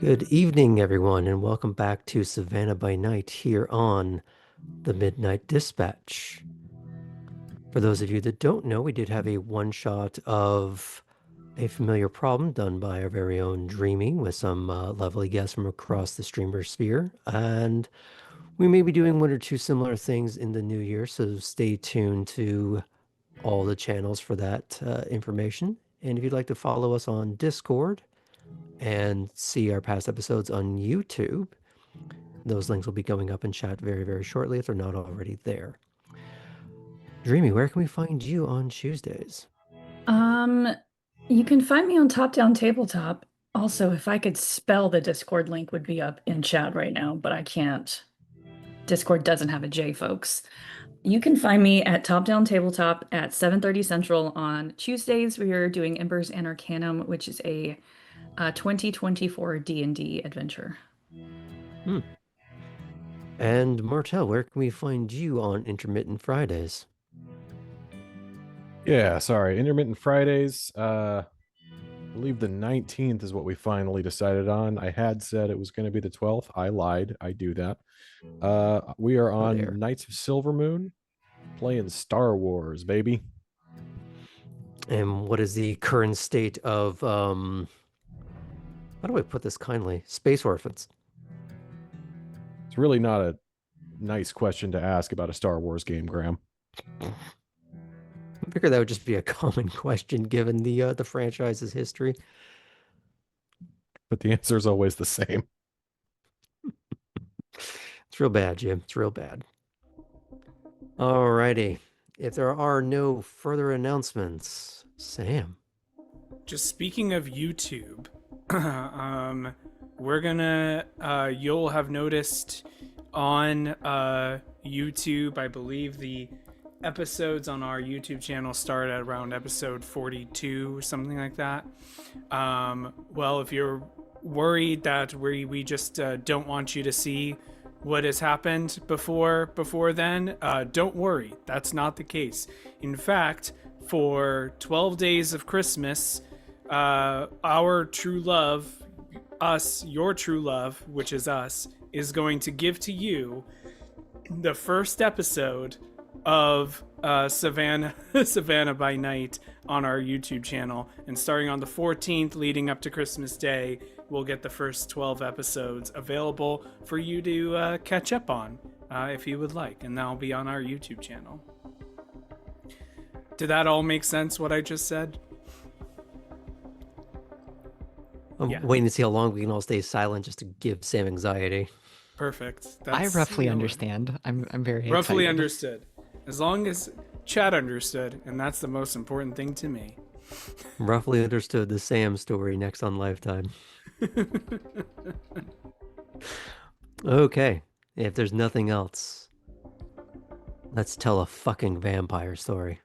Good evening, everyone, and welcome back to Savannah by Night here on the Midnight Dispatch. For those of you that don't know, we did have a one-shot of a familiar problem done by our very own Dreamy with some lovely guests from across the streamer sphere. And we may be doing one or two similar things in the new year, so stay tuned to all the channels for that information. And if you'd like to follow us on Discord and see our past episodes on YouTube, those links will be going up in chat very, very shortly if they're not already there. Dreamy, where can we find you on Tuesdays? Um, you can find me on Top Down Tabletop. Also, if I could spell the Discord link would be up in chat right now, but I can't. Discord doesn't have a J, folks. You can find me at Top Down Tabletop at 7:30 Central on Tuesdays. We are doing Embers and Arcanum, which is a 2024 D&D adventure. And Martel, where can we find you on Intermittent Fridays? Yeah, sorry. Intermittent Fridays. I believe the 19th is what we finally decided on. I had said it was going to be the 12th. I lied. I do that. We are Oh, there. on Knights of Silver Moon playing Star Wars, baby. And what is the current state of, how do I put this kindly? Space Orphans. It's really not a nice question to ask about a Star Wars game, Graham. I figure that would just be a common question given the franchise's history. But the answer is always the same. It's real bad, Jim. It's real bad. Alrighty. If there are no further announcements, Sam. Just speaking of YouTube, we're gonna, you'll have noticed on YouTube, I believe the episodes on our YouTube channel start at around episode 42 or something like that. Well, if you're worried that we just don't want you to see what has happened before then, don't worry, that's not the case. In fact, for 12 days of Christmas, our true love, us, your true love, which is us, is going to give to you the first episode of Savannah Savannah by Night on our YouTube channel. And starting on the 14th, leading up to Christmas Day, we'll get the first 12 episodes available for you to catch up on if you would like. And that'll be on our YouTube channel. Did that all make sense, what I just said? I'm waiting to see how long we can all stay silent just to give Sam anxiety. Perfect. I roughly understand. I'm very roughly excited. Understood. As long as chat understood, and that's the most important thing to me. Roughly understood the Sam story next on Lifetime. Okay, if there's nothing else, let's tell a fucking vampire story.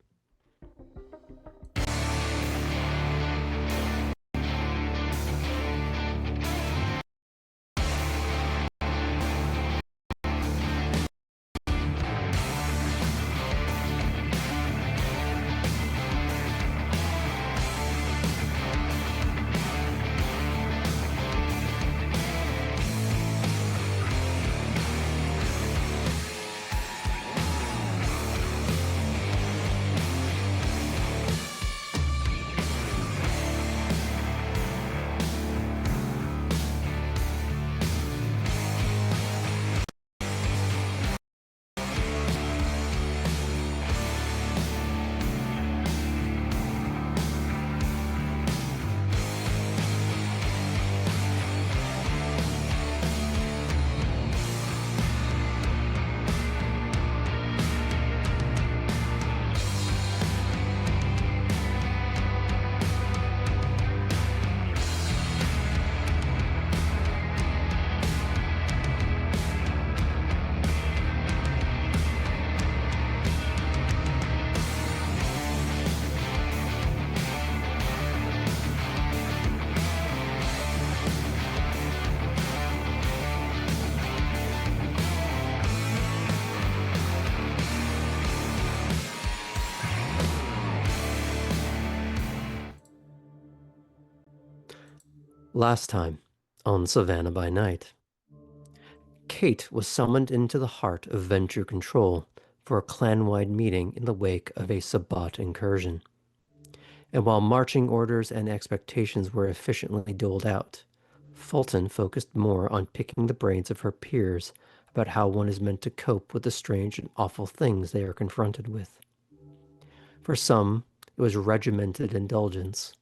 Last time on Savannah by Night. Kate was summoned into the heart of Venture Control for a clan-wide meeting in the wake of a Sabbat incursion. And while marching orders and expectations were efficiently doled out, Fulton focused more on picking the brains of her peers about how one is meant to cope with the strange and awful things they are confronted with. For some, it was regimented indulgence.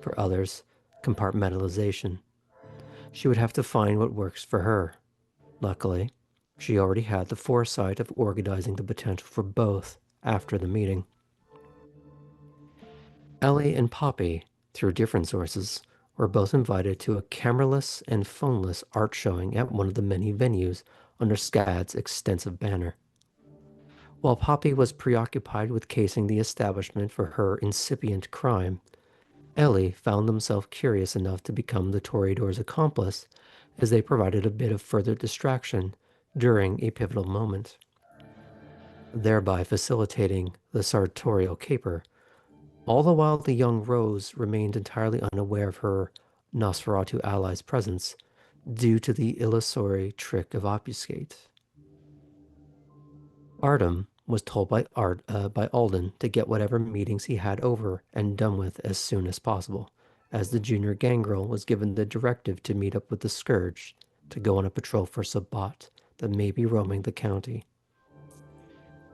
For others, compartmentalization. She would have to find what works for her. Luckily, she already had the foresight of organizing the potential for both after the meeting. Elli and Poppy, through different sources, were both invited to a cameraless and phoneless art showing at one of the many venues under SCAD's extensive banner. While Poppy was preoccupied with casing the establishment for her incipient crime, Elli found himself curious enough to become the Toreador's accomplice as they provided a bit of further distraction during a pivotal moment, thereby facilitating the sartorial caper, all the while the young Rose remained entirely unaware of her Nosferatu ally's presence due to the illusory trick of obfuscate. Artem was told by Alden to get whatever meetings he had over and done with as soon as possible, as the junior gangrel was given the directive to meet up with the Scourge to go on a patrol for Sabbat that may be roaming the county.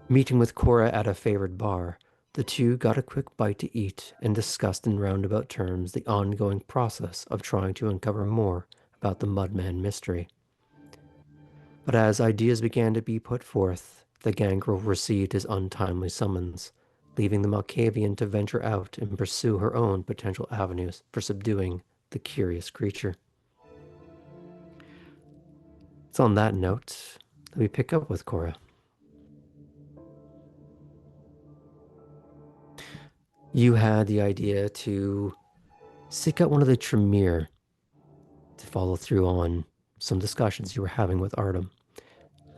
Meeting with Cora at a favored bar, the two got a quick bite to eat and discussed in roundabout terms the ongoing process of trying to uncover more about the Mudman mystery. But as ideas began to be put forth, the gangrel received his untimely summons, leaving the Malkavian to venture out and pursue her own potential avenues for subduing the curious creature. It's on that note that we pick up with Cora. You had the idea to seek out one of the Tremere to follow through on some discussions you were having with Artem.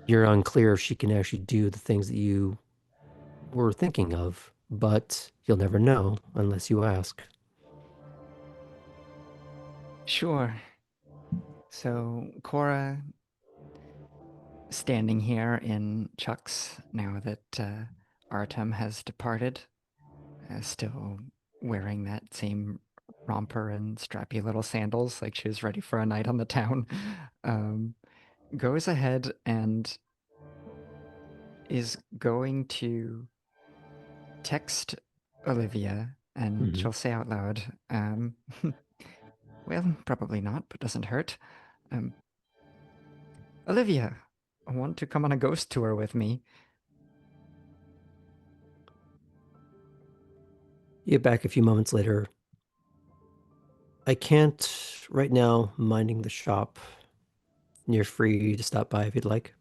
You're unclear if she can actually do the things that you were thinking of, but you'll never know unless you ask. Sure. So, Cora, standing here in Chuck's now that Artem has departed, still wearing that same romper and strappy little sandals like she was ready for a night on the town, goes ahead and is going to text Olivia, and she'll say out loud, well, probably not, but doesn't hurt. Olivia, I want to come on a ghost tour with me. You get back a few moments later. I can't right now, minding the shop. You're free to stop by if you'd like.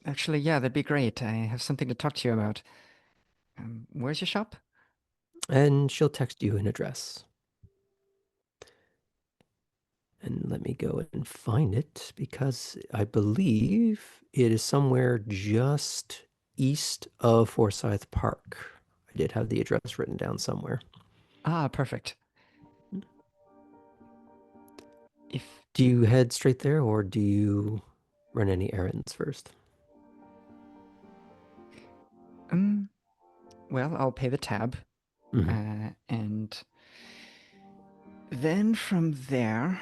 Actually, yeah, that'd be great. I have something to talk to you about. Where's your shop? And she'll text you an address. And let me go and find it because I believe it is somewhere just east of Forsyth Park. I did have the address written down somewhere. Ah, perfect. Do you head straight there or do you run any errands first? Well, I'll pay the tab. And then from there,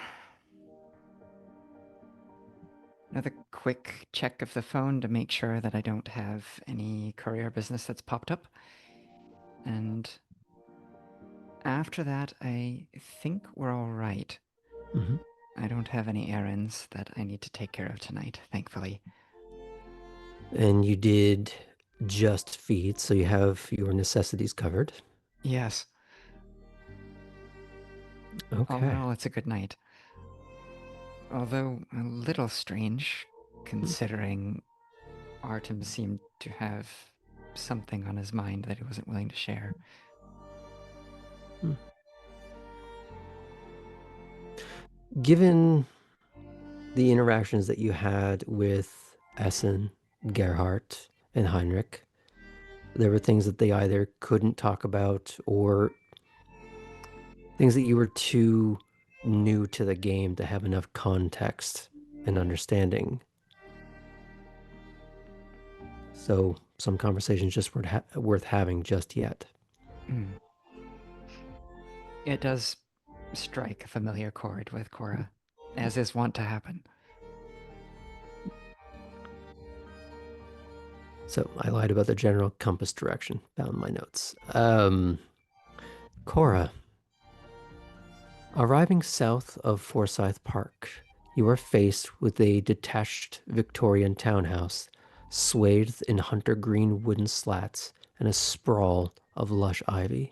another quick check of the phone to make sure that I don't have any courier business that's popped up. And after that, I think we're all right. I don't have any errands that I need to take care of tonight, thankfully. And you did just feed, so you have your necessities covered. Yes. Okay. All in all, it's a good night. Although a little strange, considering Artem seemed to have something on his mind that he wasn't willing to share. Given the interactions that you had with Essen, Gerhardt, and Heinrich, there were things that they either couldn't talk about or things that you were too new to the game to have enough context and understanding. So some conversations just weren't worth having just yet. Mm. It does strike a familiar chord with Cora, as is wont to happen. So I lied about the general compass direction. Found my notes. Cora, arriving south of Forsyth Park, you are faced with a detached Victorian townhouse, swathed in hunter green wooden slats and a sprawl of lush ivy.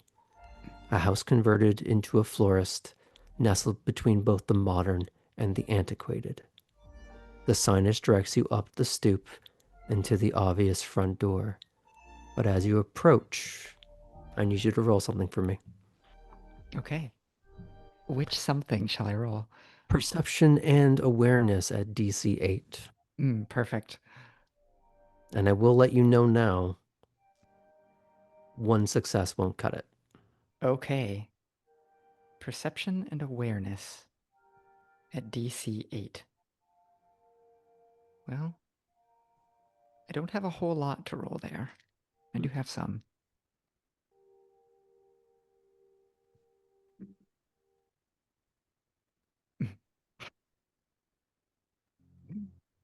A house converted into a florist, nestled between both the modern and the antiquated. The signage directs you up the stoop and to the obvious front door. But as you approach, I need you to roll something for me. Okay. Which something shall I roll? Perception and awareness at DC 8. Perfect. And I will let you know now, one success won't cut it. Okay. Perception and awareness at DC 8. Well, I don't have a whole lot to roll there. I do have some.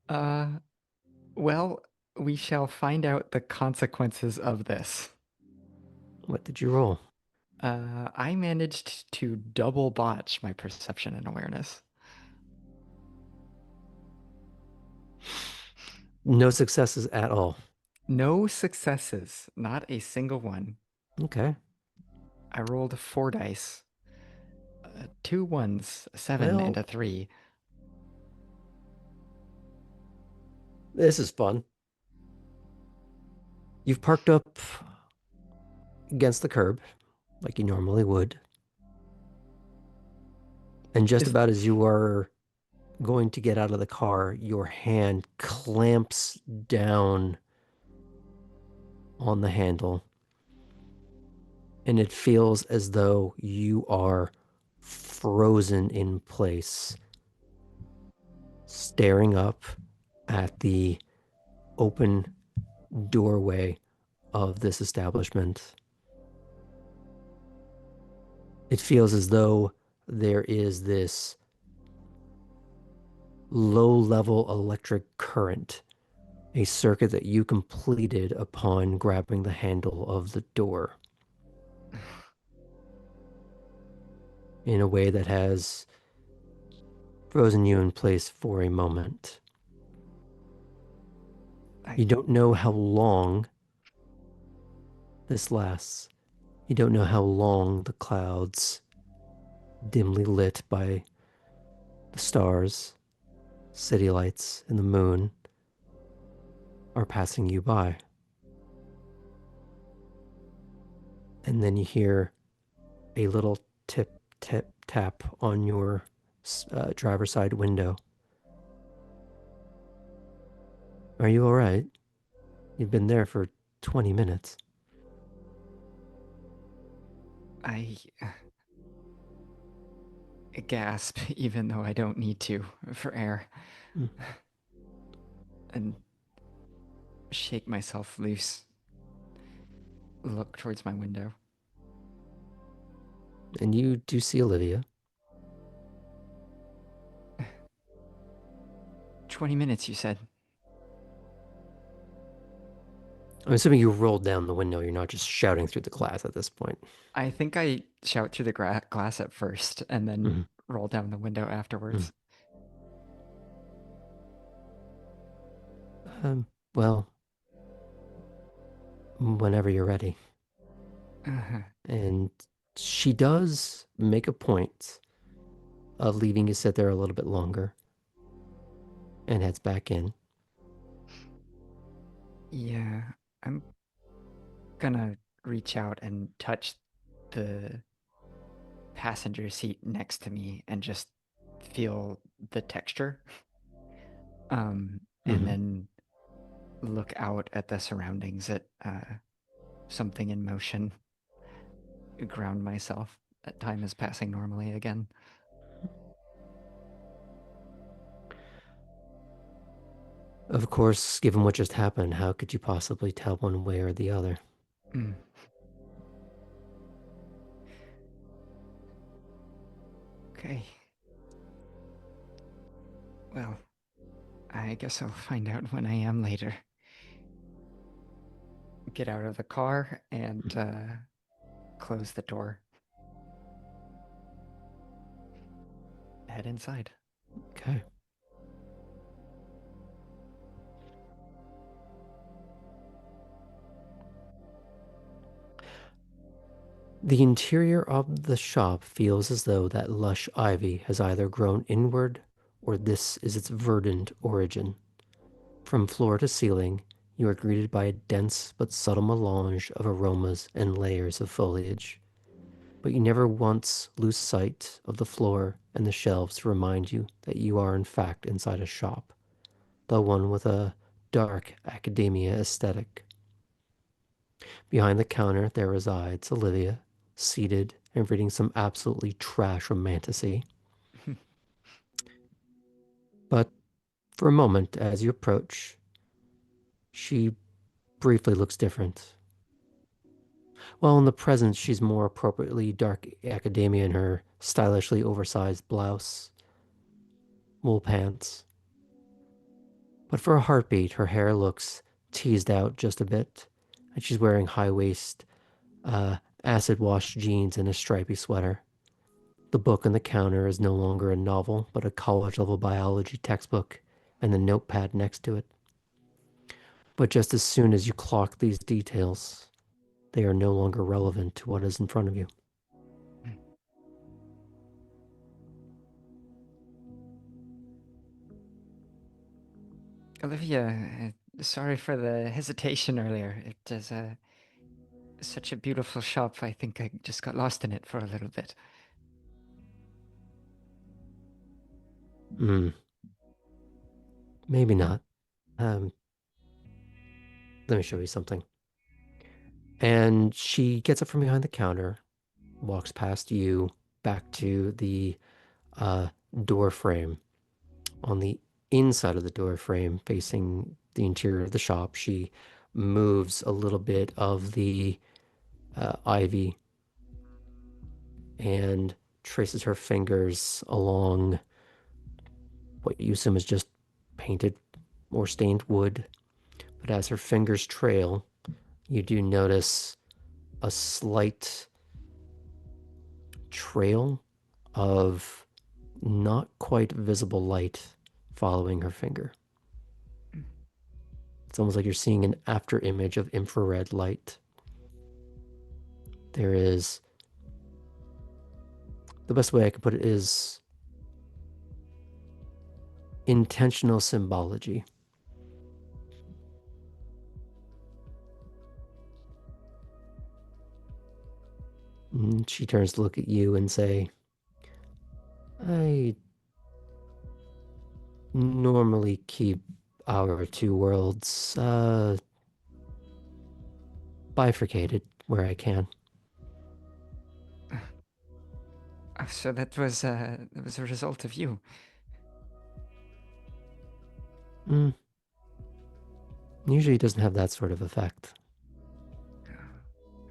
Uh, well, we shall find out the consequences of this. What did you roll? I managed to double botch my perception and awareness. No successes at all. No successes, not a single one. Okay. I rolled 4 dice. 2 ones, a 7, and Well, a 3. this is fun. You've parked up against the curb, like you normally would. And just Is- about as you are going to get out of the car, your hand clamps down on the handle. And it feels as though you are frozen in place, staring up at the open doorway of this establishment. It feels as though there is this low-level electric current, a circuit that you completed upon grabbing the handle of the door in a way that has frozen you in place for a moment. You don't know how long this lasts. You don't know how long the clouds, dimly lit by the stars, city lights, and the moon, are passing you by. And then you hear a little tip, tip, tap on your driver's side window. Are you all right? You've been there for 20 minutes. I gasp, even though I don't need to, for air. Mm. And shake myself loose. Look towards my window. And you do see Olivia. 20 minutes, you said. I'm assuming you rolled down the window. You're not just shouting through the glass at this point. I think I shout through the glass at first and then Mhm. roll down the window afterwards. Well, whenever you're ready. Uh-huh. And she does make a point of leaving you sit there a little bit longer and heads back in. Yeah, I'm gonna reach out and touch the passenger seat next to me and just feel the texture. And Mhm. then look out at the surroundings at something in motion, ground myself, that time is passing normally again. Of course, given what just happened, how could you possibly tell one way or the other? Mm. Okay. Well, I guess I'll find out when I am later. Get out of the car and close the door. Head inside. Okay. The interior of the shop feels as though that lush ivy has either grown inward or this is its verdant origin. From floor to ceiling, you are greeted by a dense but subtle melange of aromas and layers of foliage. But you never once lose sight of the floor and the shelves to remind you that you are in fact inside a shop, though one with a dark academia aesthetic. Behind the counter there resides Olivia, seated and reading some absolutely trash romantasy. But for a moment, as you approach, she briefly looks different. While in the present, she's more appropriately dark academia in her stylishly oversized blouse, wool pants. But for a heartbeat, her hair looks teased out just a bit, and she's wearing high waist, acid washed jeans and a stripy sweater. The book on the counter is no longer a novel, but a college level biology textbook, and the notepad next to it. But just as soon as you clock these details, they are no longer relevant to what is in front of you. Olivia, sorry for the hesitation earlier. It is such a beautiful shop. I think I just got lost in it for a little bit. Maybe not. Let me show you something. And she gets up from behind the counter, walks past you back to the door frame. On the inside of the door frame, facing the interior of the shop, she moves a little bit of the ivy and traces her fingers along what you assume is just painted or stained wood. But as her fingers trail, you do notice a slight trail of not quite visible light following her finger. It's almost like you're seeing an after image of infrared light. There is, the best way I can put it is intentional symbology. And she turns to look at you and say, I normally keep our two worlds bifurcated where I can. So that was a result of you. Usually it doesn't have that sort of effect.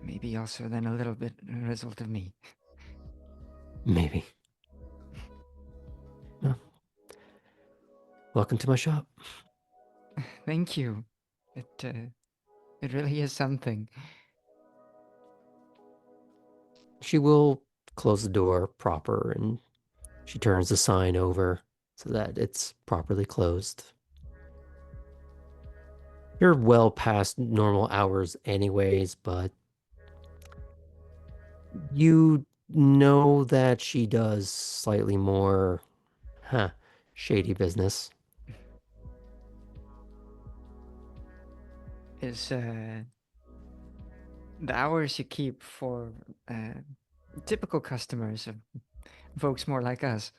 Maybe also then a little bit a result of me. Maybe. No. Welcome to my shop. Thank you. It really is something. She will close the door proper and she turns the sign over so that it's properly closed. You're well past normal hours anyways, but you know that she does slightly more, shady business. Is the hours you keep for typical customers of folks more like us?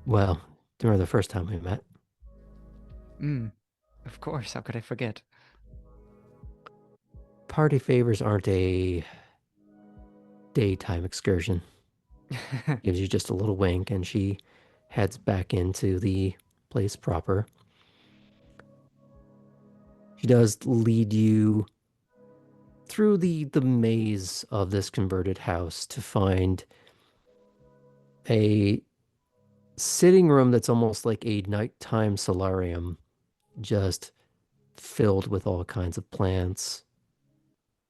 Well, do you remember the first time we met? Of course, how could I forget? party favors aren't a daytime excursion. Gives you just a little wink, and she heads back into the place proper. She does lead you through the maze of this converted house to find a sitting room that's almost like a nighttime solarium, just filled with all kinds of plants.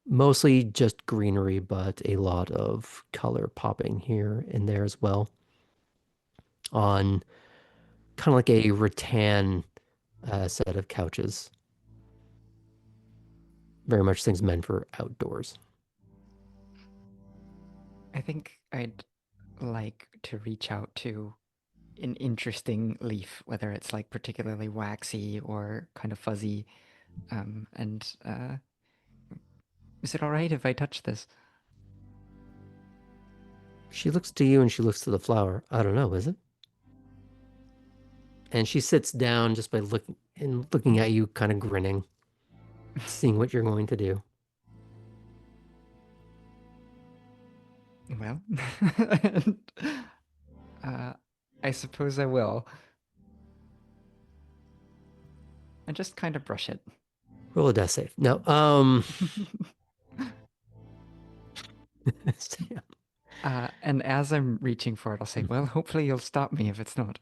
Mostly just greenery, but a lot of color popping here and there as well. On kind of like a rattan set of couches. Very much things meant for outdoors. I think I'd like to reach out to an interesting leaf, whether it's like particularly waxy or kind of fuzzy. Is it all right if I touch this? She looks to you and she looks to the flower. I don't know, is it? And she sits down just by looking at you, kind of grinning, seeing what you're going to do. Well, I suppose I will. And just kind of brush it. Roll a death save. No, Sam. And as I'm reaching for it, I'll say, well, hopefully you'll stop me if it's not.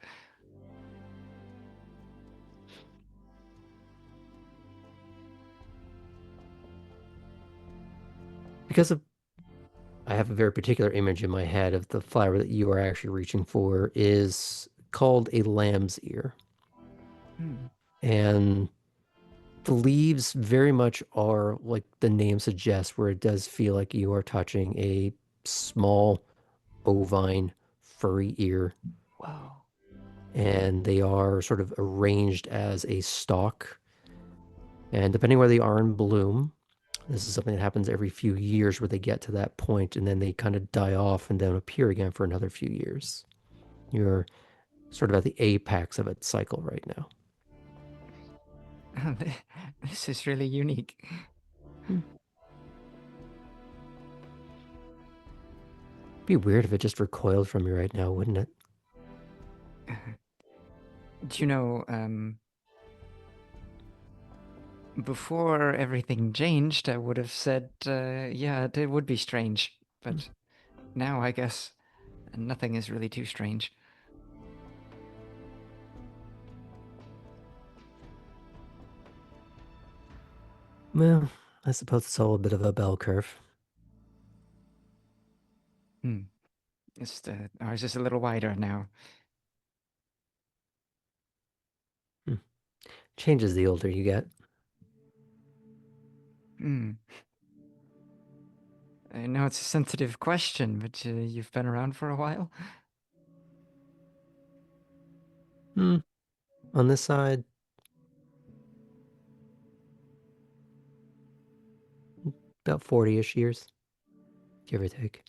Because I have a very particular image in my head of the flower that you are actually reaching for is called a lamb's ear. And the leaves very much are like the name suggests, where it does feel like you are touching a small ovine furry ear. Wow. And they are sort of arranged as a stalk. And depending where they are in bloom, this is something that happens every few years where they get to that point and then they kind of die off and don't appear again for another few years. You're sort of at the apex of its cycle right now. This is really unique. Be weird if it just recoiled from you right now, wouldn't it? Do you know, before everything changed, I would have said, yeah, it would be strange. But now I guess nothing is really too strange. Well, I suppose it's all a bit of a bell curve. Just, ours is a little wider now. Changes the older you get. I know it's a sensitive question, but you've been around for a while? On this side, about 40-ish years, give or take.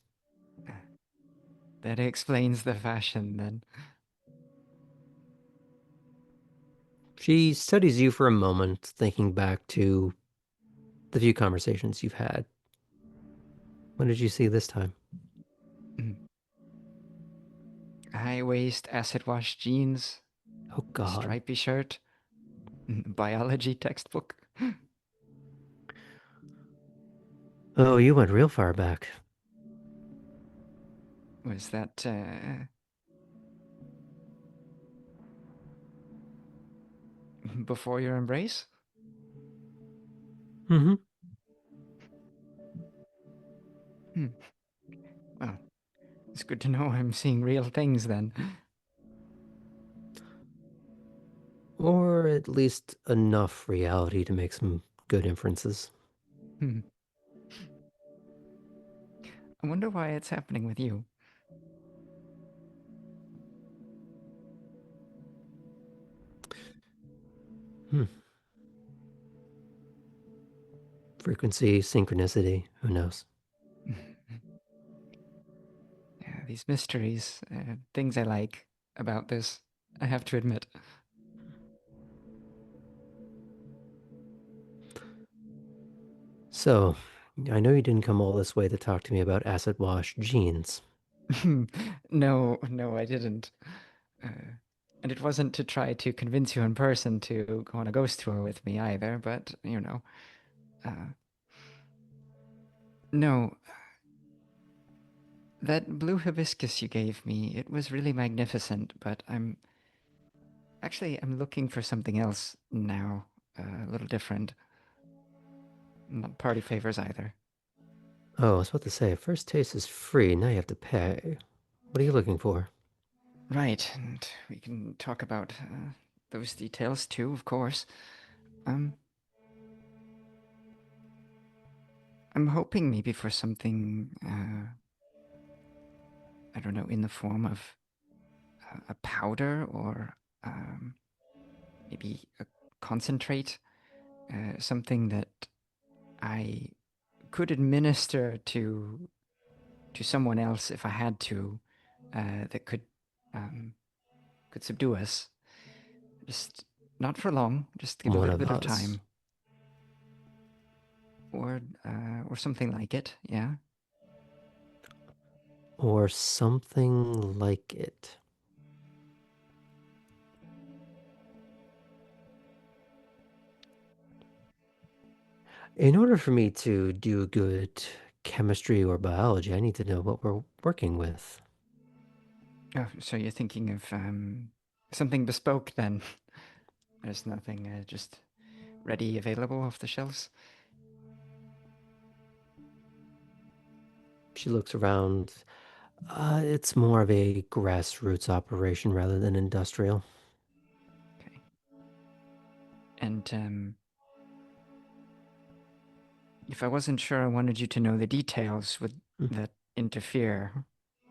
That explains the fashion, then. She studies you for a moment, thinking back to the few conversations you've had. What did you see this time? High-waist, acid-wash jeans. Oh, God. Stripy shirt. Biology textbook. Oh, you went real far back. Was that, before your embrace? Mm-hmm. Well, it's good to know I'm seeing real things then. Or at least enough reality to make some good inferences. I wonder why it's happening with you. Frequency, synchronicity, who knows? Yeah, these mysteries, things I like about this, I have to admit. So, I know you didn't come all this way to talk to me about acid wash jeans. No, I didn't. Uh, and it wasn't to try to convince you in person to go on a ghost tour with me either, but, no. That blue hibiscus you gave me, it was really magnificent, but I'm looking for something else now, a little different. Not party favors either. Oh, I was about to say, first taste is free, now you have to pay. What are you looking for? Right, and we can talk about those details too, of course. Um, I'm hoping maybe for something, I don't know, in the form of a powder or maybe a concentrate, something that I could administer to someone else if I had to, that could subdue us. Just not for long. Just give a One little of bit of us. time, or something like it. Yeah. Or something like it. In order for me to do good chemistry or biology, I need to know what we're working with. Oh, so you're thinking of something bespoke then? There's nothing just ready, available off the shelves. She looks around. It's more of a grassroots operation rather than industrial. Okay. And if I wasn't sure I wanted you to know the details, would Hmm. that interfere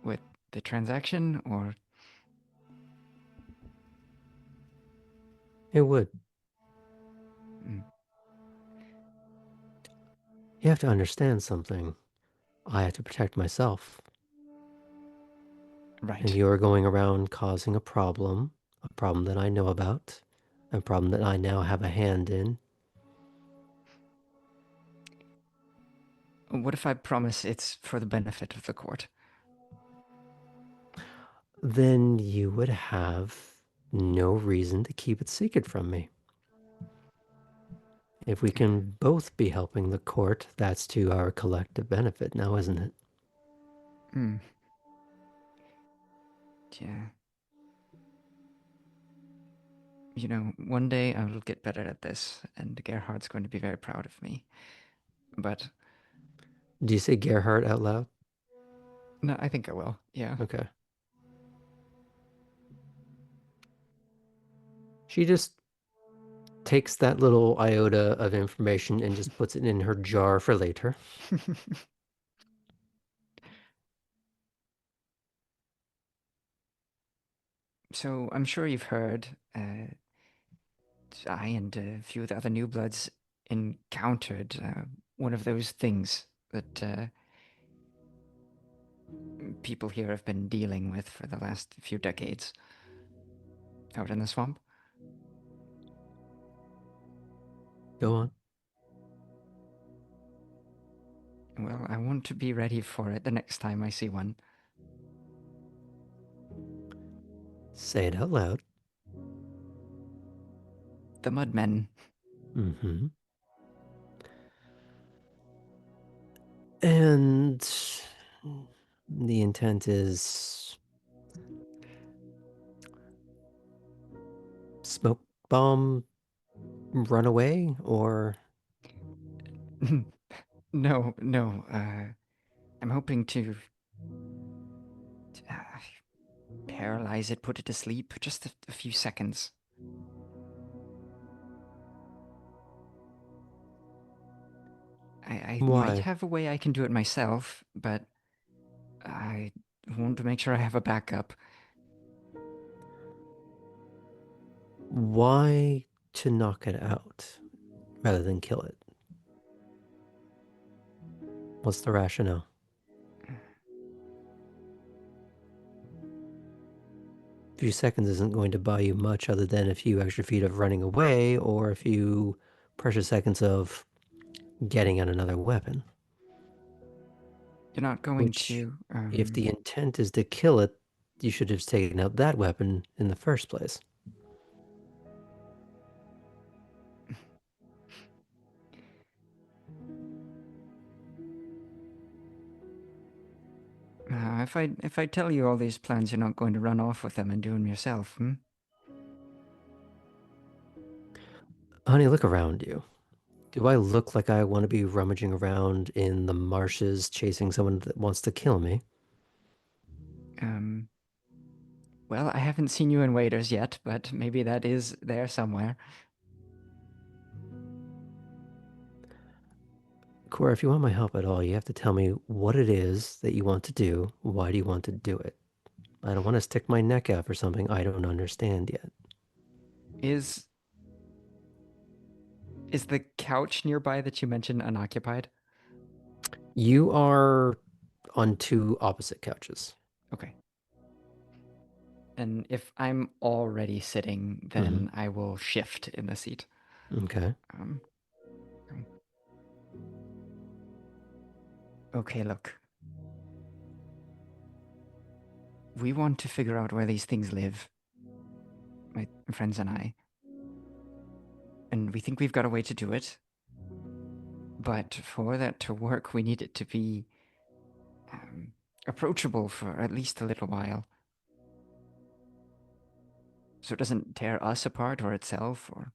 with the transaction, or? It would. Mm, You have to understand something. I have to protect myself. And right. you are going around causing a problem that I know about, a problem that I now have a hand in. What if I promise it's for the benefit of the court? Then you would have no reason to keep it secret from me. If we can both be helping the court, that's to our collective benefit now, isn't it? Hmm. Yeah. One day I will get better at this, and Gerhard's going to be very proud of me. But Do you say Gerhardt out loud? no, I think I will. Yeah. Okay. She just takes that little iota of information and just puts it in her jar for later. So I'm sure you've heard. I and a few of the other new bloods encountered one of those things that people here have been dealing with for the last few decades out in the swamp. Go on. Well, I want to be ready for it the next time I see one. Say it out loud. The Mudmen. Mm-hmm. And the intent is smoke bomb runaway or No, no. I'm hoping to uh, paralyze it, put it to sleep, just a few seconds. I might why? have a way I can do it myself, but I want to make sure I have a backup. Why to knock it out rather than kill it? What's the rationale? A few seconds isn't going to buy you much other than a few extra feet of running away or a few precious seconds of getting at another weapon. You're not going Which, to. if the intent is to kill it, you should have taken out that weapon in the first place. If I tell you all these plans, you're not going to run off with them and do them yourself, hmm? Honey, look around you. Do I look like I want to be rummaging around in the marshes chasing someone that wants to kill me? Well, I haven't seen you in Waiters yet, but maybe that is there somewhere. Cora, if you want my help at all, you have to tell me what it is that you want to do. Why do you want to do it? I don't want to stick my neck out for something I don't understand yet. Is the couch nearby that you mentioned unoccupied? You are on two opposite couches. Okay. And if I'm already sitting, then I will shift in the seat. Okay. Okay, look. We want to figure out where these things live. My friends and I. And we think we've got a way to do it. But for that to work, we need it to be approachable for at least a little while. So it doesn't tear us apart or itself or...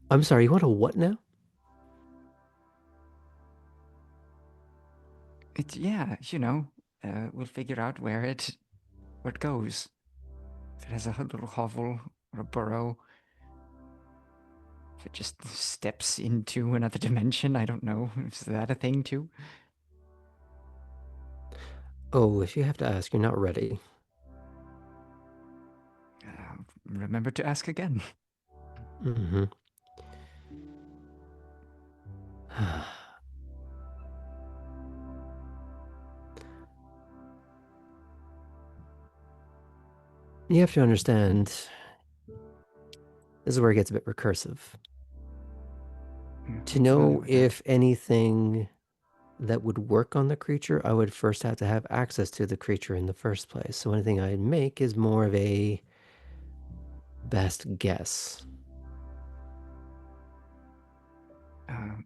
I'm sorry, you want a what now? It's, yeah, you know, we'll figure out where it goes. If it has a little hovel or a burrow. If it just steps into another dimension, I don't know. Is that a thing too? Oh, if you have to ask, you're not ready. Remember to ask again. Mm-hmm. You have to understand, this is where it gets a bit recursive. To know if anything that would work on the creature, I would first have to have access to the creature in the first place. So anything I'd make is more of a best guess.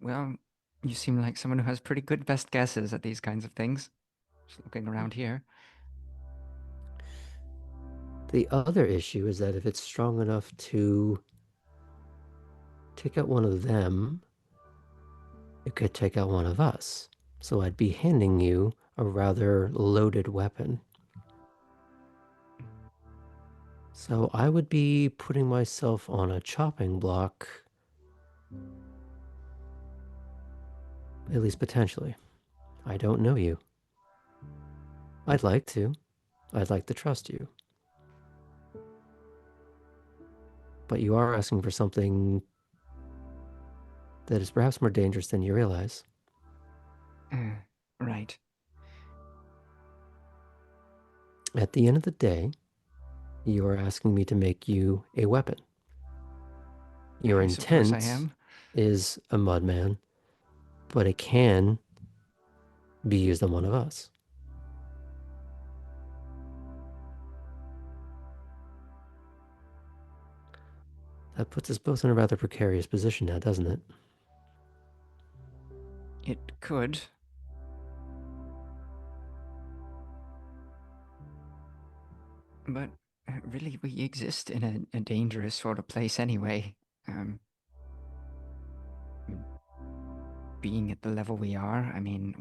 Well, you seem like someone who has pretty good best guesses at these kinds of things. Just looking around here. The other issue is that if it's strong enough to take out one of them, it could take out one of us. So I'd be handing you a rather loaded weapon. So I would be putting myself on a chopping block, at least potentially. I don't know you. I'd like to. I'd like to trust you. But you are asking for something that is perhaps more dangerous than you realize. Right. At the end of the day, you are asking me to make you a weapon. Your I suppose I intent am. is a mudman, but it can be used on one of us. That puts us both in a rather precarious position now, doesn't it? It could. But really, we exist in a dangerous sort of place anyway. Being at the level we are, I'm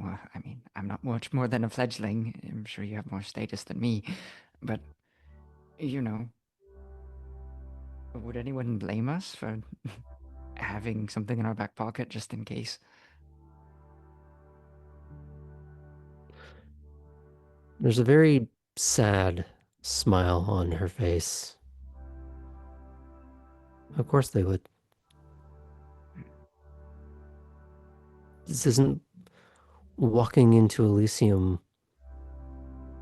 not much more than a fledgling. I'm sure you have more status than me. But, you know, would anyone blame us for having something in our back pocket just in case? There's a very sad smile on her face. Of course they would. This isn't walking into Elysium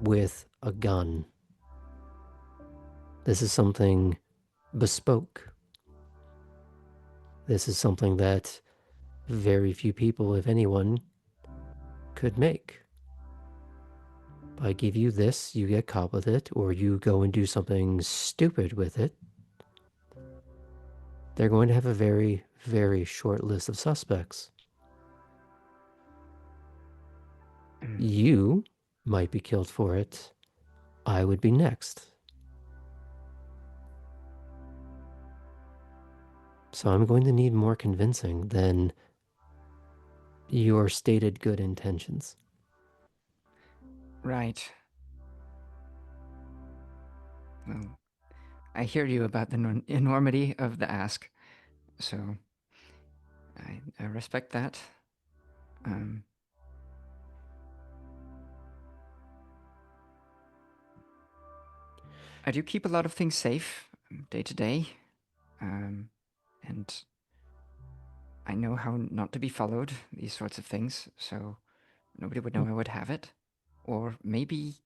with a gun. This is something bespoke. This is something that very few people, if anyone, could make. If I give you this, you get caught with it, or you go and do something stupid with it, they're going to have a very, very short list of suspects. You might be killed for it. I would be next. So I'm going to need more convincing than your stated good intentions. Right. Well, I hear you about the enormity of the ask, so I respect that. I do keep a lot of things safe day to day, and I know how not to be followed, these sorts of things, so nobody would know I would have it. Or maybe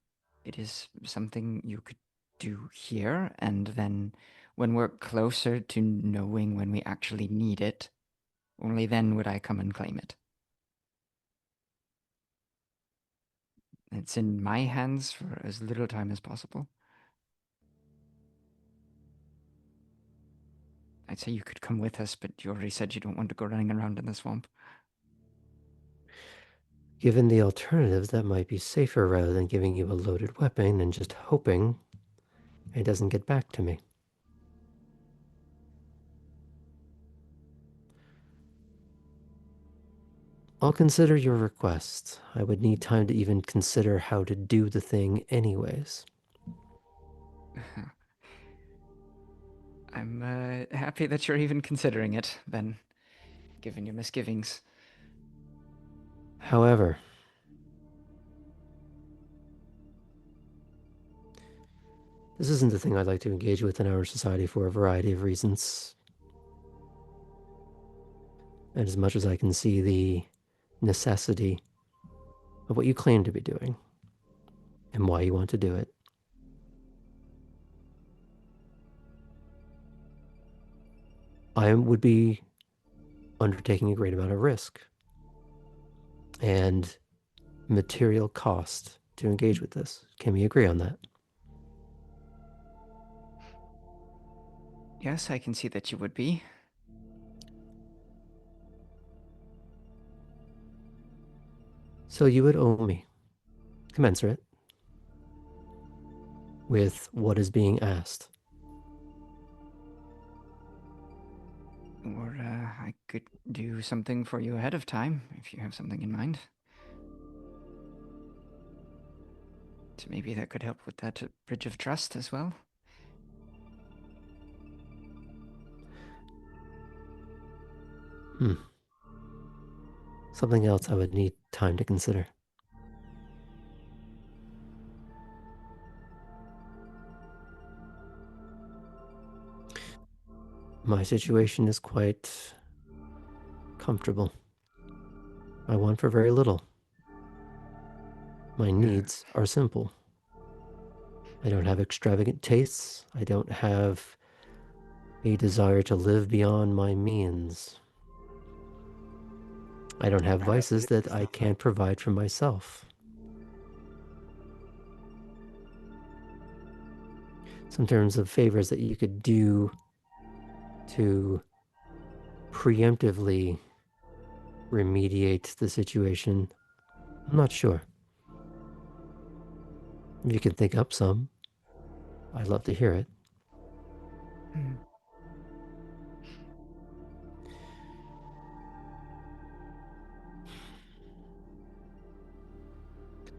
it is something you could do here, and then when we're closer to knowing when we actually need it, only then would I come and claim it. It's in my hands for as little time as possible. I'd say you could come with us, but you already said you don't want to go running around in the swamp. Given the alternatives, that might be safer rather than giving you a loaded weapon and just hoping it doesn't get back to me. I'll consider your request. I would need time to even consider how to do the thing anyways. I'm happy that you're even considering it, Ben, given your misgivings. However, this isn't the thing I'd like to engage with in our society for a variety of reasons. And as much as I can see the necessity of what you claim to be doing and why you want to do it, I would be undertaking a great amount of risk and material cost to engage with this. Can we agree on that? Yes, I can see that you would be. So you would owe me, commensurate with what is being asked. Or I could do something for you ahead of time, if you have something in mind. So maybe that could help with that bridge of trust as well. Something else I would need time to consider. My situation is quite comfortable. I want for very little. My needs are simple. I don't have extravagant tastes. I don't have a desire to live beyond my means. I don't have vices that I can't provide for myself. So in terms of favors that you could do to preemptively remediate the situation, I'm not sure. If you can think up some, I'd love to hear it.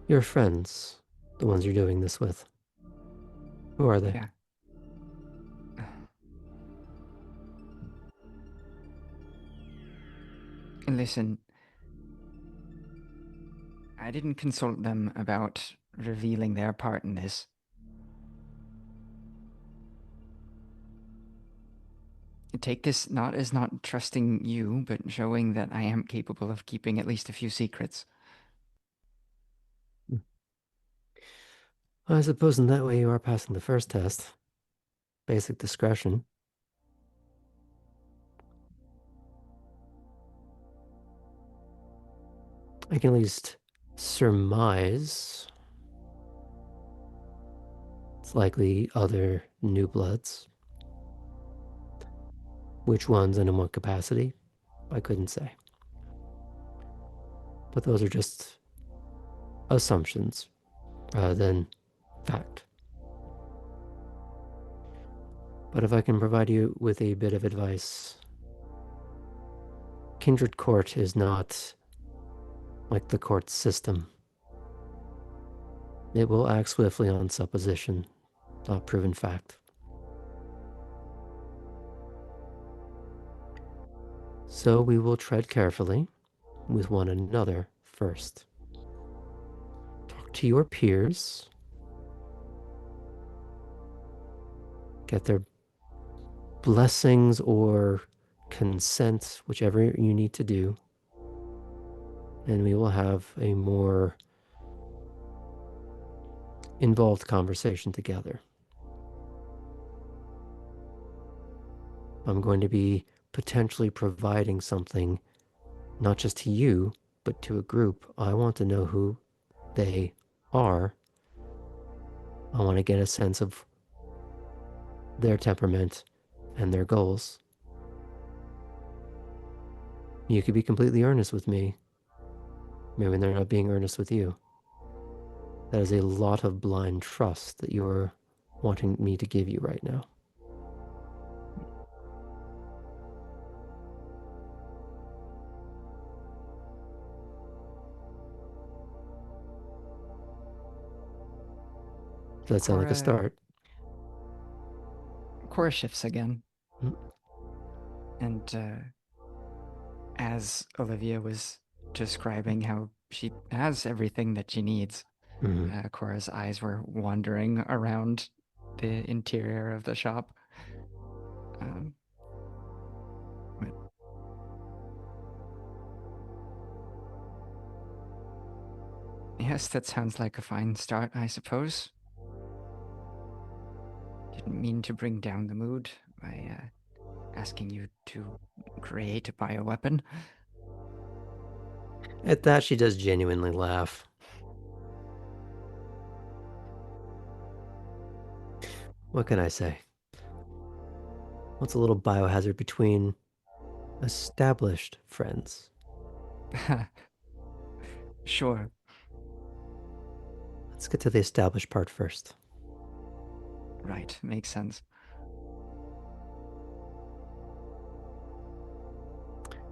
Your friends, the ones you're doing this with, who are they? Yeah. And listen, I didn't consult them about revealing their part in this. Take this not as not trusting you, but showing that I am capable of keeping at least a few secrets. I suppose in that way you are passing the first test. Basic discretion. I can at least surmise it's likely other new bloods. Which ones and in what capacity? I couldn't say. But those are just assumptions rather than fact. But if I can provide you with a bit of advice, Kindred Court is not like the court system. It will act swiftly on supposition, not proven fact. So we will tread carefully with one another first. Talk to your peers. Get their blessings or consent, whichever you need to do. And we will have a more involved conversation together. I'm going to be potentially providing something, not just to you, but to a group. I want to know who they are. I want to get a sense of their temperament and their goals. You could be completely earnest with me. Maybe they're not being earnest with you. That is a lot of blind trust that you're wanting me to give you right now. Does that sound like a start? Cora shifts again. Mm. And as Olivia was describing how she has everything that she needs, Cora's eyes were wandering around the interior of the shop. Yes, that sounds like a fine start, I suppose. Didn't mean to bring down the mood by asking you to create a bioweapon. At that, she does genuinely laugh. What can I say? What's a little biohazard between established friends? Sure. Let's get to the established part first. Right, makes sense.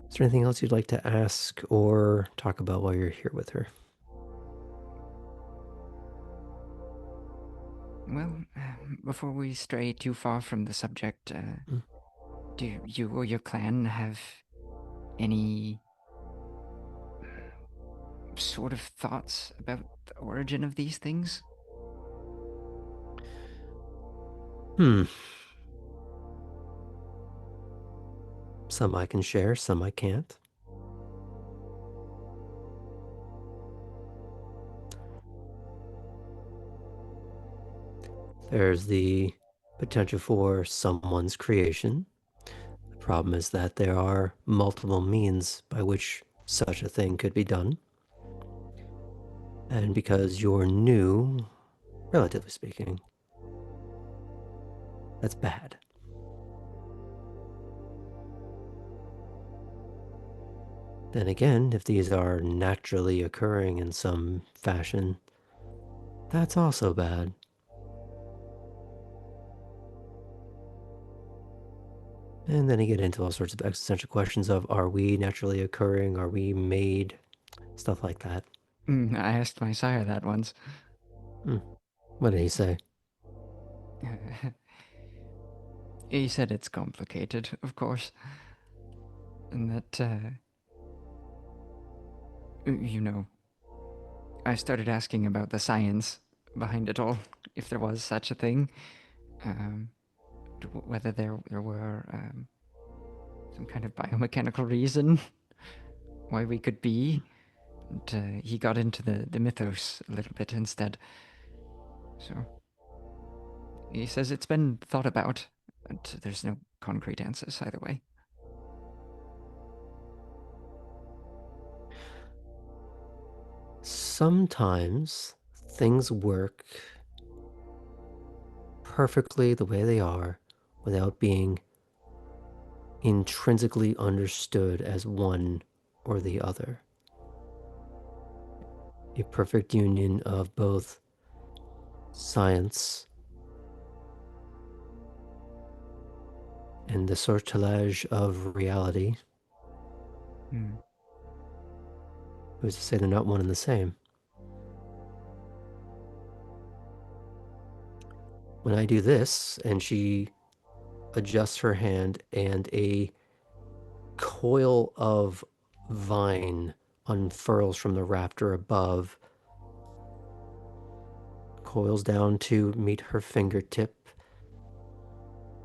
Is there anything else you'd like to ask or talk about while you're here with her? Well, before we stray too far from the subject, do you or your clan have any sort of thoughts about the origin of these things? Some I can share, some I can't. There's the potential for someone's creation. The problem is that there are multiple means by which such a thing could be done. And because you're new, relatively speaking, that's bad. Then again, if these are naturally occurring in some fashion, that's also bad. And then you get into all sorts of existential questions of, are we naturally occurring? Are we made? Stuff like that. I asked my sire that once. What did he say? He said it's complicated, of course. And that, I started asking about the science behind it all, if there was such a thing. Whether there were some kind of biomechanical reason why we could be. And he got into the mythos a little bit instead. So he says it's been thought about, but there's no concrete answers either way. Sometimes things work perfectly the way they are without being intrinsically understood as one or the other. A perfect union of both science and the sortilege of reality. Hmm. Who's to say they're not one and the same? When I do this, and she adjusts her hand, and a coil of vine unfurls from the rafter above, coils down to meet her fingertip,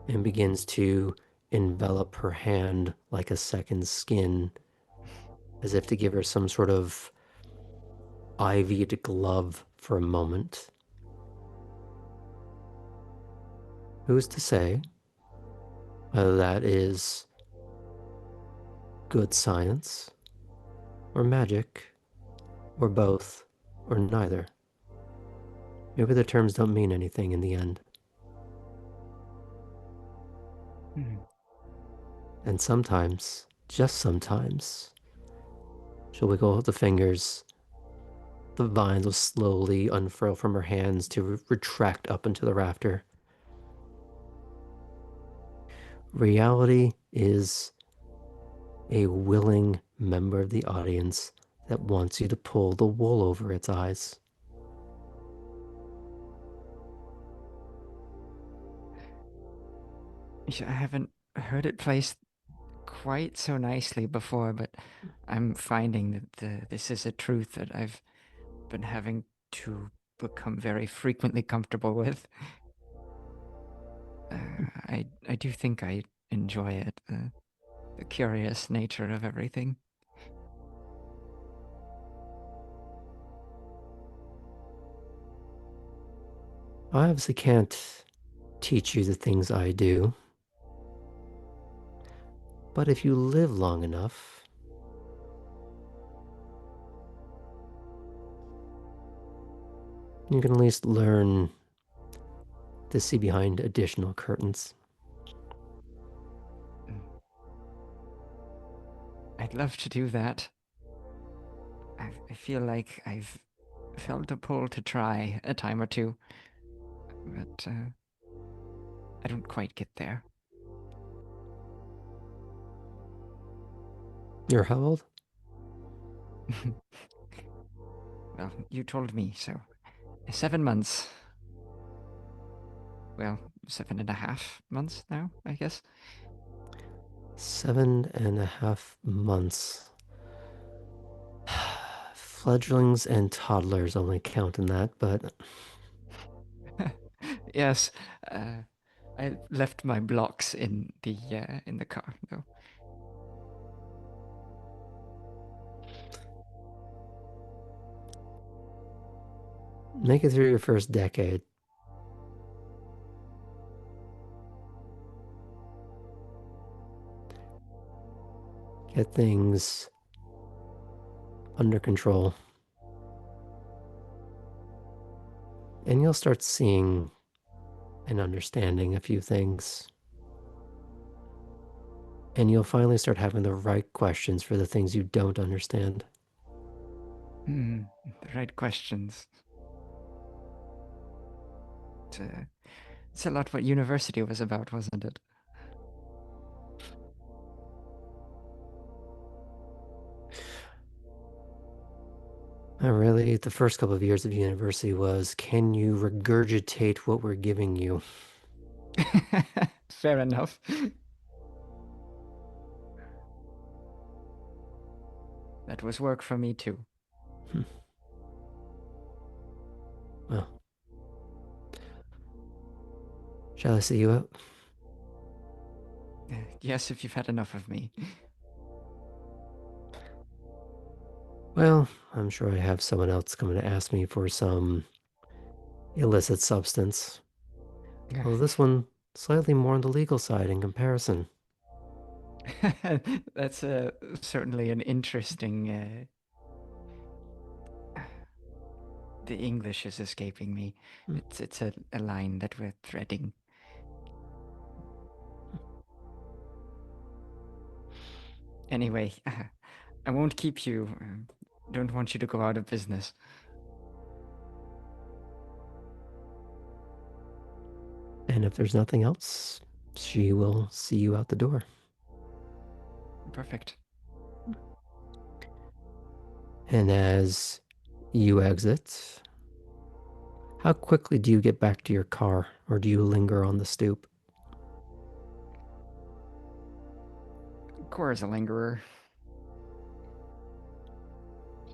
and begins to envelop her hand like a second skin, as if to give her some sort of ivied glove for a moment. Who's to say whether that is good science, or magic, or both, or neither? Maybe the terms don't mean anything in the end. Hmm. And sometimes, just sometimes, she'll wiggle the fingers. The vines will slowly unfurl from her hands to retract up into the rafter. Reality is a willing member of the audience that wants you to pull the wool over its eyes. I haven't heard it placed quite so nicely before, but I'm finding that this is a truth that I've been having to become very frequently comfortable with. I do think I enjoy it, the curious nature of everything. I obviously can't teach you the things I do, but if you live long enough, you can at least learn to see behind additional curtains. I'd love to do that. I feel like I've felt a pull to try a time or two, but I don't quite get there. You're how old? Well, you told me, so 7 months. Well, 7.5 months now, I guess. 7.5 months. Fledglings and toddlers only count in that, but Yes, I left my blocks in the car, though. make it through your first decade. Get things under control. And you'll start seeing and understanding a few things. And you'll finally start having the right questions for the things you don't understand. The right questions. It's a lot what university was about, wasn't it? Really, the first couple of years of university was, can you regurgitate what we're giving you? Fair enough. That was work for me too. Well, shall I see you out? Yes, if you've had enough of me. Well, I'm sure I have someone else coming to ask me for some illicit substance. Although this one slightly more on the legal side in comparison. That's certainly an interesting. The English is escaping me. Hmm. It's a line that we're threading. Anyway, I won't keep you. Don't want you to go out of business. And if there's nothing else, she will see you out the door. Perfect. And as you exit, how quickly do you get back to your car, or do you linger on the stoop? Cora's a lingerer.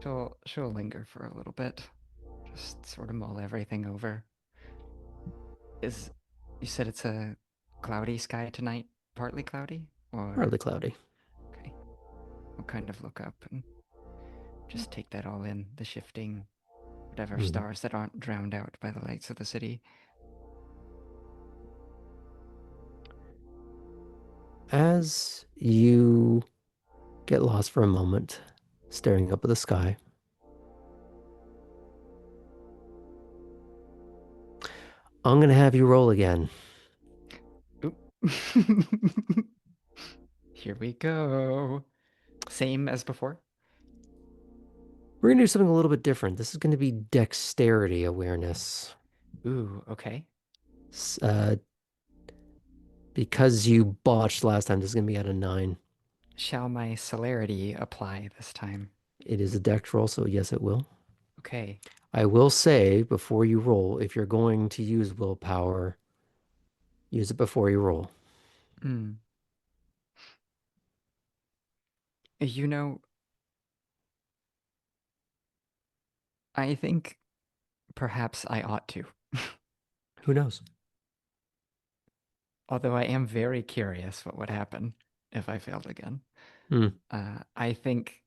She'll linger for a little bit. Just sort of mull everything over. You said it's a cloudy sky tonight? Partly cloudy? Or Partly cloudy. okay. I'll kind of look up and just take that all in. The shifting, whatever stars that aren't drowned out by the lights of the city. As you get lost for a moment, staring up at the sky, I'm going to have you roll again. Oop. Here we go. Same as before? We're going to do something a little bit different. This is going to be dexterity awareness. Ooh, okay. Because you botched last time, this is going to be at a 9. Shall my celerity apply this time? It is a dex roll, so yes, it will. Okay. I will say before you roll, if you're going to use willpower, use it before you roll. Hmm. You know, I think perhaps I ought to. Who knows? Although I am very curious what would happen if I failed again. Hmm. I think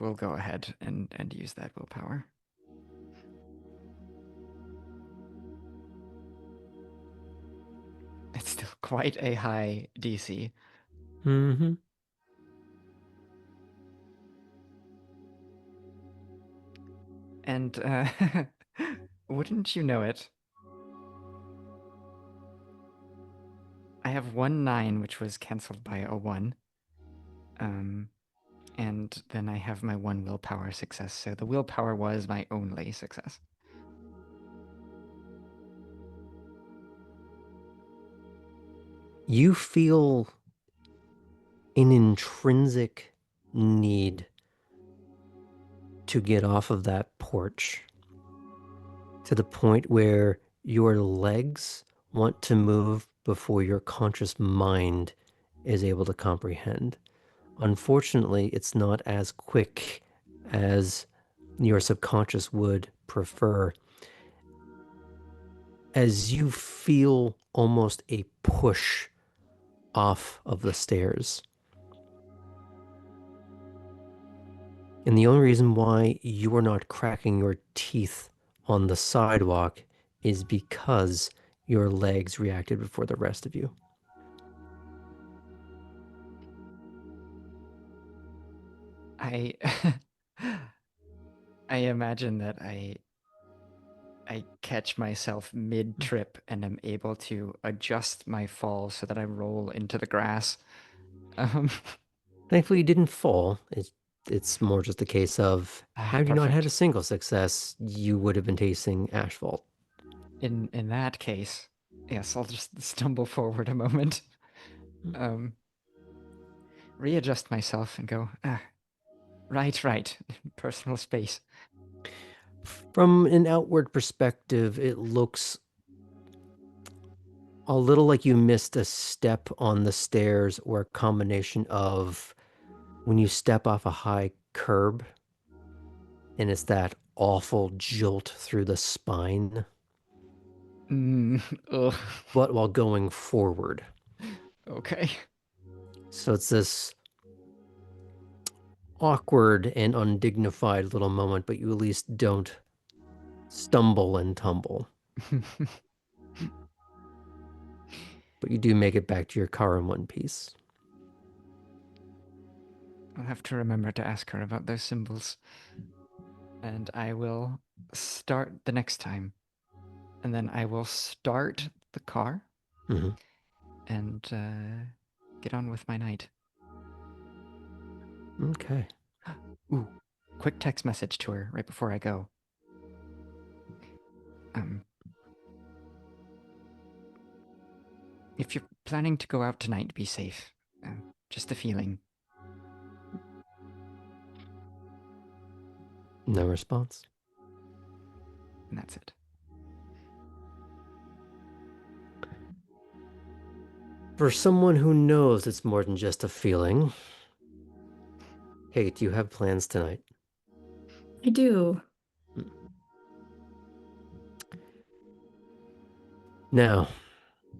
we'll go ahead and use that willpower. It's still quite a high DC. Mm-hmm. And wouldn't you know it? I have 1 9, which was cancelled by a 1. And then I have my 1 willpower success. So the willpower was my only success. You feel an intrinsic need to get off of that porch to the point where your legs want to move before your conscious mind is able to comprehend. Unfortunately, it's not as quick as your subconscious would prefer. As you feel almost a push off of the stairs. And the only reason why you are not cracking your teeth on the sidewalk is because your legs reacted before the rest of you. I I imagine that I catch myself mid-trip and am able to adjust my fall so that I roll into the grass. Thankfully, you didn't fall. It's more just a case of had you not had Perfect. a single success, you would have been tasting asphalt. In that case, yes, I'll just stumble forward a moment. Readjust myself and go, right. Personal space. From an outward perspective, it looks a little like you missed a step on the stairs or a combination of when you step off a high curb and it's that awful jolt through the spine, Ugh. but while going forward. Okay. So it's this awkward and undignified little moment, but you at least don't stumble and tumble. But you do make it back to your car in one piece. I'll have to remember to ask her about those symbols. And I will start the next time. And then I will start the car Mhm. and get on with my night. Okay. Ooh, quick text message to her right before I go. If you're planning to go out tonight, be safe. Just a feeling. No response. And that's it. For someone who knows it's more than just a feeling, Kate, do you have plans tonight? I do. Now,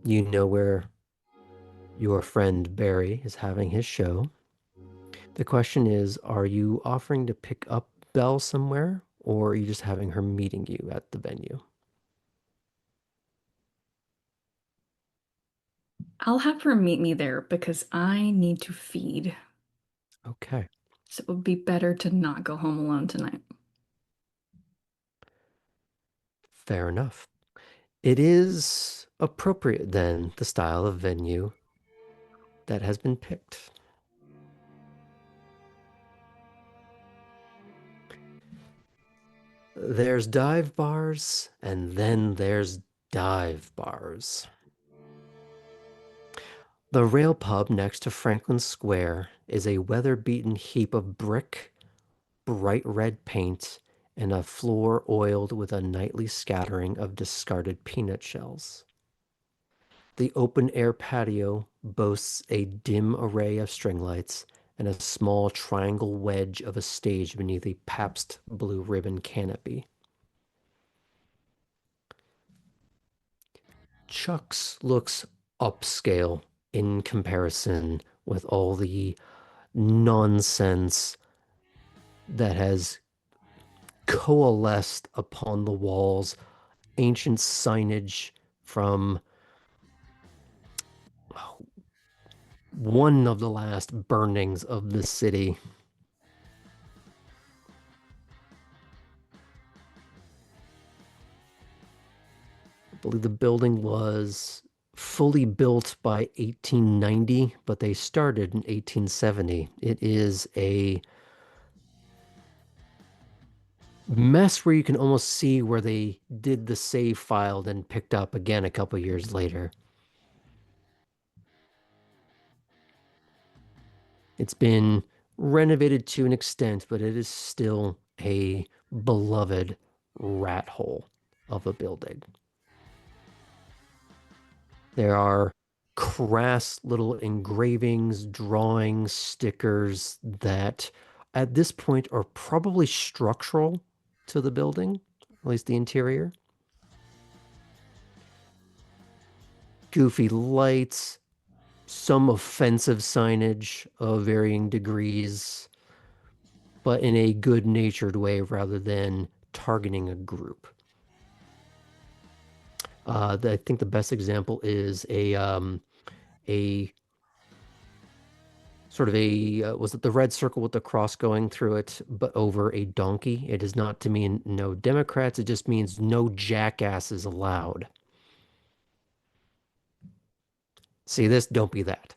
you know where your friend Barry is having his show. The question is, are you offering to pick up Belle somewhere, or are you just having her meeting you at the venue? I'll have her meet me there because I need to feed. Okay. So it would be better to not go home alone tonight. Fair enough. It is appropriate then, the style of venue that has been picked. There's dive bars, and then there's dive bars. The rail pub next to Franklin Square is a weather-beaten heap of brick, bright red paint, and a floor oiled with a nightly scattering of discarded peanut shells. The open-air patio boasts a dim array of string lights and a small triangle wedge of a stage beneath a Pabst Blue Ribbon canopy. Chuck's looks upscale in comparison with all the nonsense that has coalesced upon the walls, ancient signage from one of the last burnings of the city. I believe the building was fully built by 1890, but they started in 1870. It is a mess where you can almost see where they did the save file, then picked up again a couple years later. It's been renovated to an extent, but it is still a beloved rat hole of a building. There are crass little engravings, drawings, stickers that at this point are probably structural to the building, at least the interior. Goofy lights, some offensive signage of varying degrees, but in a good-natured way rather than targeting a group. I think the best example is a sort of was it the red circle with the cross going through it, but over a donkey? It is not to mean no Democrats. It just means no jackasses allowed. See this? Don't be that.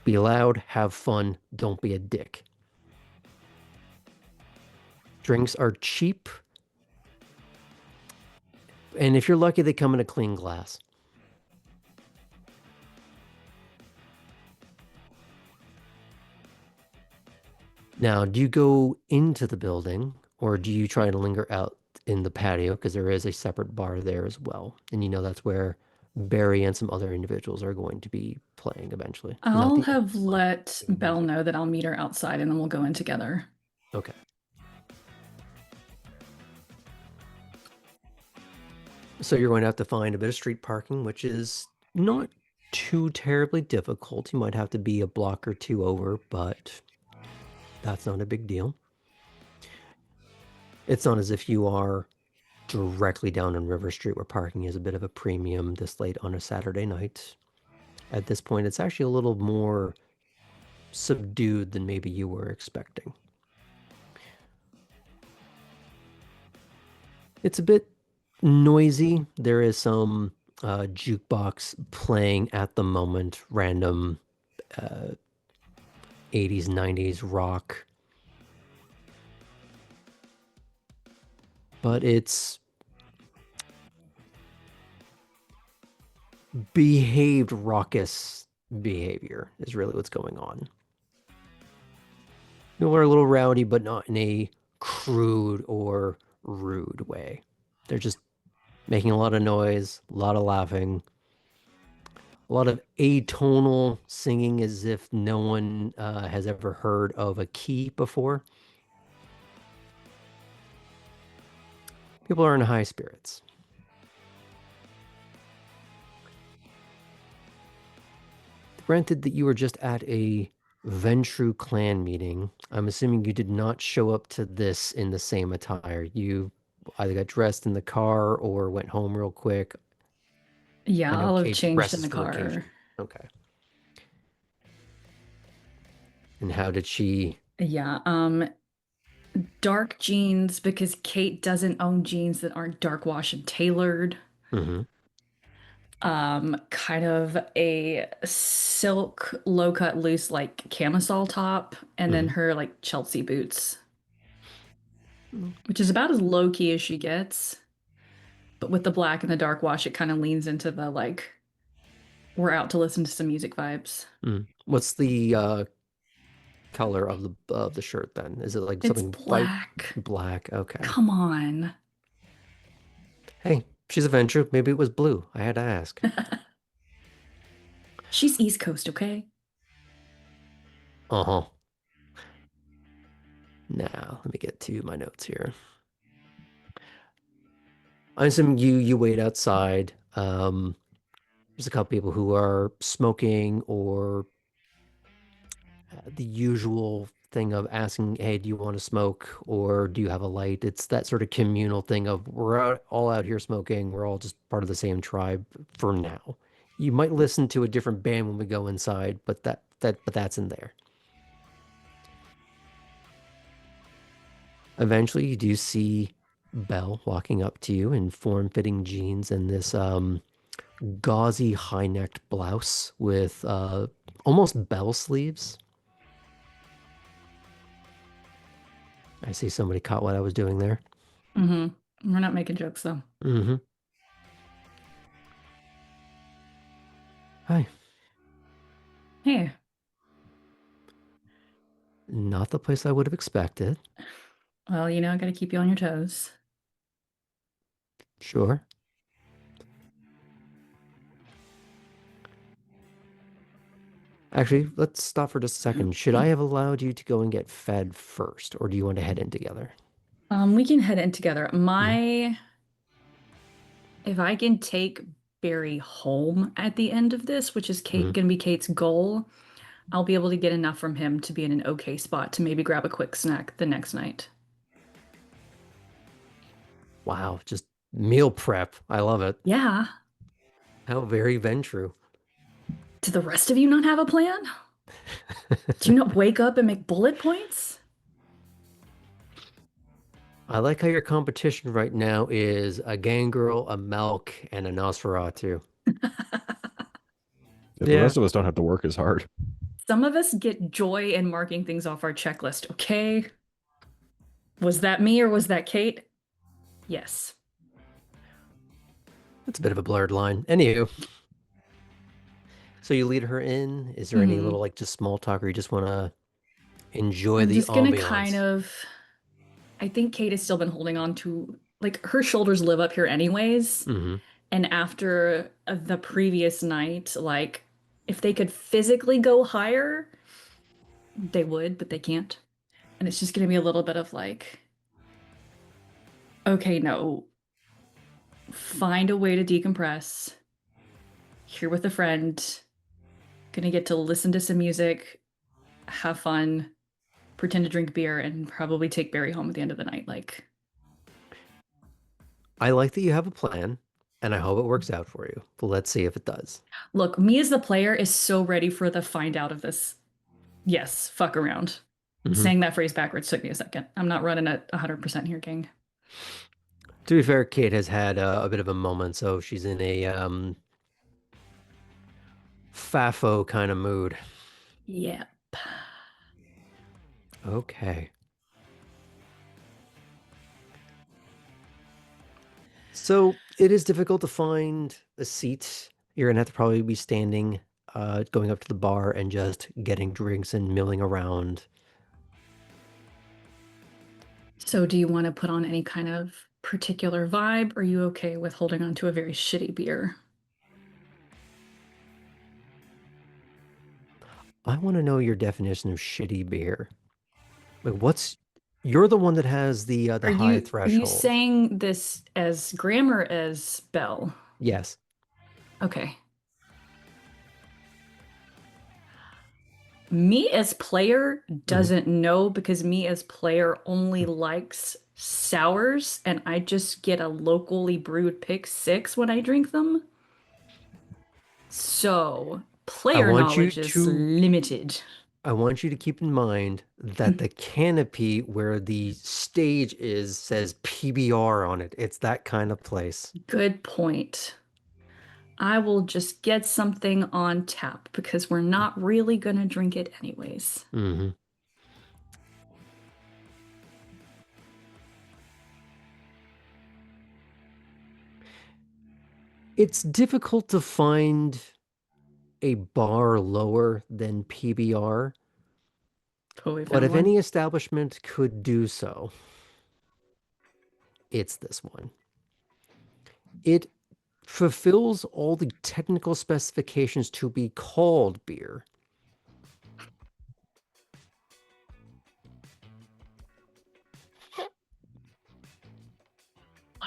Be loud, have fun, don't be a dick. Drinks are cheap. And if you're lucky, they come in a clean glass. Now, do you go into the building or do you try to linger out in the patio? Because there is a separate bar there as well. And you know that's where Barry and some other individuals are going to be playing eventually. Not I'll the have let Belle know that I'll meet her outside and then we'll go in together. Okay. So you're going to have to find a bit of street parking, which is not too terribly difficult. You might have to be a block or two over, but that's not a big deal. It's not as if you are directly down on River Street where parking is a bit of a premium this late on a Saturday night. At this point, it's actually a little more subdued than maybe you were expecting. It's a bit noisy. There is some jukebox playing at the moment, random 80s, 90s rock. But it's behaved raucous behavior is really what's going on. People are a little rowdy, but not in a crude or rude way. They're just making a lot of noise, a lot of laughing, a lot of atonal singing as if no one has ever heard of a key before. People are in high spirits. Granted that you were just at a Ventru clan meeting, I'm assuming you did not show up to this in the same attire. You either got dressed in the car or went home real quick. Yeah, I know I'll have Kate changed in dresses the for the car. occasion. Okay. And how did she? Yeah, dark jeans because Kate doesn't own jeans that aren't dark wash and tailored. Mm-hmm. Kind of a silk low cut loose like camisole top, and then her like Chelsea boots, which is about as low key as she gets. But with the black and the dark wash, it kind of leans into the like we're out to listen to some music vibes. What's the color of the shirt then? Is it like It's something black. black? Okay. Come on. Hey, she's a Venture. Maybe it was blue. I had to ask. She's East Coast, okay? Uh-huh. Now, let me get to my notes here. I assume you wait outside. There's a couple people who are smoking or the usual thing of asking, hey, do you want to smoke or do you have a light? It's that sort of communal thing of all out here smoking. We're all just part of the same tribe for now. You might listen to a different band when we go inside, but that's in there. Eventually, you do see Belle walking up to you in form-fitting jeans and this gauzy high-necked blouse with almost bell sleeves. I see somebody caught what I was doing there. Mm-hmm. We're not making jokes though. Mm-hmm. Hi. Hey. Not the place I would have expected. Well, you know, I gotta keep you on your toes. Sure. Actually, let's stop for just a second. Should I have allowed you to go and get fed first, or do you want to head in together? We can head in together. If I can take Barry home at the end of this, which is gonna be Kate's goal, I'll be able to get enough from him to be in an okay spot to maybe grab a quick snack the next night. Wow, just meal prep. I love it. Yeah. How very Ventru. Do the rest of you not have a plan? Do you not wake up and make bullet points? I like how your competition right now is a gangrel, a Melk, and a Nosferatu. The rest of us don't have to work as hard. Some of us get joy in marking things off our checklist, okay? Was that me or was that Kate? Yes. It's a bit of a blurred line. Anywho. So you lead her in. Is there any little like just small talk or you just want to enjoy the ambiance? I'm just gonna kind of I think Kate has still been holding on to like her shoulders live up here anyways. And after the previous night, like if they could physically go higher, they would, but they can't. And it's just gonna be a little bit of like, okay, no. Find a way to decompress. here with a friend, gonna get to listen to some music, have fun, pretend to drink beer, and probably take Barry home at the end of the night. Like, I like that you have a plan, and I hope it works out for you. But let's see if it does. look, me as the player is so ready for the find out of this. Yes, fuck around. Mhm. Saying that phrase backwards took me a second. I'm not running at 100% here, King. To be fair, Kate has had a bit of a moment, so she's in a FAFO kind of mood. Yep. Okay. So it is difficult to find a seat. You're gonna have to probably be standing, going up to the bar and just getting drinks and milling around. So, do you want to put on any kind of particular vibe? Or are you okay with holding on to a very shitty beer? I want to know your definition of shitty beer. Like, you're the one that has the Are high you threshold. saying this as Graham or as Belle? Yes. Okay. Me as player doesn't know because me as player only likes sours and I just get a locally brewed pick 6 when I drink them. So, player want you knowledge is to- limited. I want you to keep in mind that the canopy where the stage is says PBR on it. It's that kind of place. Good point. I will just get something on tap because we're not really gonna drink it anyways. Mm-hmm. It's difficult to find a bar lower than PBR, Oh, we but found if one. any establishment could do so, it's this one. It fulfills all the technical specifications to be called beer.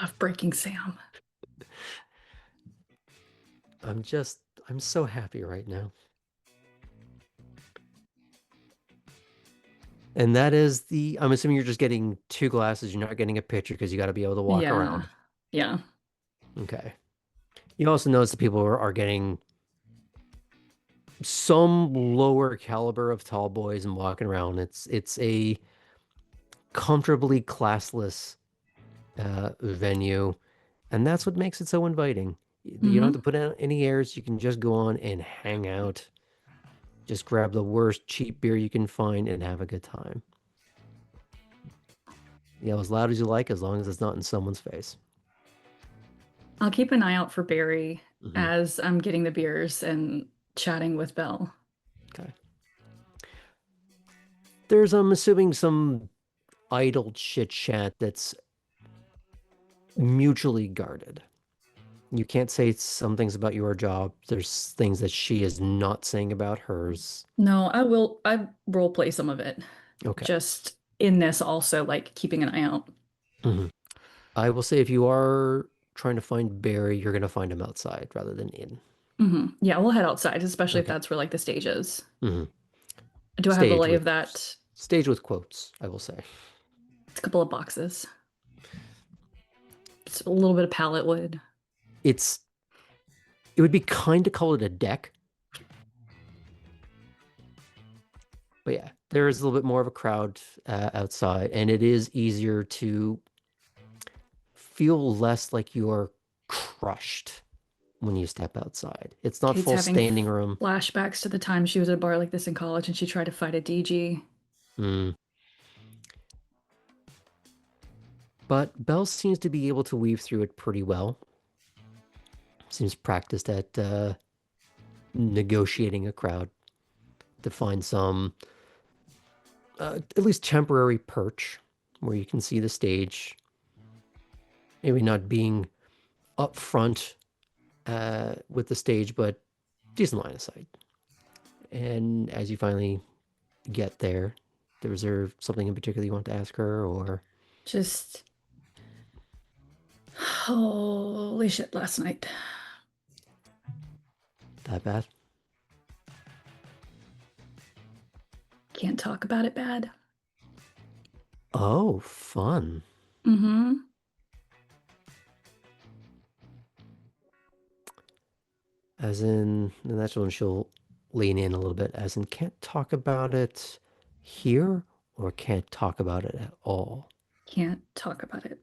Love breaking Sam. I'm so happy right now. And that is I'm assuming you're just getting 2 glasses. You're not getting a pitcher because you got to be able to walk around. Yeah. Okay. You also notice that people are getting some lower caliber of tall boys and walking around. It's a comfortably classless venue, and that's what makes it so inviting. You don't have to put out any airs. You can just go on and hang out. Just grab the worst cheap beer you can find and have a good time. Yell as loud as you like, as long as it's not in someone's face. I'll keep an eye out for Barry as I'm getting the beers and chatting with Belle. Okay. There's, I'm assuming, some idle chit chat that's mutually guarded. You can't say some things about your job. There's things that she is not saying about hers. No, I role play some of it. Okay. Just in this also, like keeping an eye out. I will say if you are trying to find Barry, you're going to find him outside rather than in. Yeah, we'll head outside, especially if Okay. that's where like the stage is. Mhm. Do I have the Stage lay of with- that? Stage with quotes, I will say. It's a couple of boxes. It's a little bit of pallet wood. It would be kind to call it a deck. But yeah, there is a little bit more of a crowd outside, and it is easier to feel less like you are crushed when you step outside. It's not Kate's full having standing room. Flashbacks to the time she was at a bar like this in college and she tried to fight a DG. But Belle seems to be able to weave through it pretty well. Seems practiced at negotiating a crowd to find some, at least temporary perch where you can see the stage. Maybe not being up front with the stage, but decent line of sight. And as you finally get there, is there something in particular you want to ask her, or? Just holy shit last night. that bad? Can't talk about it bad. Oh, fun. Mm-hmm. As in, and that's when she'll lean in a little bit, as in, can't talk about it here or can't talk about it at all. Can't talk about it.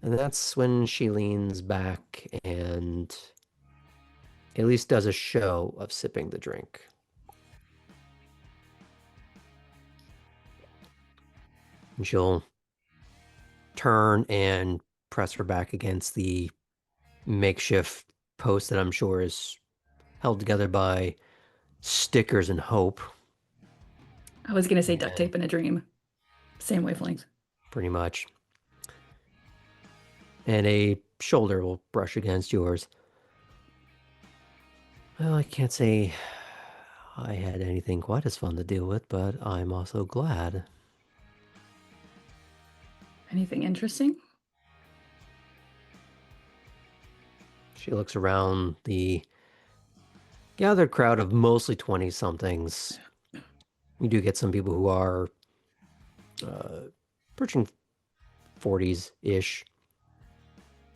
And that's when she leans back and at least does a show of sipping the drink. And she'll turn and press her back against the makeshift post that I'm sure is held together by stickers and hope. I was gonna say duct And- tape in a dream. Same wavelength. Pretty much. And a shoulder will brush against yours. Well, I can't say I had anything quite as fun to deal with, but I'm also glad. Anything interesting? She looks around the gathered crowd of mostly 20-somethings. We do get some people who are approaching 40s-ish.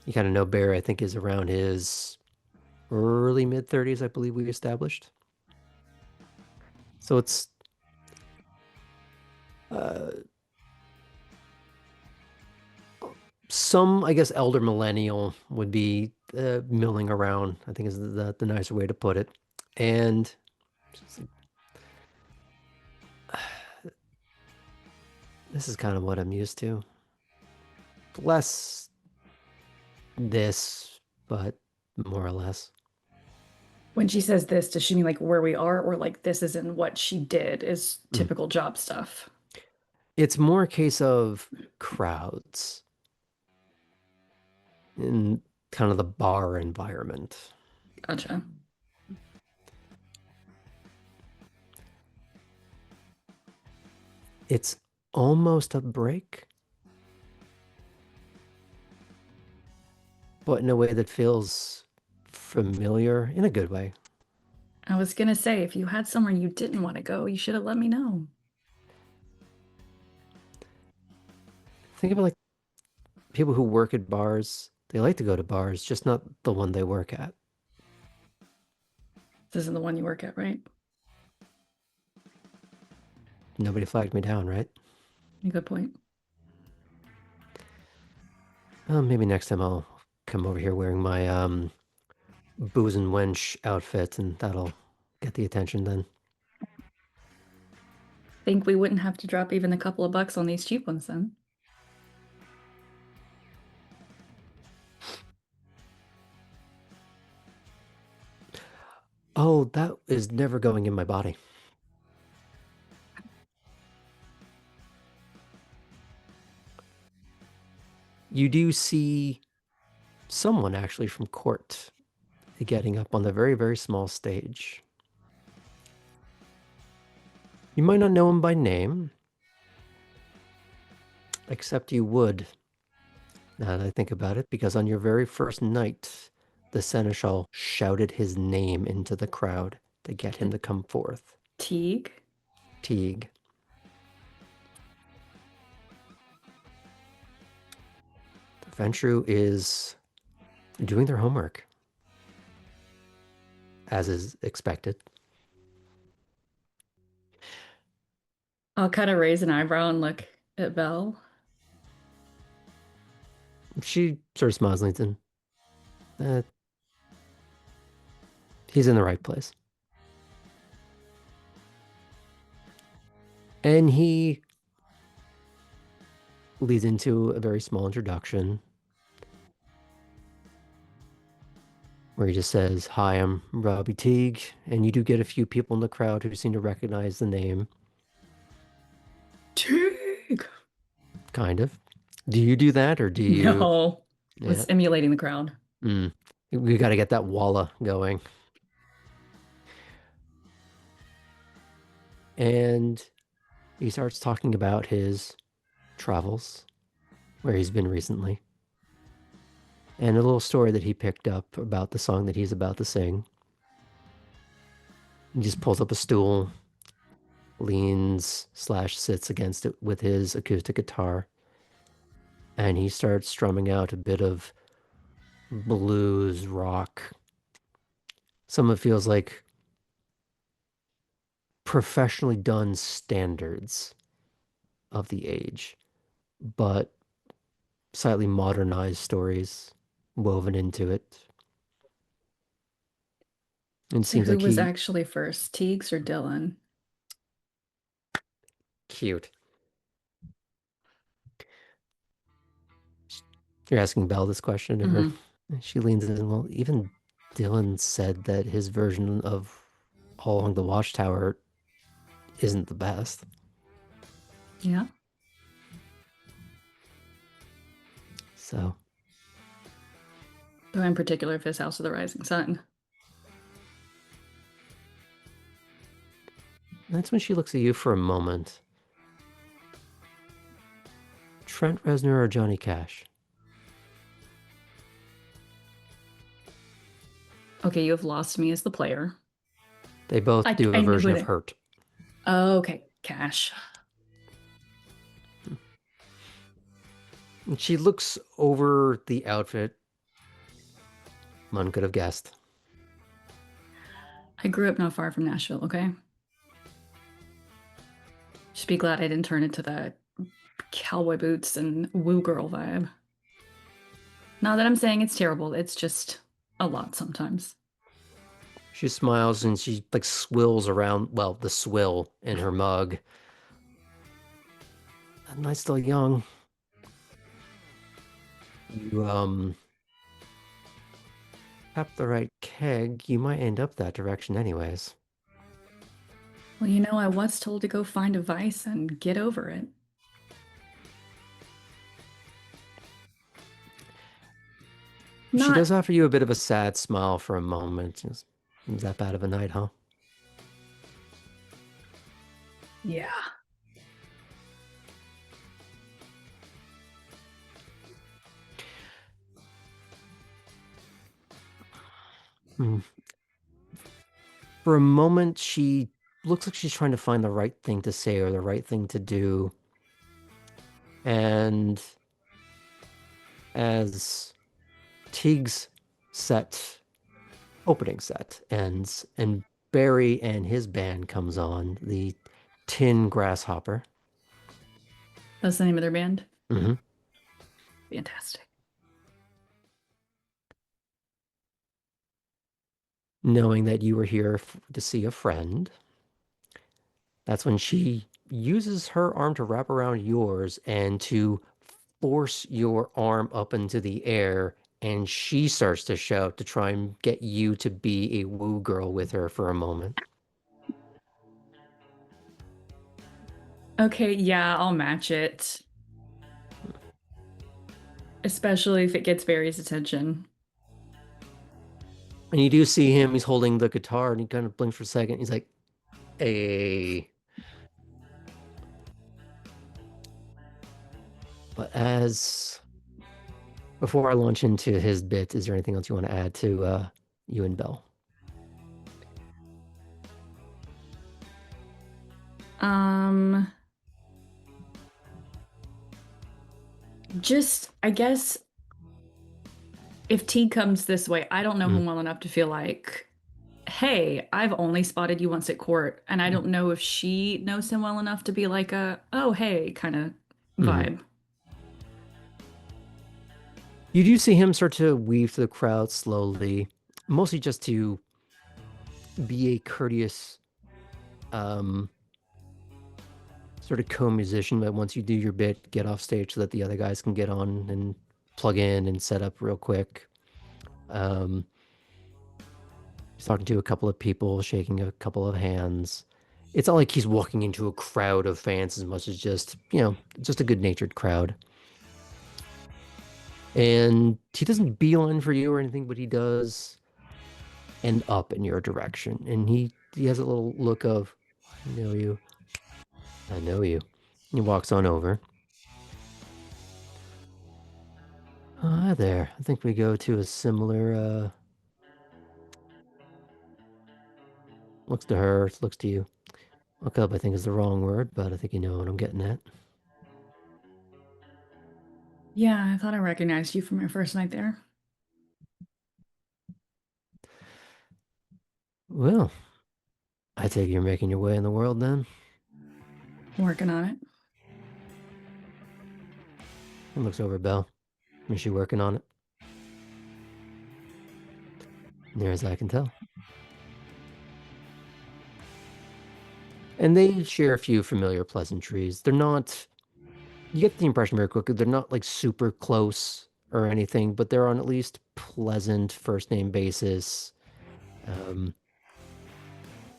You kind of know Bear, I think, is around his early mid-30s, I believe we established. So it's some, I guess, elder millennial would be milling around, I think is the nicer way to put it. And this is kind of what I'm used to. Less this, but more or less. When she says this, does she mean like where we are, or like this isn't what she did is typical job stuff? It's more a case of crowds in kind of the bar environment. Gotcha. It's almost a break, but in a way that feels familiar in a good way. I was gonna say, if you had somewhere you didn't want to go, you should have let me know. Think about like people who work at bars. They like to go to bars, just not the one they work at. This isn't the one you work at, right? Nobody flagged me down, right? Good point. Maybe next time I'll come over here wearing my booze and wench outfit, and that'll get the attention then. Think we wouldn't have to drop even a couple of bucks on these cheap ones then. Oh, that is never going in my body. You do see someone actually from court getting up on the very, very small stage. You might not know him by name, except you would, now that I think about it, because on your very first night, the Seneschal shouted his name into the crowd to get him to come forth. Teague? Teague. The Ventru is doing their homework, as is expected. I'll kind of raise an eyebrow and look at Belle. She sort of smiles and leans in. He's in the right place. And he leads into a very small introduction where he just says, "Hi, I'm Robbie Teague." And you do get a few people in the crowd who seem to recognize the name. Teague! Kind of. Do you do that, or do you? No. I Yeah. was emulating the crowd. We got to get that walla going. And he starts talking about his travels, where he's been recently. and a little story that he picked up about the song that he's about to sing. He just pulls up a stool, leans slash sits against it with his acoustic guitar, and he starts strumming out a bit of blues rock. Some of it feels like professionally done standards of the age, but slightly modernized stories woven into it. And it So seems who like was he actually first, Teagues or Dylan? cute. You're asking Belle this question, or Mhm. she leans in. Well, even Dylan said that his version of All Along the Watchtower isn't the best. Yeah. So Though in particular, if his House of the Rising Sun. that's when she looks at you for a moment. Trent Reznor or Johnny Cash? Okay, you have lost me as the player. They both do have I a knew version who of they. Hurt. Oh, okay, Cash. And she looks over the outfit. One could have guessed. I grew up not far from Nashville, okay? Just be glad I didn't turn into the cowboy boots and woo girl vibe. Not that I'm saying it's terrible, it's just a lot sometimes. She smiles and she like swills around, well, the swill in her mug. Am I still young? You tap the right keg, you might end up that direction anyways. Well, you know, I was told to go find a vice and get over it. She Not, does offer you a bit of a sad smile for a moment. Is that bad of a night, huh? yeah. Hmm. For a moment, she looks like she's trying to find the right thing to say or the right thing to do. And as Teague's opening set ends, and Barry and his band comes on, the Tin Grasshopper. That's the name of their band? Mm-hmm. Fantastic. Knowing that you were here to see a friend, that's when she uses her arm to wrap around yours and to force your arm up into the air, and she starts to shout to try and get you to be a woo girl with her for a moment. Okay, yeah, I'll match it. Especially if it gets Barry's attention. And you do see him, he's holding the guitar and he kind of blinks for a second. He's like, hey. But before I launch into his bit, is there anything else you want to add to you and Belle? Just, I guess, if T comes this way, I don't know him well enough to feel like, hey, I've only spotted you once at court, and I don't know if she knows him well enough to be like a, oh, hey, kind of vibe. You do see him start to weave through the crowd slowly, mostly just to be a courteous sort of co-musician, but once you do your bit, get off stage so that the other guys can get on and plug in and set up real quick. He's talking to a couple of people, shaking a couple of hands. It's not like he's walking into a crowd of fans as much as just, just a good-natured crowd. And he doesn't beeline for you or anything, but he does end up in your direction. And he has a little look of, I know you. I know you. He walks on over. Hi there. I think we go to a similar, looks to her, looks to you. Look up, I think is the wrong word, but I think you know what I'm getting at. Yeah, I thought I recognized you from your first night there. Well, I take you're making your way in the world then. Working on it. And looks over at Belle. Is she working on it? Near as I can tell. And they share a few familiar pleasantries. They're not, you get the impression very quickly, they're not like super close or anything, but they're on at least pleasant first name basis. Um,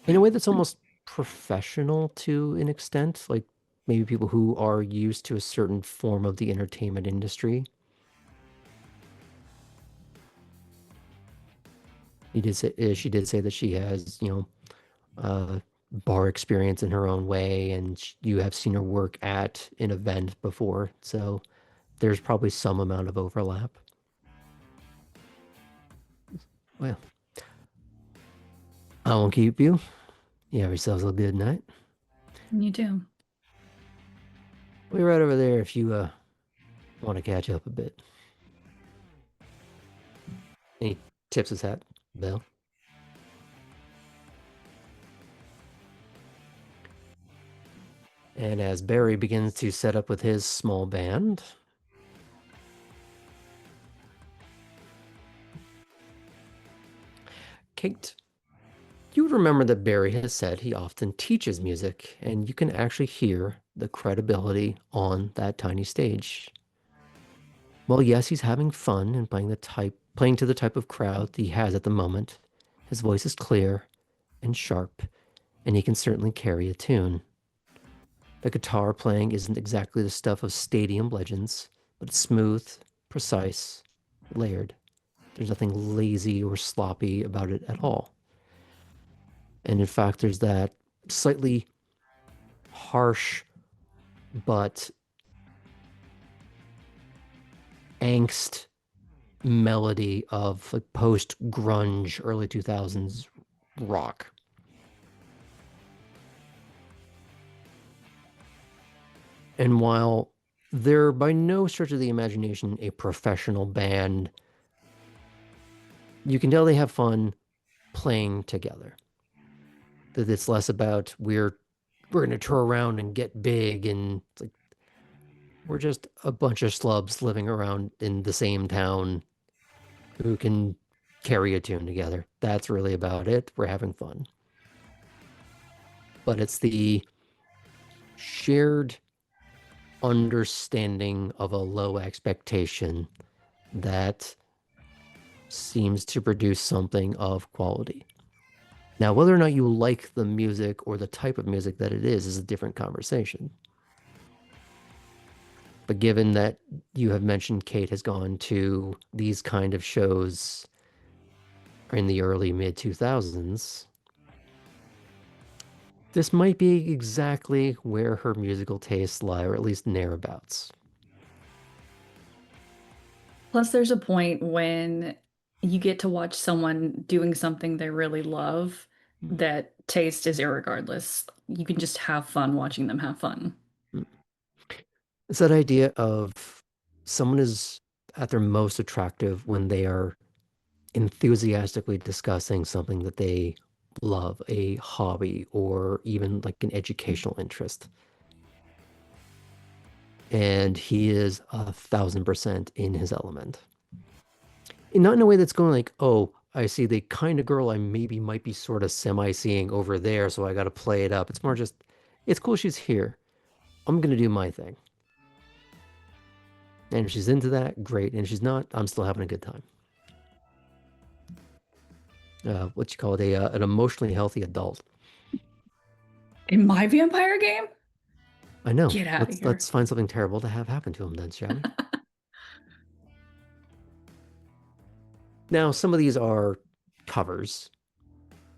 in a way that's almost professional to an extent, like maybe people who are used to a certain form of the entertainment industry. She did say that she has, bar experience in her own way, and you have seen her work at an event before, so there's probably some amount of overlap. Well, I won't keep you. You have yourselves a good night. You do. We'll be right over there if you want to catch up a bit. And he tips his hat, Belle. And as Barry begins to set up with his small band, Kate, you would remember that Barry has said he often teaches music, and you can actually hear the credibility on that tiny stage. Well, yes, he's having fun and playing to the type of crowd that he has at the moment. His voice is clear and sharp, and he can certainly carry a tune. The guitar playing isn't exactly the stuff of stadium legends, but it's smooth, precise, layered. There's nothing lazy or sloppy about it at all. And in fact, there's that slightly harsh but angst melody of like post grunge early 2000s rock. And while they're by no stretch of the imagination a professional band, you can tell they have fun playing together. That it's less about we're going to tour around and get big, and it's like we're just a bunch of slubs living around in the same town who can carry a tune together. That's really about it. We're having fun. But it's the shared understanding of a low expectation that seems to produce something of quality. Now, whether or not you like the music or the type of music that it is a different conversation. But given that you have mentioned Kate has gone to these kind of shows in the early mid 2000s, this might be exactly where her musical tastes lie, or at least thereabouts. Plus, there's a point when you get to watch someone doing something they really love that taste is irregardless. You can just have fun watching them have fun. It's that idea of someone is at their most attractive when they are enthusiastically discussing something that they love, a hobby, or even like an educational interest. And he is 1,000% in his element. And not in a way that's going like, oh, I see the kind of girl I maybe might be sort of semi-seeing over there, so I got to play it up. It's more just, it's cool she's here. I'm going to do my thing. And if she's into that, great. And if she's not, I'm still having a good time. What you call it, an emotionally healthy adult. In my vampire game? I know. Get out of here. Let's find something terrible to have happen to him then, shall we? Now, some of these are covers,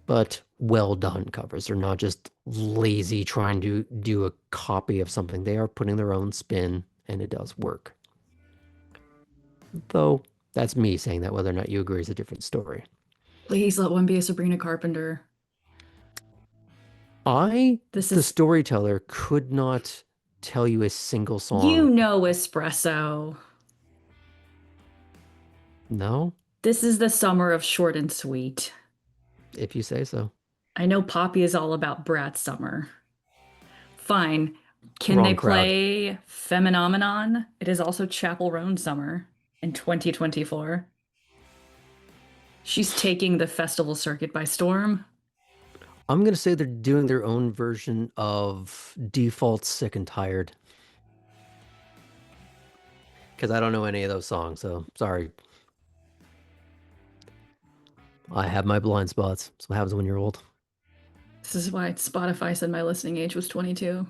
but well done covers. They're not just lazy trying to do a copy of something. They are putting their own spin, and it does work. Though that's me saying that. Whether or not you agree is a different story. Please let one be a Sabrina Carpenter. This The is, storyteller, could not tell you a single you song. know, espresso. No, This is the summer of short and sweet. if you say so. I know Poppy is all about Brat Summer. Fine. Can they Wrong crowd. play Phenomenon? It is also Chapel Roan Summer in 2024. She's taking the festival circuit by storm. I'm gonna say they're doing their own version of Default Sick and Tired. Because I don't know any of those songs, so sorry. I have my blind spots. That's what happens when you're old. This is why Spotify said my listening age was 22.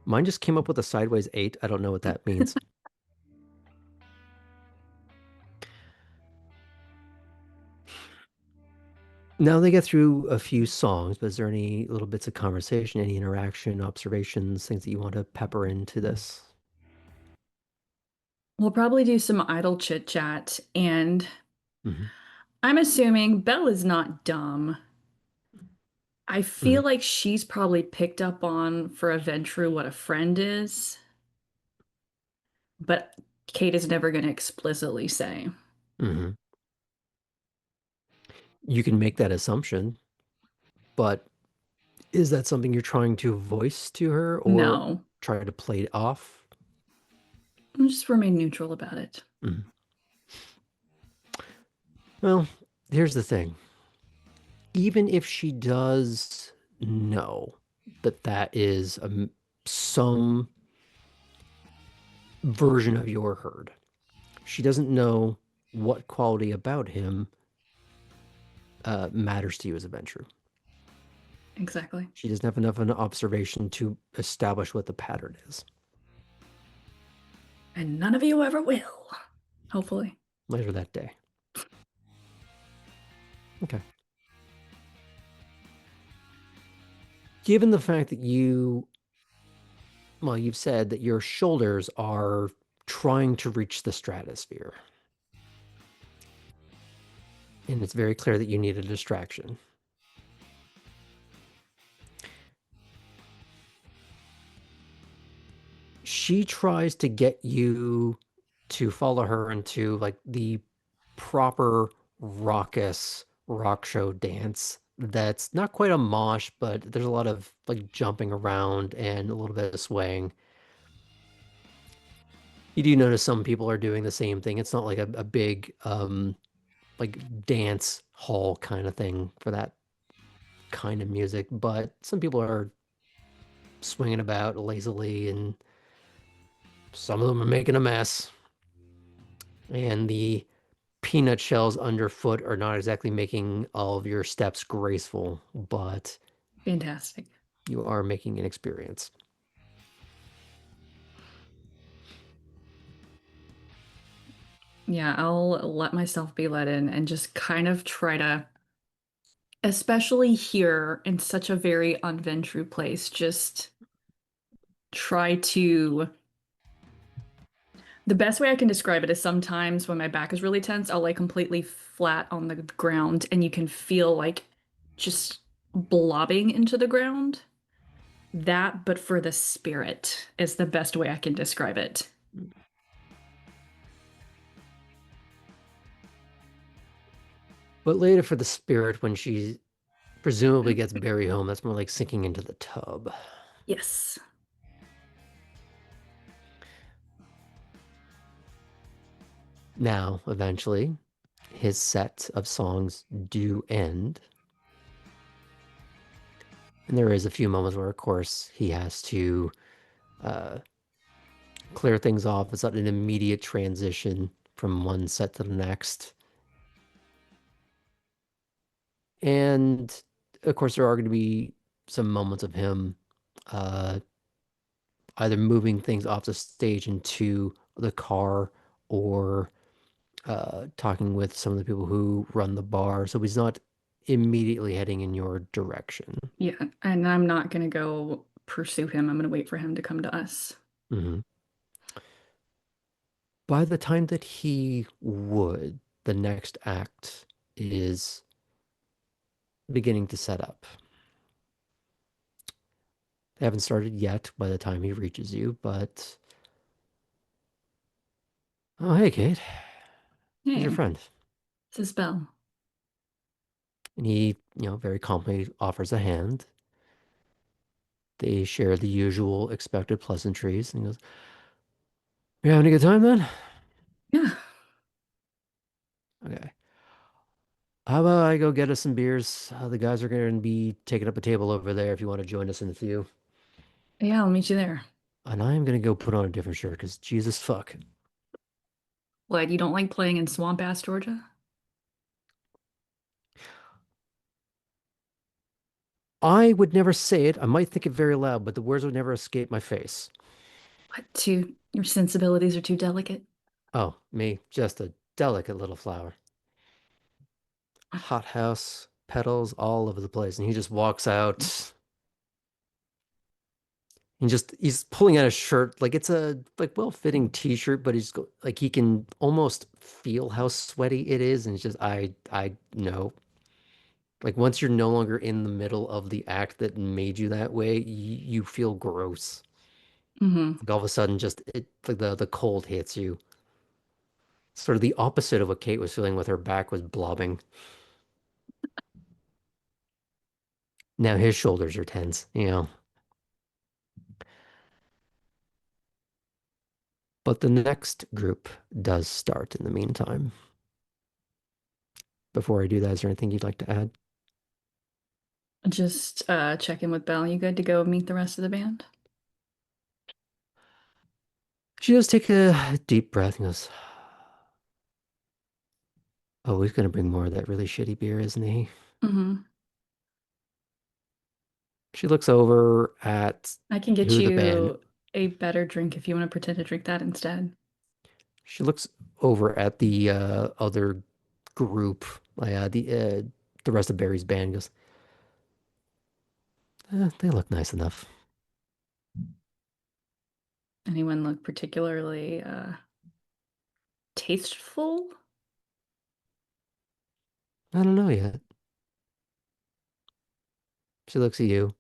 Mine just came up with a sideways 8. I don't know what that means. Now they get through a few songs, but is there any little bits of conversation, any interaction, observations, things that you want to pepper into this? We'll probably do some idle chit chat, and Mhm. I'm assuming Belle is not dumb. I feel Mhm. like she's probably picked up on for a Ventru what a friend is, but Kate is never going to explicitly say. Mhm. You can make that assumption, but is that something you're trying to voice to her or No, try to play it off? I'll just remain neutral about it. Mhm. Well, here's the thing. Even if she does know that that is some version of your herd, she doesn't know what quality about him matters to you as a Ventru. Exactly. She doesn't have enough of an observation to establish what the pattern is. And none of you ever will, hopefully. Later that day. Okay. Given the fact that you've said that your shoulders are trying to reach the stratosphere, and it's very clear that you need a distraction. She tries to get you to follow her into like the proper raucous rock show dance that's not quite a mosh, but there's a lot of like jumping around and a little bit of swaying. You do notice some people are doing the same thing. It's not like a big like dance hall kind of thing for that kind of music, but some people are swinging about lazily and some of them are making a mess. And the peanut shells underfoot are not exactly making all of your steps graceful, but Fantastic. you are making an experience. Yeah, I'll let myself be let in and just kind of try to, especially here in such a very unventrue place, just try to. The best way I can describe it is sometimes when my back is really tense, I'll lay completely flat on the ground and you can feel like just blobbing into the ground. That, but for the spirit, is the best way I can describe it. But later for the spirit, when she presumably gets buried home, that's more like sinking into the tub. Yes. Now, eventually, his set of songs do end. And there is a few moments where, of course, he has to clear things off. It's not an immediate transition from one set to the next. And of course, there are going to be some moments of him either moving things off the stage into the car or talking with some of the people who run the bar. So he's not immediately heading in your direction. Yeah, and I'm not gonna go pursue him. I'm gonna wait for him to come to us. Mhm. By the time that he would, the next act is beginning to set up. They haven't started yet by the time he reaches you, but oh, hey, Kate. Who's your Hey, friend? this is Belle. And he, very calmly offers a hand. They share the usual expected pleasantries. And he goes, "You having a good time then?" Yeah, Okay. How about I go get us some beers? The guys are going to be taking up a table over there if you want to join us in a few. yeah, I'll meet you there. And I'm going to go put on a different shirt because Jesus fuck. What, you don't like playing in Swamp Ass, Georgia? I would never say it. I might think it very loud, but the words would never escape my face. What, your sensibilities are too delicate? Oh, me, just a delicate little flower. Hothouse, petals all over the place. And he just walks out. And he's pulling out a shirt like it's a like well-fitting t-shirt, but like he can almost feel how sweaty it is, and it's just I know. Like once you're no longer in the middle of the act that made you that way, you feel gross. Mm-hmm. Like all of a sudden just it like the cold hits you. Sort of the opposite of what Kate was feeling with her back was blobbing. Now his shoulders are tense. But the next group does start in the meantime. Before I do that, is there anything you'd like to add? Just check in with Belle. You good to go meet the rest of the band? She does take a deep breath and goes, "Oh, he's gonna bring more of that really shitty beer, isn't he?" Mm-hmm. She looks over at I can get who the band. you a better drink if you want to pretend to drink that instead. She looks over at the other group, the rest of Barry's band. And goes, "They look nice enough." Anyone look particularly tasteful? I don't know yet. She looks at you.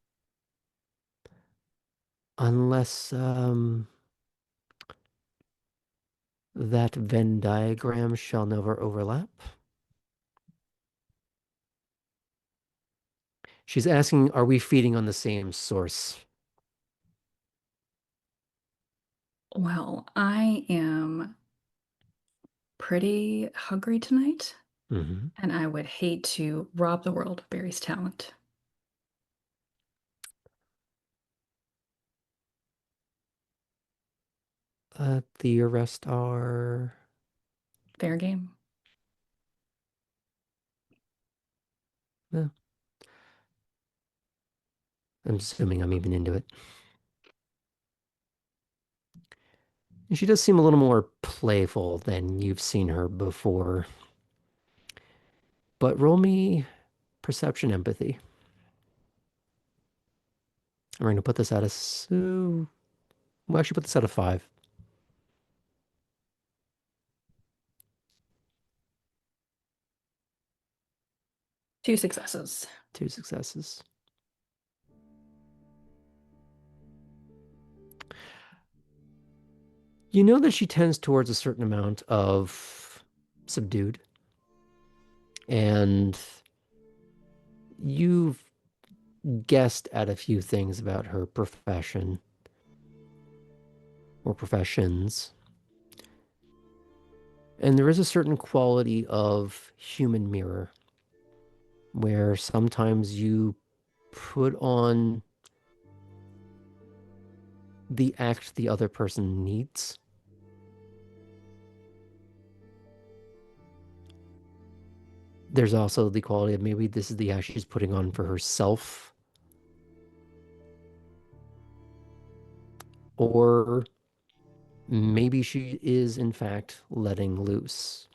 Unless that Venn diagram shall never overlap. She's asking, are we feeding on the same source? Well, I am pretty hungry tonight, Mm-hmm. and I would hate to rob the world of Barry's talent. The arrest are. Fair game. Well, I'm assuming I'm even into it. And she does seem a little more playful than you've seen her before. But roll me perception empathy. I'm going to put this at a. Well, actually, put this at a 5. 2 successes. 2 successes. You know that she tends towards a certain amount of subdued. And you've guessed at a few things about her profession or professions. And there is a certain quality of human mirror where sometimes you put on the act the other person needs. There's also the quality of maybe this is the act she's putting on for herself. Or maybe she is, in fact, letting loose.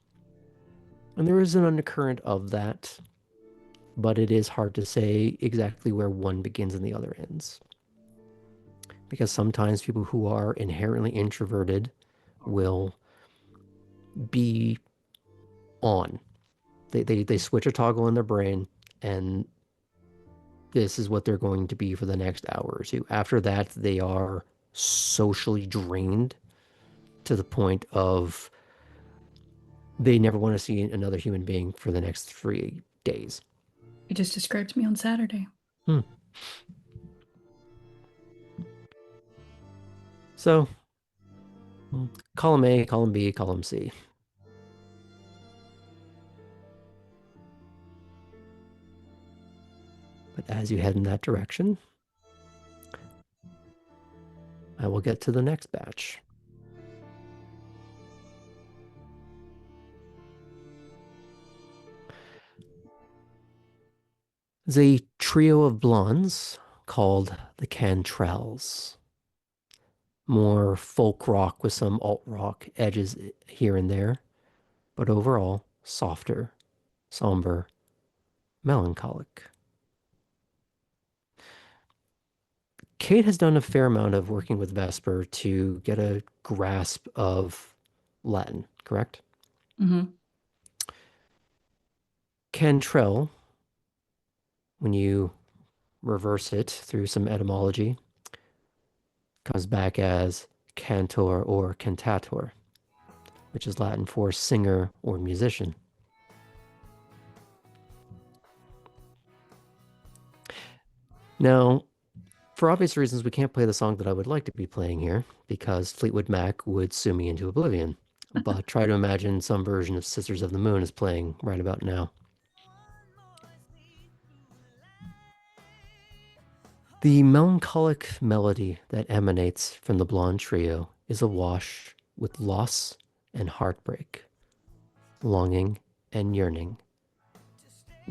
And there is an undercurrent of that, but it is hard to say exactly where one begins and the other ends. Because sometimes people who are inherently introverted will be on. They switch a toggle in their brain, and this is what they're going to be for the next hour or two. After that, they are socially drained to the point of they never want to see another human being for the next 3 days. You just described me on Saturday. So, column A, column B, column C. But as you head in that direction, I will get to the next batch. There's a trio of blondes called the Cantrells. More folk rock with some alt rock edges here and there, but overall softer, somber, melancholic. Kate has done a fair amount of working with Vesper to get a grasp of Latin, correct? Mm-hmm. Cantrell, when you reverse it through some etymology, comes back as cantor or cantator, which is Latin for singer or musician. Now, for obvious reasons, we can't play the song that I would like to be playing here because Fleetwood Mac would sue me into oblivion. But try to imagine some version of Sisters of the Moon is playing right about now. The melancholic melody that emanates from the blonde trio is awash with loss and heartbreak, longing and yearning,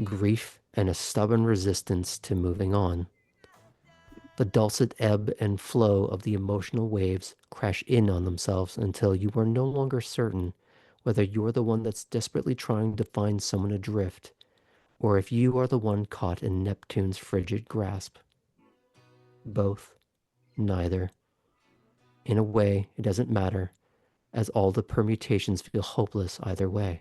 grief and a stubborn resistance to moving on. The dulcet ebb and flow of the emotional waves crash in on themselves until you are no longer certain whether you're the one that's desperately trying to find someone adrift, or if you are the one caught in Neptune's frigid grasp. Both, neither. In a way, it doesn't matter, as all the permutations feel hopeless either way.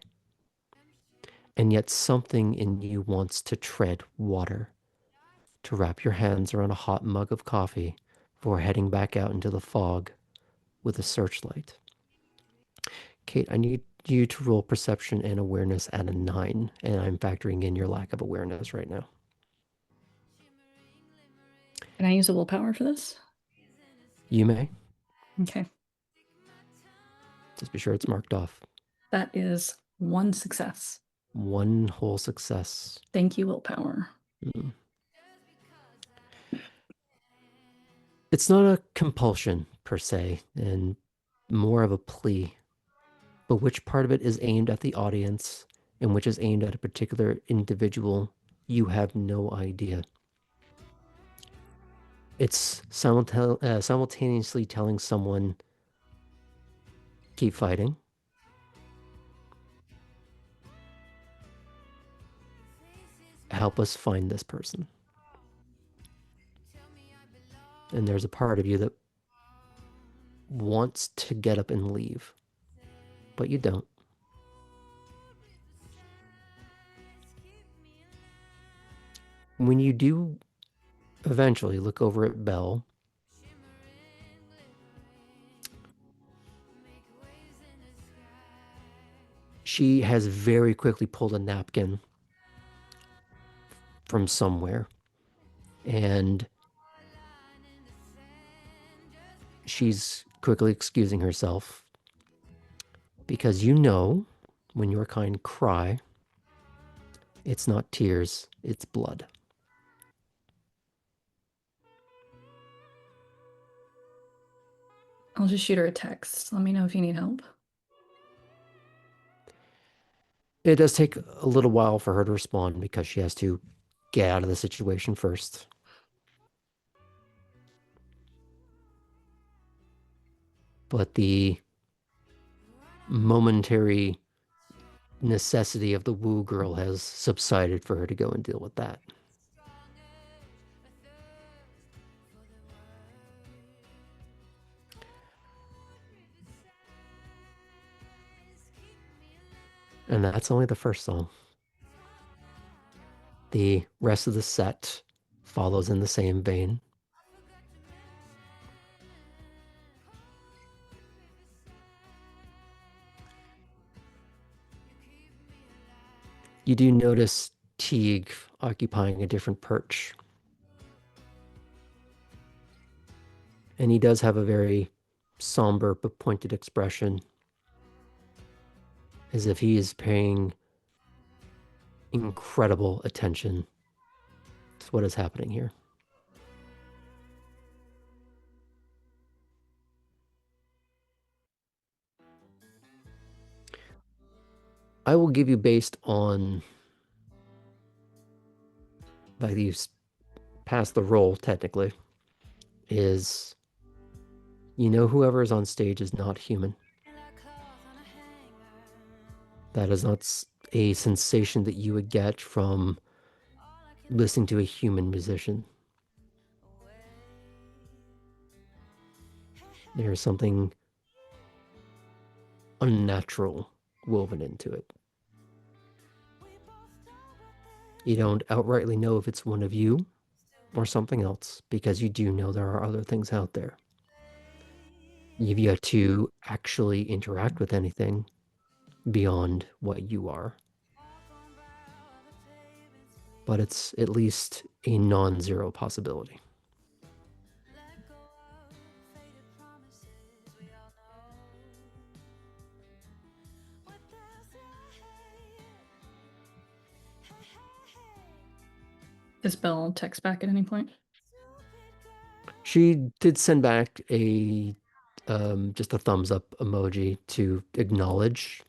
And yet something in you wants to tread water, to wrap your hands around a hot mug of coffee before heading back out into the fog with a searchlight. Kate, I need you to roll perception and awareness at a 9, and I'm factoring in your lack of awareness right now. Can I use a willpower for this? You may. Okay. Just be sure it's marked off. That is 1 success. 1 whole success. Thank you, willpower. Mm. It's not a compulsion, per se, and more of a plea. But which part of it is aimed at the audience and which is aimed at a particular individual, you have no idea. It's simultaneously telling someone, keep fighting. Help us find this person. And there's a part of you that wants to get up and leave, but you don't. When you do eventually look over at Belle, she has very quickly pulled a napkin from somewhere, and she's quickly excusing herself because you know when your kind cry, it's not tears, it's blood. I'll just shoot her a text. Let me know if you need help. It does take a little while for her to respond because she has to get out of the situation first. But the momentary necessity of the woo girl has subsided for her to go and deal with that. And that's only the first song. The rest of the set follows in the same vein. You do notice Teague occupying a different perch. And he does have a very somber but pointed expression, as if he is paying incredible attention to what is happening here. I will give you, based on like you pass the roll technically, is whoever is on stage is not human. That is not a sensation that you would get from listening to a human musician. There is something unnatural woven into it. You don't outrightly know if it's one of you or something else, because you do know there are other things out there. You've yet to actually interact with anything beyond what you are. But it's at least a non-zero possibility. Does Belle text back at any point? She did send back a just a thumbs up emoji to acknowledge,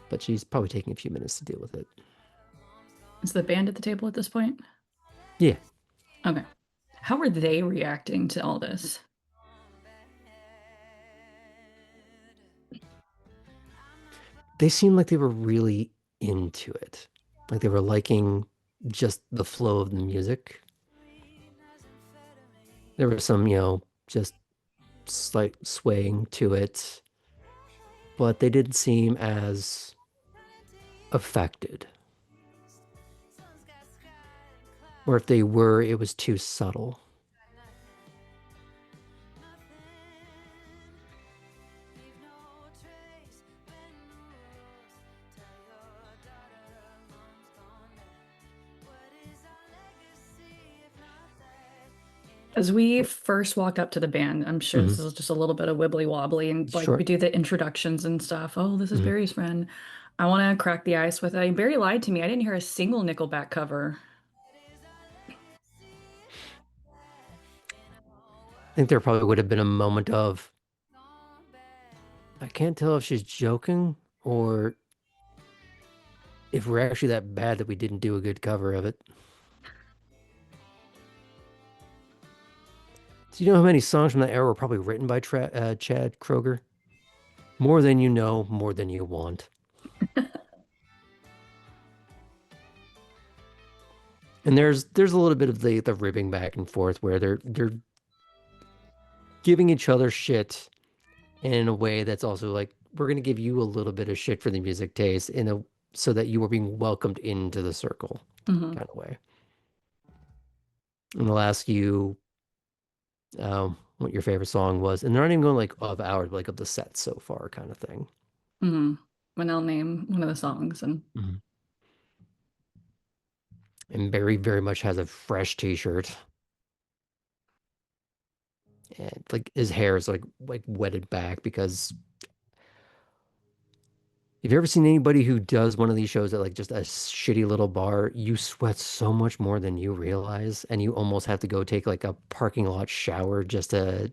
but she's probably taking a few minutes to deal with it. Is the band at the table at this point? Yeah. Okay. How are they reacting to all this? They seemed like they were really into it. Like they were liking just the flow of the music. There was some, just slight swaying to it, but they didn't seem as affected. Or if they were, it was too subtle. As we first walk up to the band, I'm sure this is just a little bit of wibbly wobbly, and like Sure. we do the introductions and stuff. Oh, this is Barry's friend. I want to crack the ice with it. Barry lied to me. I didn't hear a single Nickelback cover. I think there probably would have been a moment of, I can't tell if she's joking or if we're actually that bad that we didn't do a good cover of it. Do you know how many songs from that era were probably written by Chad Kroger? More than you know, more than you want. And there's a little bit of the ribbing back and forth where they're giving each other shit in a way that's also like, we're going to give you a little bit of shit for the music taste so that you are being welcomed into the circle kind of way. And they'll ask you what your favorite song was, and they're not even going like of ours, but like of the set so far kind of thing. When I'll name one of the songs, and Barry very much has a fresh t-shirt, and like his hair is like wetted back, because have you ever seen anybody who does one of these shows at like just a shitty little bar? You sweat so much more than you realize, and you almost have to go take like a parking lot shower just to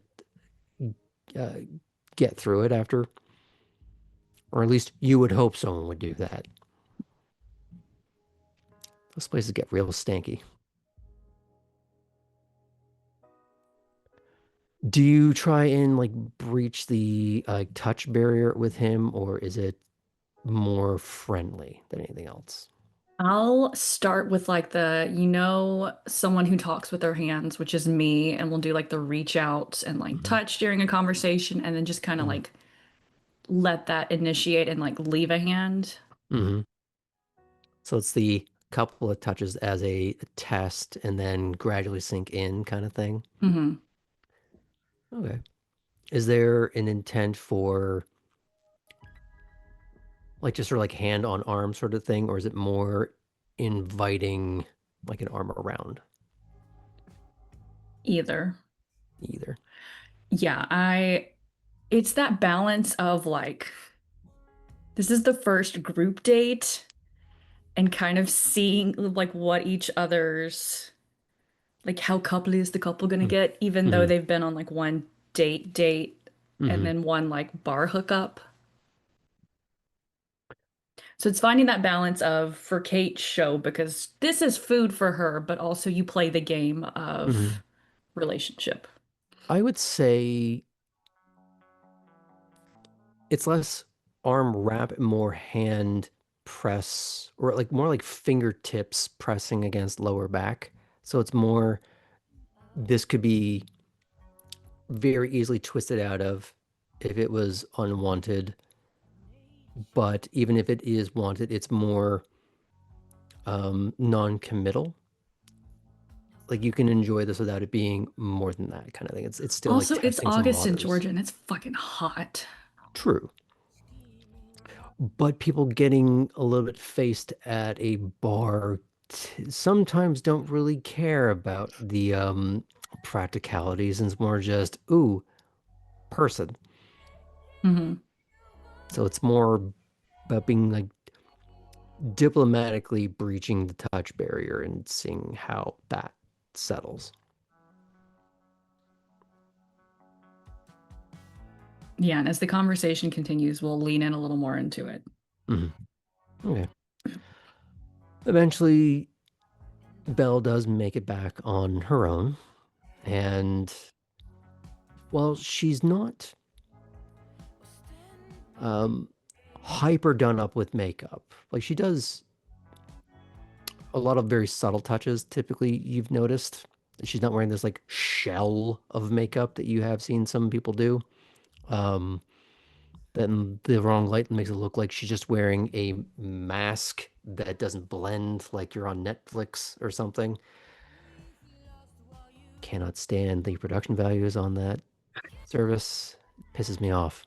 get through it after. Or at least you would hope someone would do that. Those places get real stanky. Do you try and like breach the touch barrier with him, or is it more friendly than anything else? I'll start with like someone who talks with their hands, which is me, and we'll do like the reach out and like touch during a conversation, and then just kind of like let that initiate and like leave a hand. Mm-hmm. So it's the couple of touches as a test and then gradually sink in kind of thing. Mm-hmm. Okay. Is there an intent for like just sort of like hand on arm sort of thing, or is it more inviting like an arm around? Either. Either. Yeah, it's that balance of like, this is the first group date and kind of seeing like what each other's, like how coupley is the couple gonna get, even though Mm-hmm. they've been on like one date and Mm-hmm. then one like bar hookup. So it's finding that balance of for Kate's show, because this is food for her, but also you play the game Mm-hmm. of relationship. I would say it's less arm wrap and more hand press, or like more like fingertips pressing against lower back. So it's more, this could be very easily twisted out of if it was unwanted. But even if it is wanted, it's more non-committal. Like you can enjoy this without it being more than that kind of thing. It's still like Also, it's testing some August in waters. Georgia and it's fucking hot. True. But people getting a little bit faced at a bar sometimes don't really care about the practicalities, and it's more just, ooh, person. Mm-hmm. So it's more about being like diplomatically breaching the touch barrier and seeing how that settles. Yeah, and as the conversation continues, we'll lean in a little more into it. Mm-hmm. Okay. Eventually, Belle does make it back on her own, and well, she's not hyper done up with makeup. Like she does a lot of very subtle touches. Typically, you've noticed she's not wearing this like shell of makeup that you have seen some people do. Then the wrong light makes it look like she's just wearing a mask that doesn't blend, like you're on Netflix or something. Cannot stand the production values on that service. Pisses me off.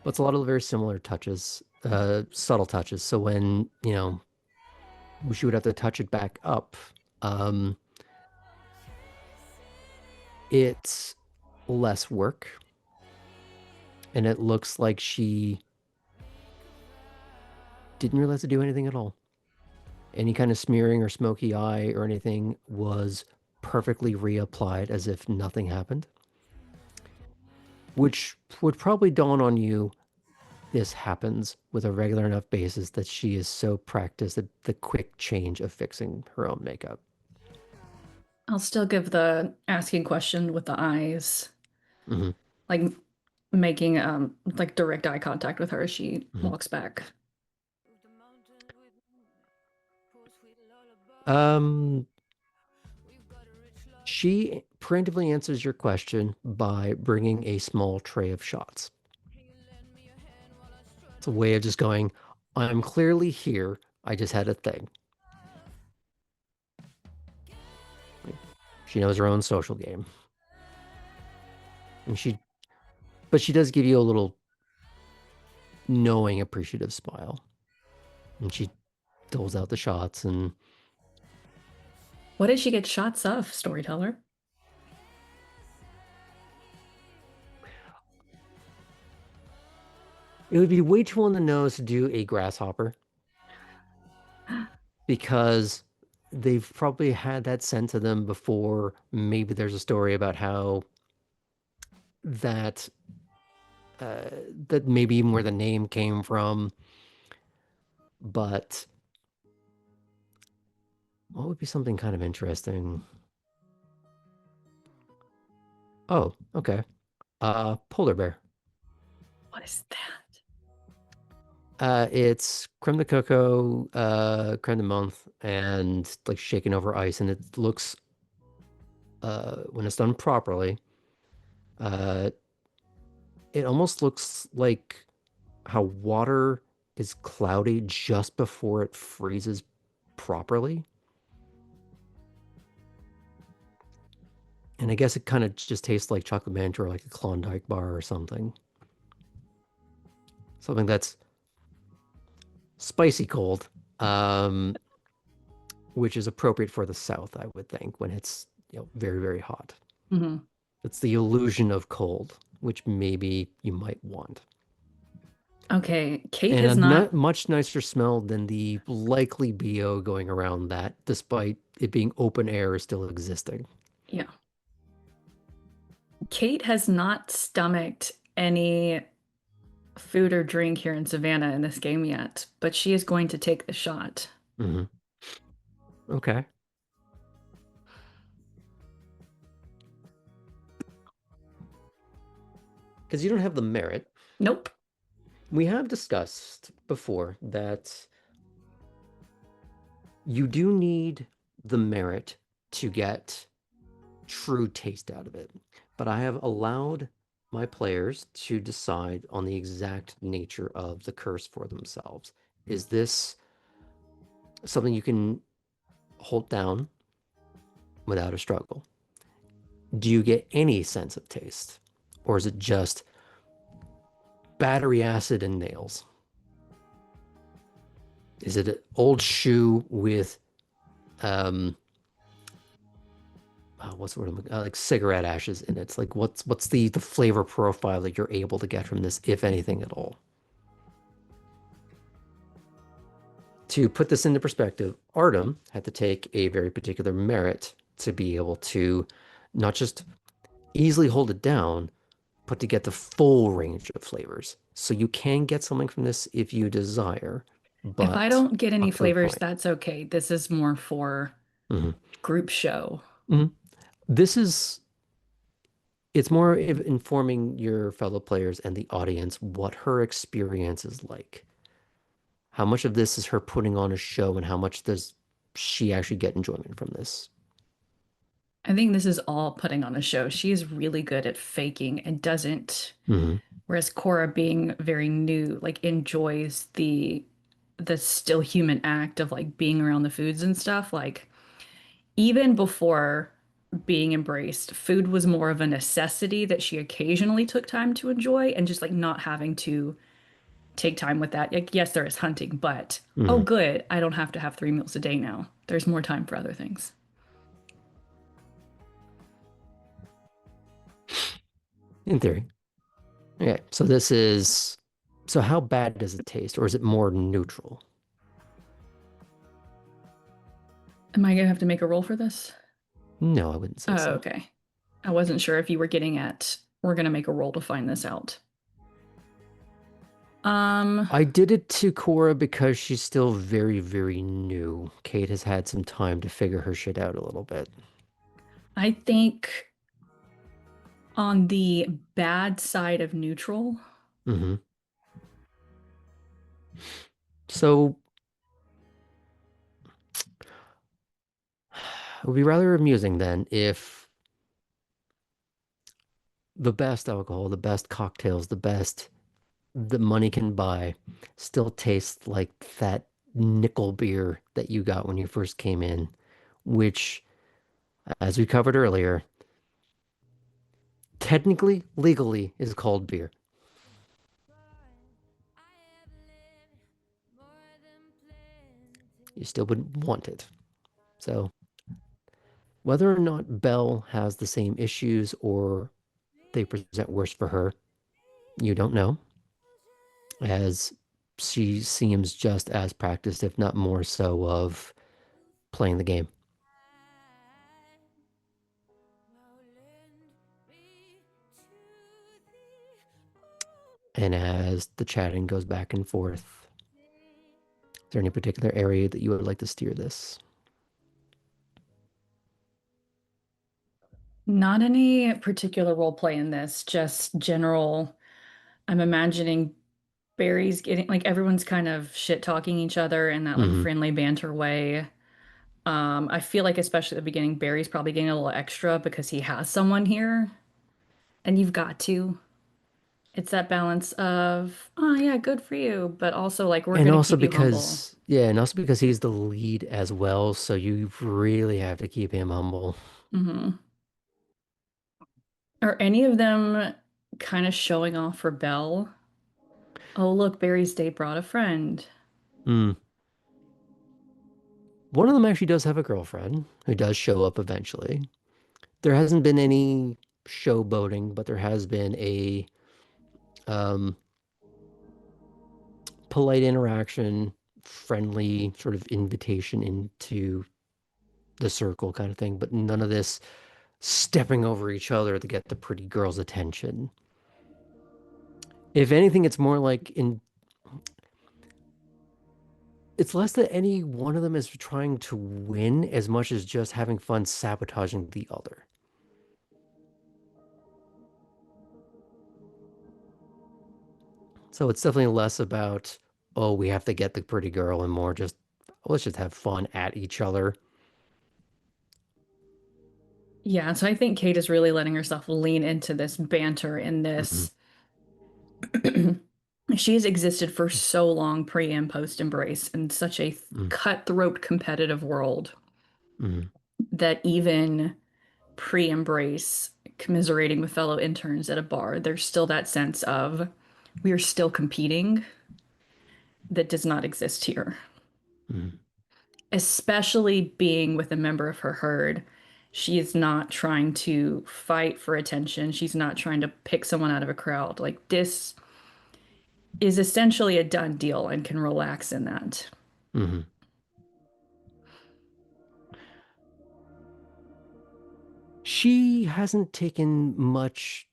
But it's a lot of very similar touches, subtle touches. So when, she would have to touch it back up, it's less work. And it looks like she didn't realize to do anything at all. Any kind of smearing or smoky eye or anything was perfectly reapplied as if nothing happened. Which would probably dawn on you, this happens with a regular enough basis that she is so practiced at the quick change of fixing her own makeup. I'll still give the asking question with the eyes, Mm-hmm. like making like direct eye contact with her as she Mm-hmm. walks back. She preemptively answers your question by bringing a small tray of shots. It's a way of just going, I'm clearly here. I just had a thing. She knows her own social game. But she does give you a little knowing, appreciative smile. And she doles out the shots, and What did she get shots of, storyteller? it would be way too on the nose to do a grasshopper because they've probably had that sent to them before. Maybe there's a story about how that that maybe even where the name came from. But what would be something kind of interesting? Oh, okay. Polar bear. What is that? It's creme de cocoa, creme de menthe, and like shaken over ice, and it looks, when it's done properly, Uh, it almost looks like how water is cloudy just before it freezes properly. And I guess it kind of just tastes like chocolate mint or like a Klondike bar or something. Something that's spicy cold, which is appropriate for the South, I would think, when it's very, very hot. Hmm. It's the illusion of cold, which maybe you might want. Okay, Kate And has a not. much nicer smell than the likely BO going around that, despite it being open air, is still existing. Yeah. Kate has not stomached any food or drink here in Savannah in this game yet, but she is going to take the shot. Mm-hmm. Okay. Because you don't have the merit. Nope. We have discussed before that you do need the merit to get true taste out of it. But I have allowed my players to decide on the exact nature of the curse for themselves. Is this something you can hold down without a struggle? Do you get any sense of taste? Or is it just battery acid and nails? Is it an old shoe with what's the word? Like cigarette ashes in it? It's like what's the flavor profile that you're able to get from this, if anything at all? To put this into perspective, Artem had to take a very particular merit to be able to not just easily hold it down, but to get the full range of flavors. So you can get something from this if you desire, If I but don't get any up to the flavors, point. that's okay. This is more for group show. This is it's more of informing your fellow players and the audience what her experience is like. How much of this is her putting on a show and how much does she actually get enjoyment from this? I think this is all putting on a show. She is really good at faking and doesn't, whereas Cora being very new, like enjoys the still human act of like being around the foods and stuff. Like even before being embraced, food was more of a necessity that she occasionally took time to enjoy and just like not having to take time with that. Like, yes, there is hunting, but oh, good, I don't have to have 3 meals a day now. There's more time for other things. In theory. Okay, so how bad does it taste, or is it more neutral? Am I gonna have to make a roll for this? No, I wouldn't say Oh, so. okay. I wasn't sure if you were getting at we're gonna make a roll to find this out. I did it to Cora because she's still very, very new. Kate has had some time to figure her shit out a little bit. I think on the bad side of neutral. So it would be rather amusing then if the best alcohol, the best cocktails, the best that money can buy still tastes like that nickel beer that you got when you first came in, which, as we covered earlier, technically, legally is called beer. You still wouldn't want it. So whether or not Belle has the same issues or they present worse for her, you don't know, as she seems just as practiced, if not more so, of playing the game. And as the chatting goes back and forth, is there any particular area that you would like to steer this? Not any particular role play in this, just general. I'm imagining Barry's getting like everyone's kind of shit talking each other in that like friendly banter way. I feel like especially at the beginning, Barry's probably getting a little extra because he has someone here. and you've got to. It's that balance of, oh yeah, good for you, but also like we're And gonna also keep you humble. because, yeah, and also because he's the lead as well, so you really have to keep him humble. Hmm. Are any of them kind of showing off for Belle? Oh, look, Barry's date brought a friend. Hmm. One of them actually does have a girlfriend who does show up eventually. There hasn't been any showboating, but there has been a um, polite interaction, friendly sort of invitation into the circle kind of thing, but none of this stepping over each other to get the pretty girl's attention. If anything, it's more like it's less that any one of them is trying to win as much as just having fun sabotaging the other. So it's definitely less about, oh, we have to get the pretty girl and more just, let's just have fun at each other. Yeah, so I think Kate is really letting herself lean into this banter in Hmm. this. She's existed for so long pre and post embrace in such a cutthroat competitive world Hmm. that even pre embrace commiserating with fellow interns at a bar, there's still that sense of we are still competing that does not exist here. Hmm. Especially being with a member of her herd. She is not trying to fight for attention. She's not trying to pick someone out of a crowd. Like this is essentially a done deal and can relax in that. Hmm. She hasn't taken much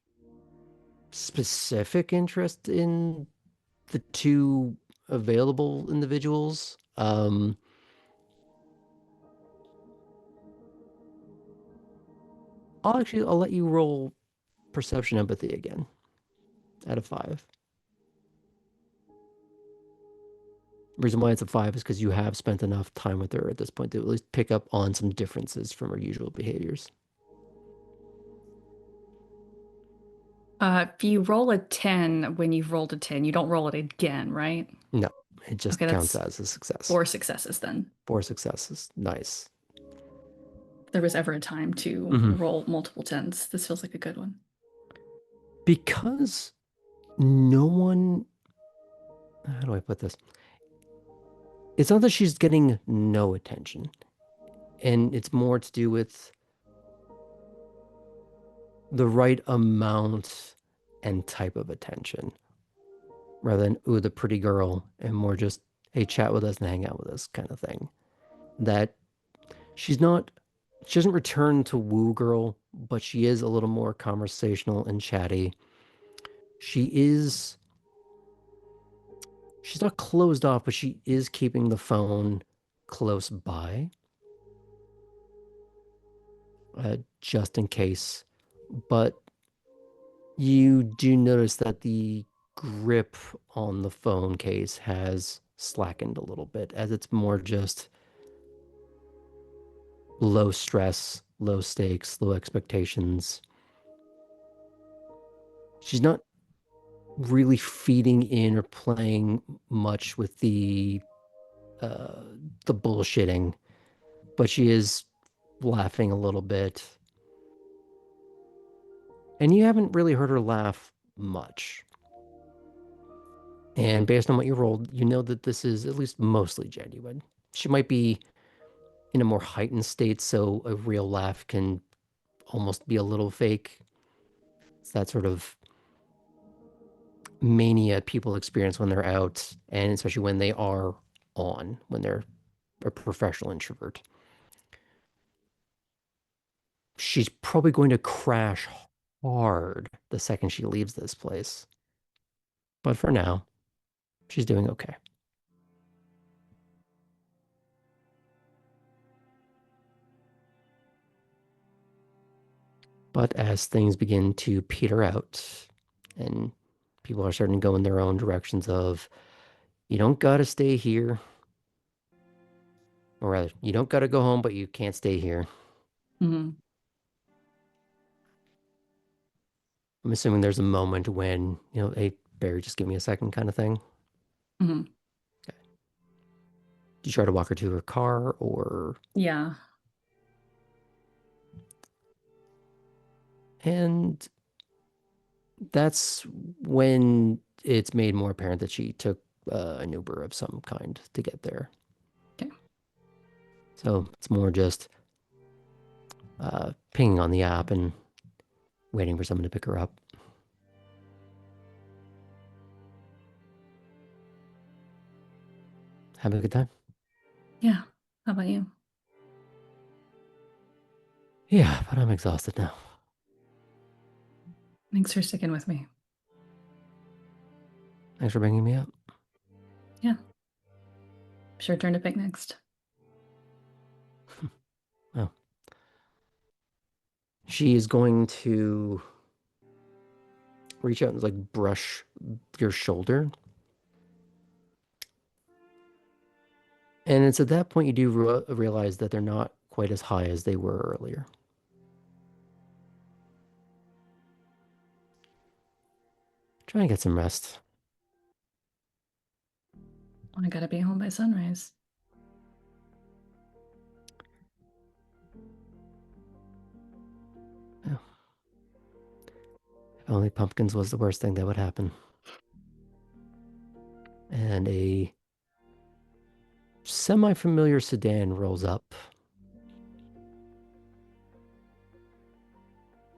specific interest in the two available individuals. I'll let you roll perception empathy again out of 5. Reason why it's a 5 is because you have spent enough time with her at this point to at least pick up on some differences from her usual behaviors. If you roll a 10 when you've rolled a 10, you don't roll it again, right? No, it Okay, just counts that's as a success. 4 successes then. 4 successes. Nice. If there was ever a time to Hmm. roll multiple 10s. This feels like a good one. Because no one, how do I put this? It's not that she's getting no attention, and it's more to do with the right amount and type of attention rather than, ooh, the pretty girl, and more just, hey, chat with us and hang out with us kind of thing. That she's not, she doesn't return to woo girl, but she is a little more conversational and chatty. She is, she's not closed off, but she is keeping the phone close by, just in case. But you do notice that the grip on the phone case has slackened a little bit as it's more just low stress, low stakes, low expectations. She's not really feeding in or playing much with uh, the bullshitting, but she is laughing a little bit. And you haven't really heard her laugh much. And based on what you rolled, you know that this is at least mostly genuine. She might be in a more heightened state, so a real laugh can almost be a little fake. It's that sort of mania people experience when they're out, and especially when they are on, when they're a professional introvert. She's probably going to crash hard the second she leaves this place. But for now, she's doing okay. But as things begin to peter out and people are starting to go in their own directions of, you don't gotta stay here, or rather, you don't gotta go home, but you can't stay here. Mhm. I'm assuming there's a moment when, hey, Barry, just give me a second kind of thing. Hmm. Do you try to walk her to her car or? Yeah. And that's when it's made more apparent that she took an Uber of some kind to get there. Okay. So it's more just pinging on the app and waiting for someone to pick her up. Having a good time? Yeah. How about you? Yeah, but I'm exhausted now. Thanks for sticking with me. Thanks for bringing me up. Yeah. Sure turn to pick next. Oh. She is going to reach out and like brush your shoulder. And it's at that point you do realize that they're not quite as high as they were earlier. Try and get some rest. I gotta be home by sunrise. Yeah. If only pumpkins was the worst thing that would happen. And a semi-familiar sedan rolls up.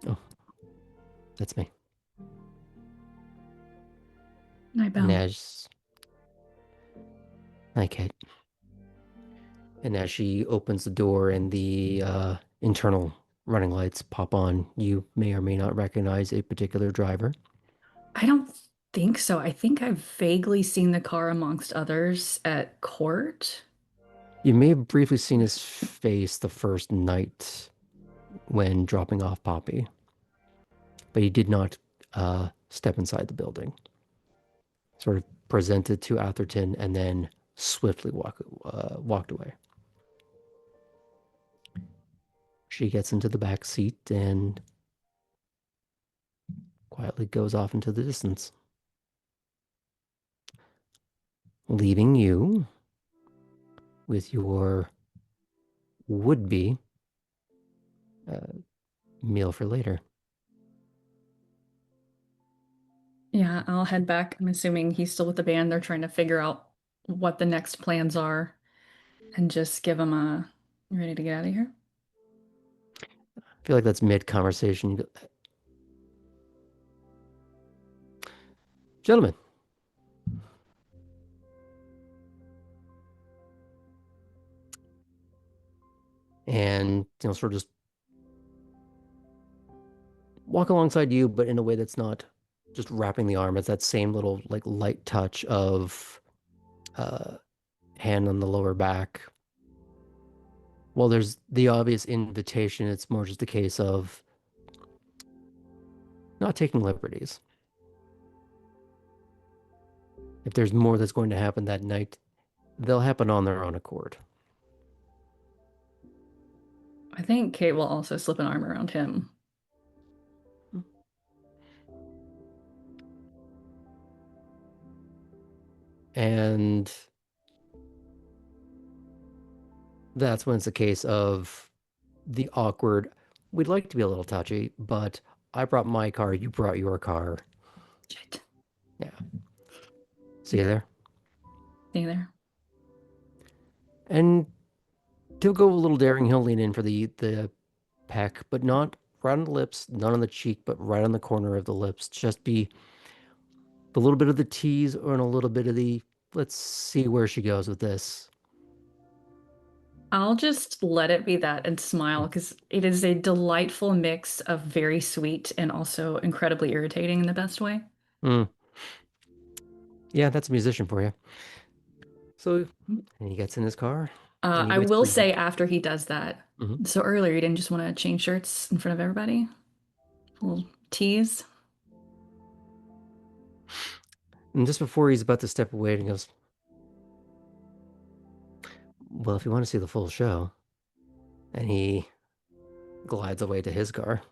Oh, that's me. Night, And Belle. hi, Kate. And as she opens the door and the internal running lights pop on, you may or may not recognize a particular driver. I don't think so. I think I've vaguely seen the car amongst others at court. You may have briefly seen his face the first night when dropping off Poppy, but he did not step inside the building. Sort of presented to Atherton and then swiftly walked away. She gets into the back seat and quietly goes off into the distance, leaving you with your would-be meal for later. Yeah, I'll head back. I'm assuming he's still with the band. They're trying to figure out what the next plans are and just give him a "You ready to get out of here?" I feel like that's mid-conversation. Gentlemen, and sort of just walk alongside you, but in a way that's not just wrapping the arm. It's that same little like light touch of hand on the lower back. Well, there's the obvious invitation. It's more just a case of not taking liberties. If there's more that's going to happen that night, they'll happen on their own accord. I think Kate will also slip an arm around him. And that's when it's a case of the awkward, we'd like to be a little touchy, but I brought my car, you brought your car. Shit. Yeah. See you there? Stay there. And he'll go a little daring. He'll lean in for the peck, but not right on the lips, not on the cheek, but right on the corner of the lips. Just be a little bit of the tease and a little bit of the, let's see where she goes with this. I'll just let it be that and smile because it is a delightful mix of very sweet and also incredibly irritating in the best way. Mm. Yeah, that's a musician for you. So, and he gets in his car. And he I waits will for you. say after he does that, Mhm. so earlier you didn't just want to change shirts in front of everybody? A little tease. And just before he's about to step away, he goes, well, if you want to see the full show, and he glides away to his car.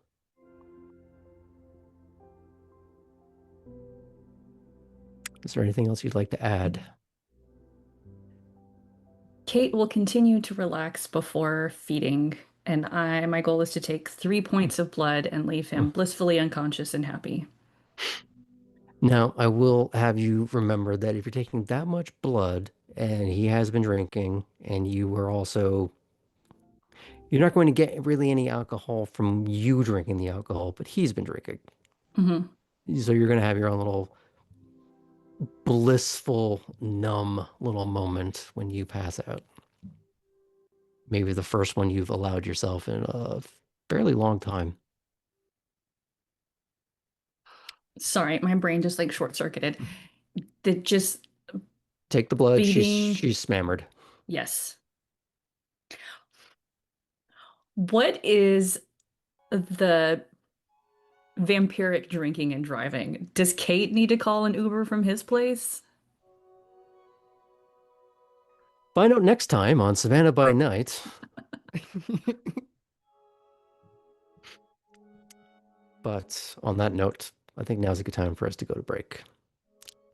Is there anything else you'd like to add? Kate will continue to relax before feeding, and my goal is to take 3 points of blood and leave him blissfully unconscious and happy. Now, I will have you remember that if you're taking that much blood and he has been drinking and you were also, you're not going to get really any alcohol from you drinking the alcohol, but he's been drinking. Hmm. So you're going to have your own little blissful, numb little moment when you pass out. Maybe the first one you've allowed yourself in a fairly long time. Sorry, my brain just like short-circuited. Did just Take the blood. feeding. She's smammered. Yes. What is the vampiric drinking and driving? Does Kate need to call an Uber from his place? Find out next time on Savannah by Night. But on that note, I think now's a good time for us to go to break.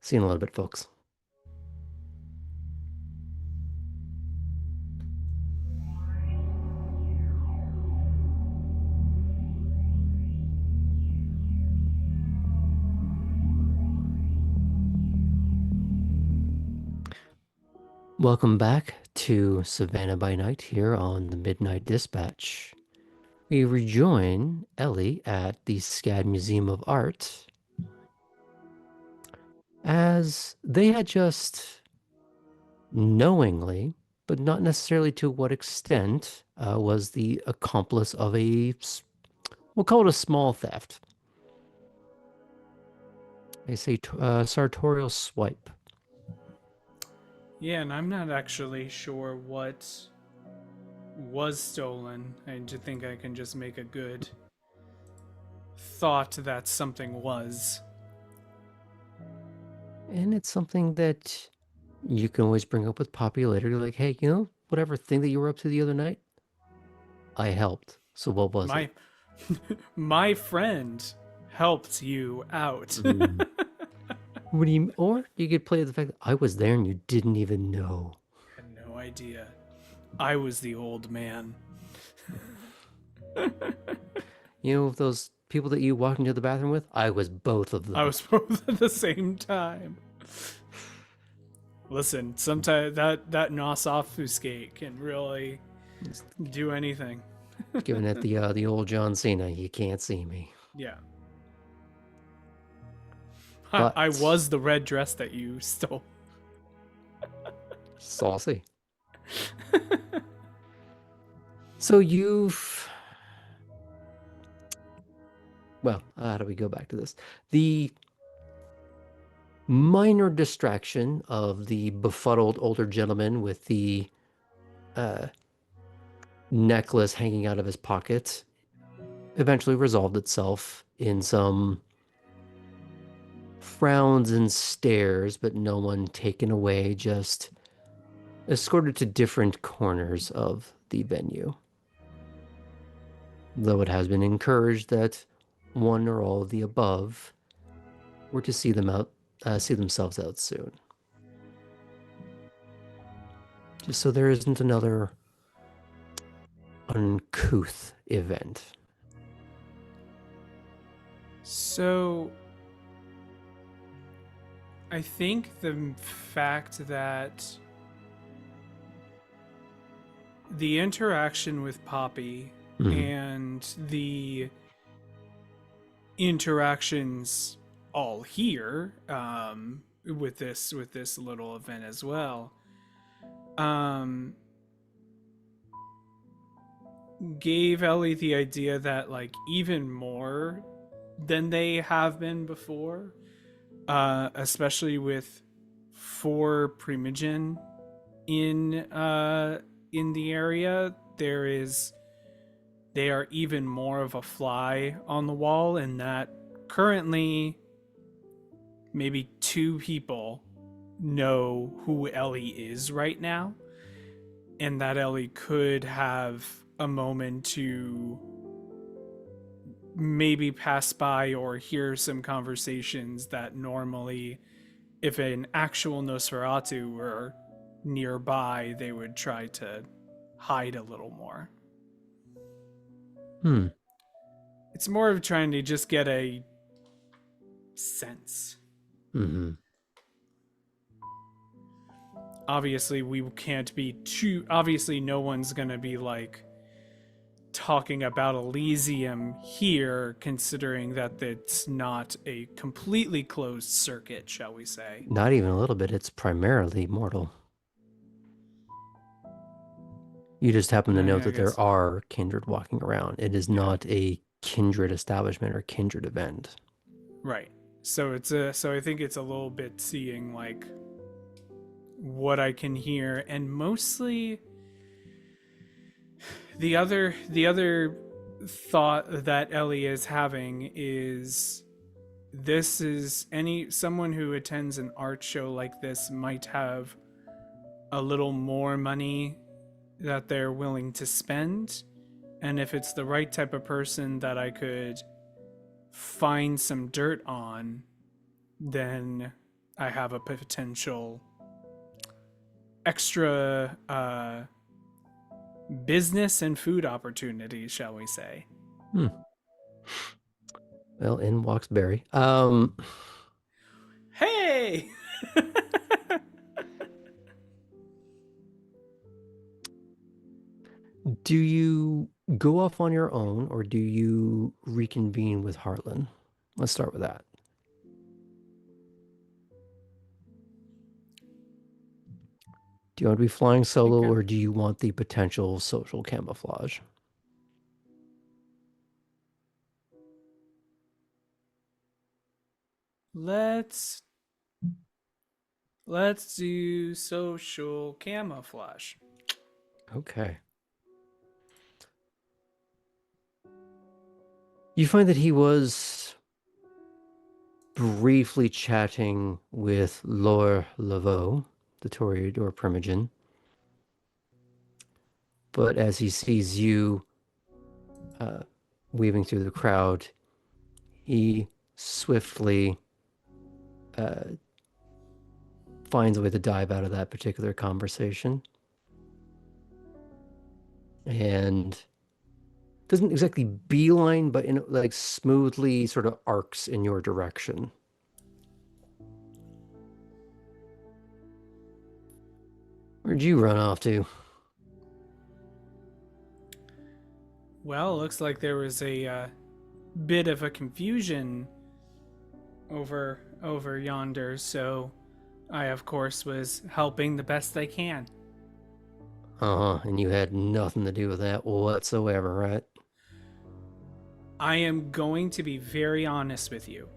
See you in a little bit, folks. Welcome back to Savannah by Night here on the Midnight Dispatch. We rejoin Elli at the SCAD Museum of Art as they had just knowingly, but not necessarily to what extent, was the accomplice of we'll call it a small theft. They say sartorial swipe. Yeah, and I'm not actually sure what was stolen. I think I can just make a good thought that something was. And it's something that you can always bring up with Poppy later. You're like, hey, whatever thing that you were up to the other night, I helped. So what was it? My friend helped you out. What do you? Or you could play the fact that I was there and you didn't even know. Had no idea. I was the old man. Those people that you walked into the bathroom with? I was both of them. I was both at the same time. Listen, sometimes that nos obfuscate can really do anything. Giving it the old John Cena, you can't see me. Yeah. But I was the red dress that you stole. saucy. So how do we go back to this? The minor distraction of the befuddled older gentleman with the necklace hanging out of his pocket eventually resolved itself in some frowns and stares, but no one taken away, just escorted to different corners of the venue. Though it has been encouraged that one or all of the above were to see themselves out soon. Just so there isn't another uncouth event. So, I think the fact that the interaction with Poppy and the interactions all here with this little event as well gave Elli the idea that like even more than they have been before, especially with 4 Primogen in the area, they are even more of a fly on the wall, and that currently maybe 2 people know who Elli is right now, and that Elli could have a moment to maybe pass by or hear some conversations that normally if an actual Nosferatu were nearby, they would try to hide a little more. Hmm. It's more of trying to just get a sense. Mm-hmm. Obviously, we can't be too. Obviously, no one's gonna be like talking about Elysium here, considering that it's not a completely closed circuit, shall we say. Not even a little bit. It's primarily mortal. You just happen to know I that there guess. are kindred walking around. It is not a kindred establishment or kindred event. Right. So it's a. So I think it's a little bit seeing like what I can hear, and mostly the other thought that Ellie is having is this is someone who attends an art show like this might have a little more money that they're willing to spend, and if it's the right type of person that I could find some dirt on, then I have a potential extra business and food opportunities, shall we say. Well, in walks Barry. Hey! Do you go off on your own or do you reconvene with Heartland? Let's start with that. Do you want to be flying solo Okay. or do you want the potential social camouflage? Let's do social camouflage. Okay. You find that he was briefly chatting with Laure Laveau, the Toreador Primogen. But as he sees you weaving through the crowd, he swiftly finds a way to dive out of that particular conversation. And doesn't exactly beeline, but like smoothly sort of arcs in your direction. Where'd you run off to? Well, looks like there was a bit of a confusion over yonder, so I of course was helping the best I can. Uh-huh, and you had nothing to do with that whatsoever, right? I am going to be very honest with you.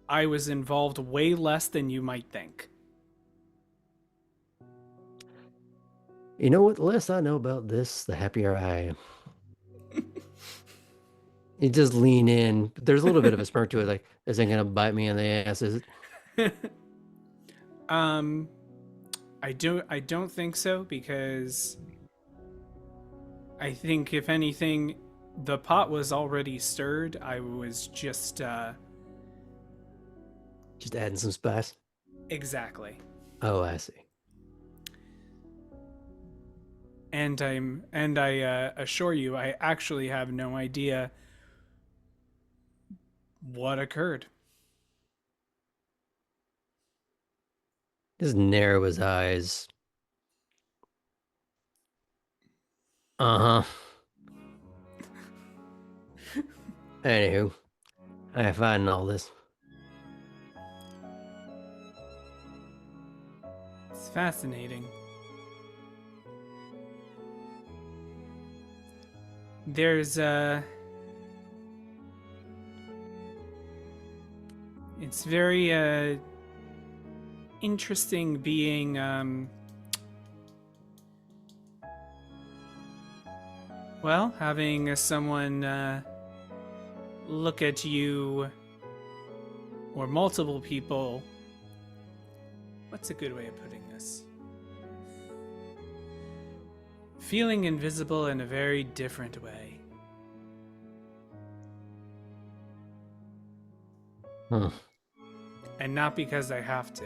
I was involved way less than you might think. You know what? The less I know about this, the happier I am. You just lean in. There's a little bit of a smirk to it, like, this ain't gonna bite me in the ass, is it? I don't think so, because I think if anything, the pot was already stirred. I was just Just adding some spice. exactly. Oh, I see. And I assure you, I actually have no idea what occurred. Just narrow his eyes. Uh-huh. Anywho, I find all this. It's fascinating. There's it's very interesting being well, having someone look at you, or multiple people. What's a good way of putting this? Feeling invisible in a very different way. Huh. and not because I have to.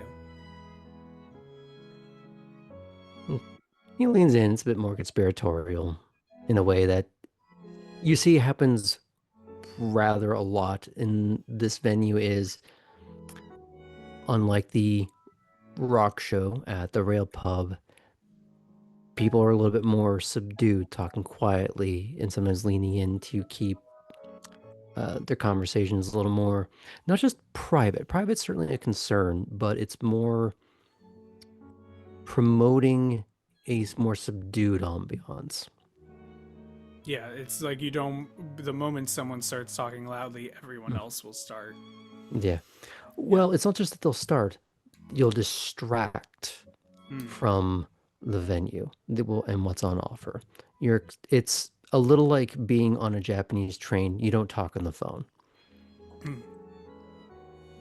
He leans in. It's a bit more conspiratorial in a way that you see happens rather a lot in this venue. Is unlike the rock show at the Rail Pub, people are a little bit more subdued, talking quietly, and sometimes leaning in to keep their conversations a little more, not just private. Private's certainly a concern, but it's more promoting a more subdued ambiance. Yeah, it's like you don't. The moment someone starts talking loudly, everyone else will start. Yeah. Well, it's not just that they'll start, you'll distract from the venue and what's on offer. It's a little like being on a Japanese train. You don't talk on the phone.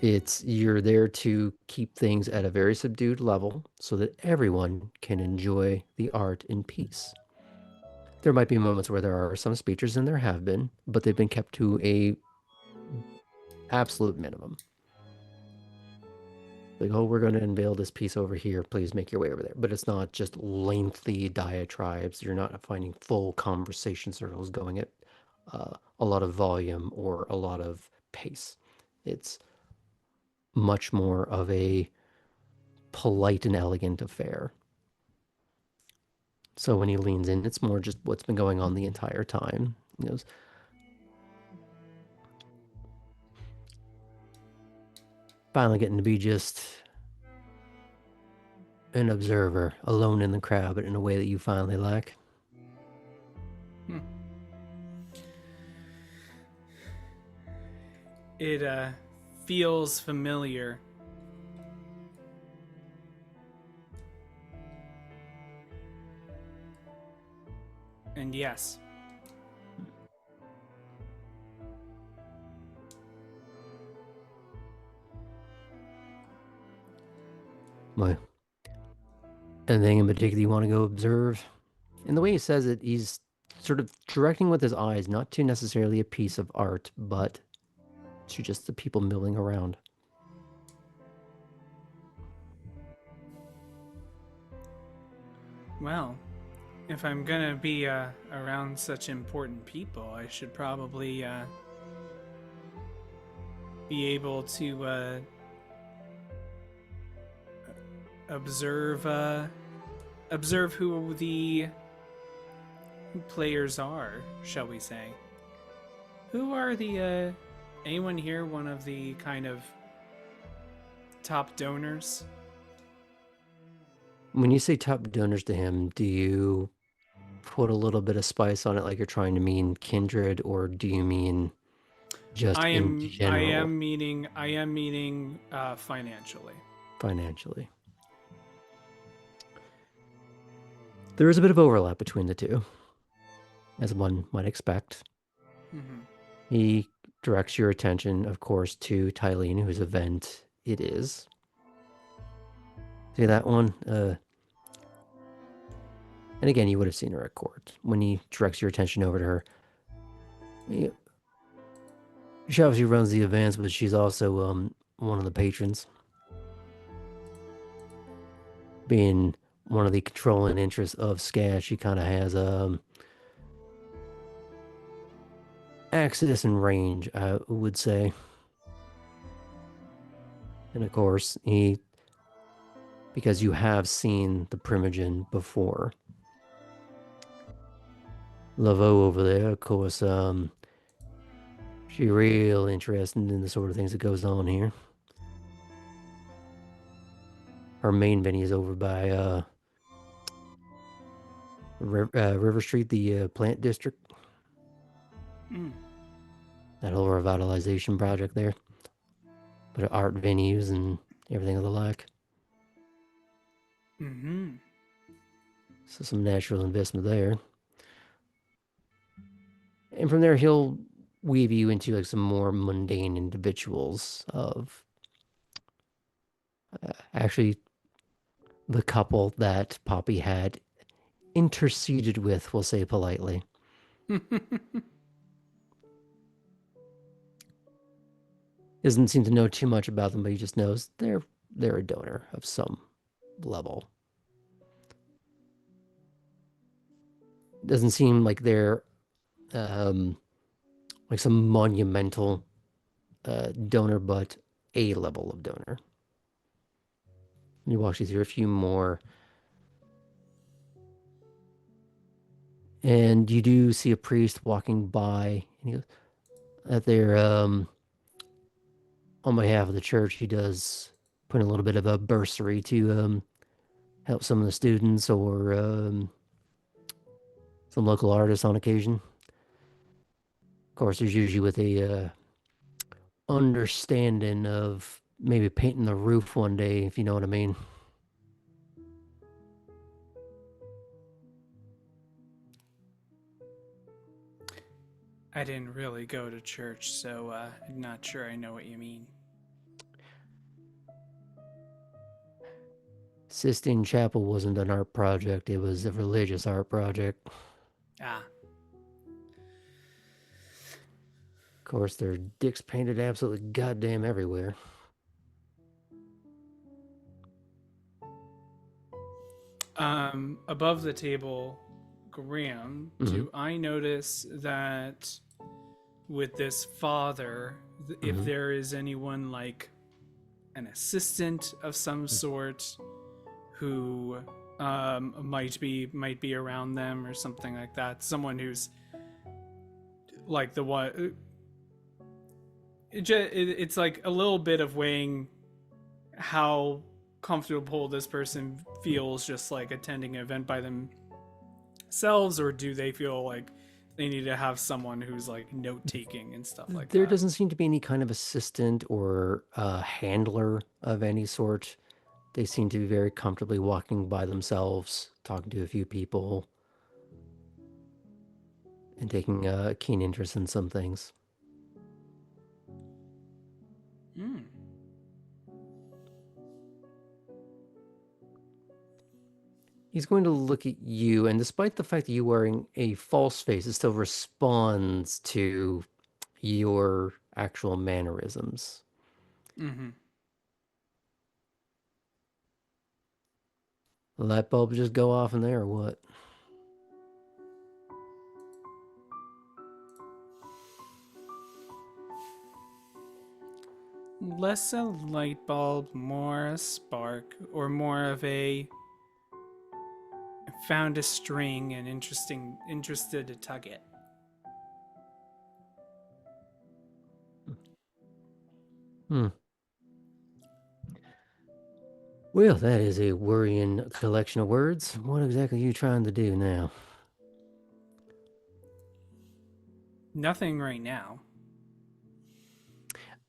You're there to keep things at a very subdued level so that everyone can enjoy the art in peace. There might be moments where there are some speeches, and there have been, but they've been kept to a absolute minimum. Like, oh, we're going to unveil this piece over here. Please make your way over there. But it's not just lengthy diatribes. You're not finding full conversation circles going at a lot of volume or a lot of pace. It's much more of a polite and elegant affair. So when he leans in, it's more just what's been going on the entire time. He goes, finally getting to be just an observer, alone in the crowd, but in a way that you finally like. It feels familiar. And yes. Why? Anything in particular you want to go observe? And the way he says it, he's sort of directing with his eyes, not to necessarily a piece of art, but to just the people milling around. Well, if I'm gonna be around such important people, I should probably be able to observe who the players are, shall we say. Who are the anyone here one of the kind of top donors? When you say top donors to him, do you put a little bit of spice on it, like you're trying to mean kindred, or do you mean just in general? I am meaning financially. Financially. There is a bit of overlap between the two, as one might expect. Mm-hmm. He directs your attention, of course, to Tylene, whose event it is. See that one? And again, you would have seen her at court. When he directs your attention over to her, she obviously runs the events, but she's also one of the patrons. Being one of the controlling interests of SCAD, she kind of has access and range, I would say. And of course, because you have seen the Primogen before. Laveau over there, of course, she's real interested in the sort of things that goes on here. Her main venue is over by River Street, the plant district. That whole revitalization project there. But art venues and everything of the like. Mm-hmm. So some natural investment there. And from there, he'll weave you into like some more mundane individuals of actually the couple that Poppy had interceded with, we'll say politely. Doesn't seem to know too much about them, but he just knows they're a donor of some level. Doesn't seem like they're like some monumental donor, but a level of donor. He walks you through a few more. And you do see a priest walking by, and he goes, that they're on behalf of the church, he does put in a little bit of a bursary to help some of the students or some local artists on occasion. Of course, there's usually with a understanding of maybe painting the roof one day, if you know what I mean. I didn't really go to church, so I'm not sure I know what you mean. Sistine Chapel wasn't an art project, it was a religious art project. Ah. Of course, their dicks painted absolutely goddamn everywhere. Above the table, Graham, do I notice that with this father, if there is anyone like an assistant of some sort who might be around them or something like that, someone who's like the one, it's like a little bit of weighing how comfortable this person feels just like attending an event by themselves, or do they feel like they need to have someone who's like note taking and stuff like There that? doesn't seem to be any kind of assistant or handler of any sort. They seem to be very comfortably walking by themselves, talking to a few people, and taking a keen interest in some things. He's going to look at you, and despite the fact that you're wearing a false face, it still responds to your actual mannerisms. Mm-hmm. The light bulb just go off in there or what? Less a light bulb, more a spark, or more of a found a string and interested to tug it. Well, that is a worrying collection of words. What exactly are you trying to do now? Nothing right now.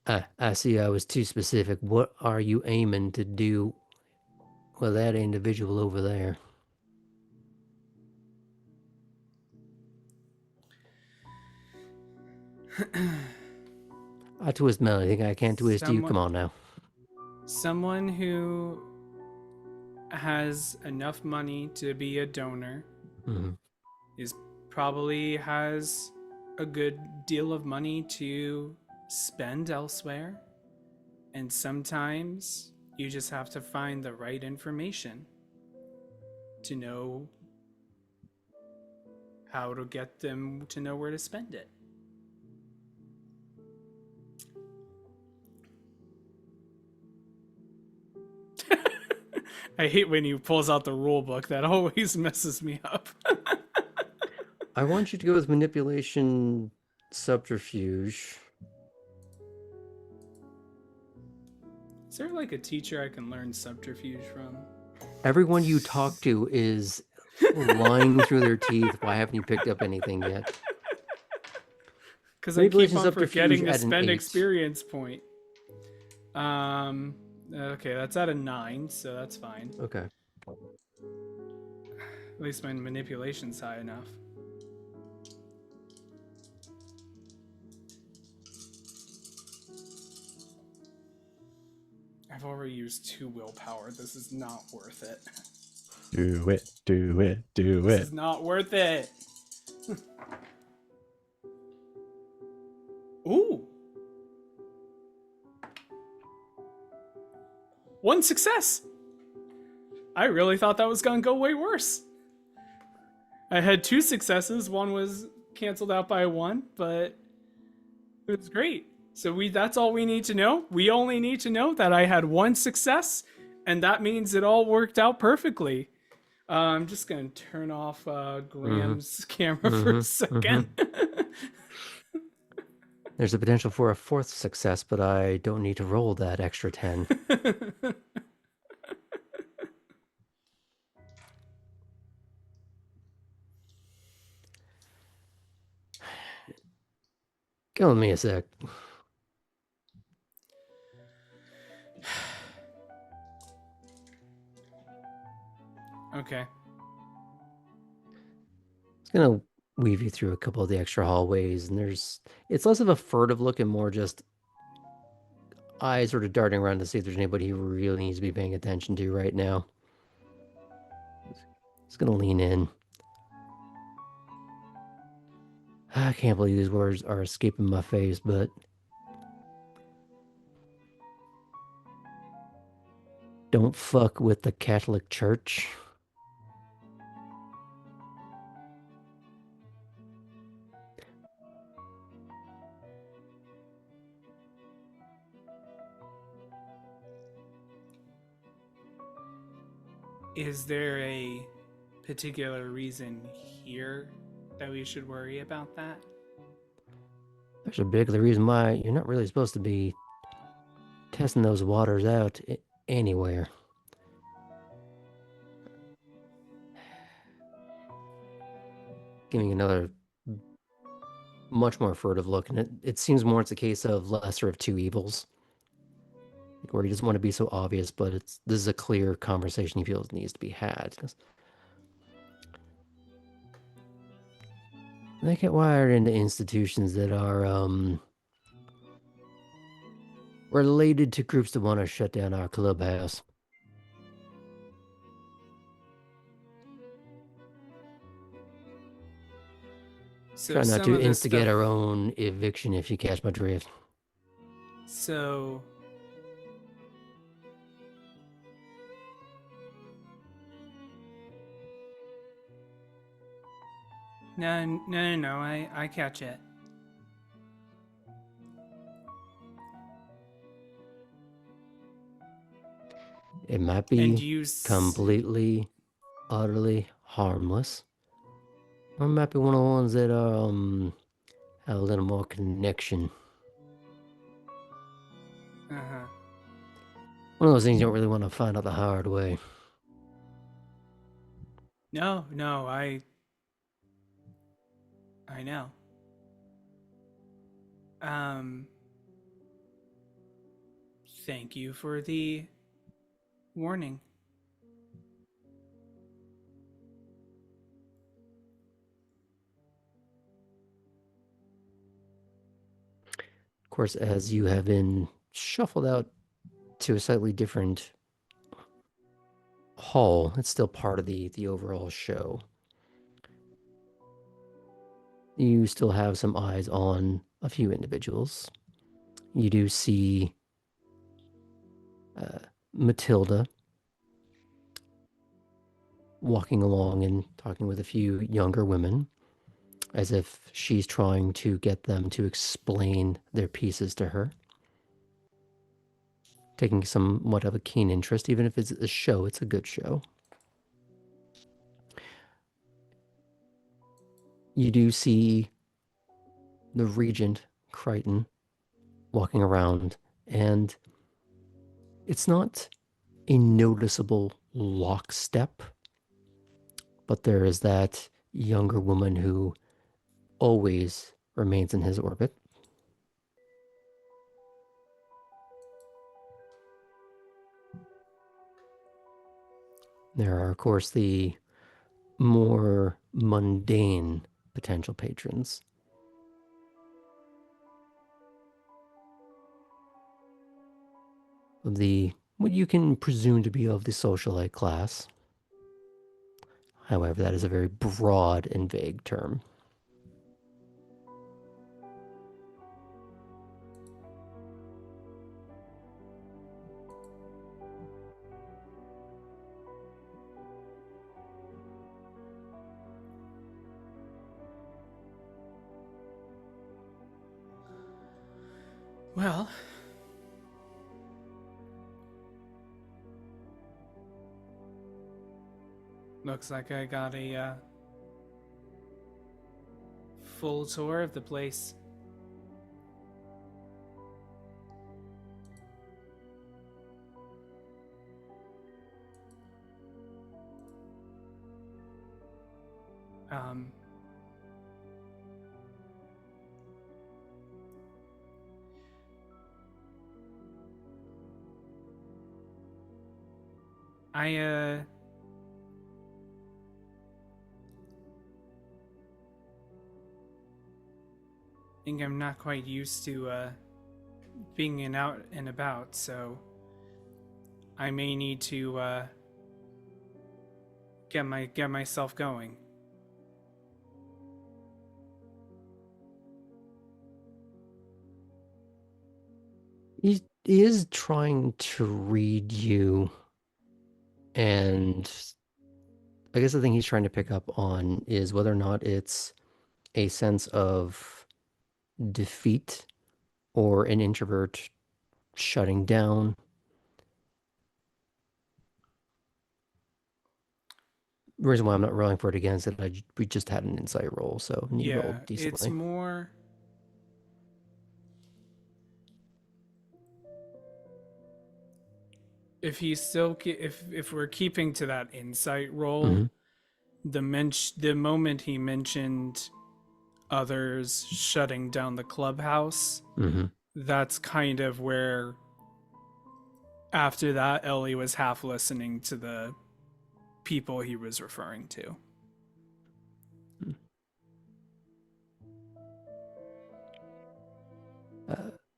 I see I was too specific. What are you aiming to do with that individual over there? I twist Mel. I think I can't twist you. Come on now. Someone who has enough money to be a donor is probably has a good deal of money to spend elsewhere, and sometimes you just have to find the right information to know how to get them to know where to spend it. I hate when he pulls out the rule book. That always messes me up. I want you to go with manipulation subterfuge. Is there like a teacher I can learn subterfuge from? Everyone you talk to is lying through their teeth. Why haven't you picked up anything yet? Because I keep Manipulation on subterfuge forgetting to at an spend 8. experience point. Okay, that's at a 9, so that's fine. Okay. At least my manipulation's high enough. I've already used 2 willpower. This is not worth it. Do it, do it, do This it. is not worth it. Ooh. 1 success. I really thought that was going to go way worse. I had 2 successes. One was canceled out by 1, but it was great. So that's all we need to know. We only need to know that I had 1 success, and that means it all worked out perfectly. I'm just going to turn off Graham's camera for a second. There's a potential for a 4th success, but I don't need to roll that extra 10. Give me a sec. Okay. It's gonna weave you through a couple of the extra hallways, and it's less of a furtive look and more just eyes sort of darting around to see if there's anybody he really needs to be paying attention to right now. He's gonna lean in. I can't believe these words are escaping my face, but don't fuck with the Catholic Church. Is there a particular reason here that we should worry about that? There's a particular reason why you're not really supposed to be testing those waters out anywhere. Giving another much more furtive look, and it seems more it's a case of lesser of two evils. Where he doesn't want to be so obvious, but this is a clear conversation he feels needs to be had. They get wired into institutions that are related to groups that want to shut down our clubhouse. So Try not some to of this instigate stuff- our own eviction, if you catch my drift. So no, I catch it. It might And be you completely, utterly harmless. Or it might be one of the ones that have a little more connection. Uh-huh. One of those things you don't really want to find out the hard way. No, I know. Thank you for the warning. Of course, as you have been shuffled out to a slightly different hall, it's still part of the overall show. You still have some eyes on a few individuals. You do see Matilda walking along and talking with a few younger women, as if she's trying to get them to explain their pieces to her. Taking somewhat of a keen interest, even if it's a show, it's a good show. You do see the Regent, Crichton, walking around, and it's not a noticeable lockstep, but there is that younger woman who always remains in his orbit. There are, of course, the more mundane potential patrons. Of the what you can presume to be of the socialite class. However, that is a very broad and vague term. Well, looks like I got a full tour of the place. Um, I think I'm not quite used to being out and about, so I may need to get myself going. He is trying to read you, and I guess the thing he's trying to pick up on is whether or not it's a sense of defeat or an introvert shutting down. The reason why I'm not rolling for it again is that we just had an insight roll, so he Yeah, rolled it's decently. more. If he's still if we're keeping to that insight roll, the moment he mentioned others shutting down the clubhouse, that's kind of where after that Elli was half listening to the people he was referring to.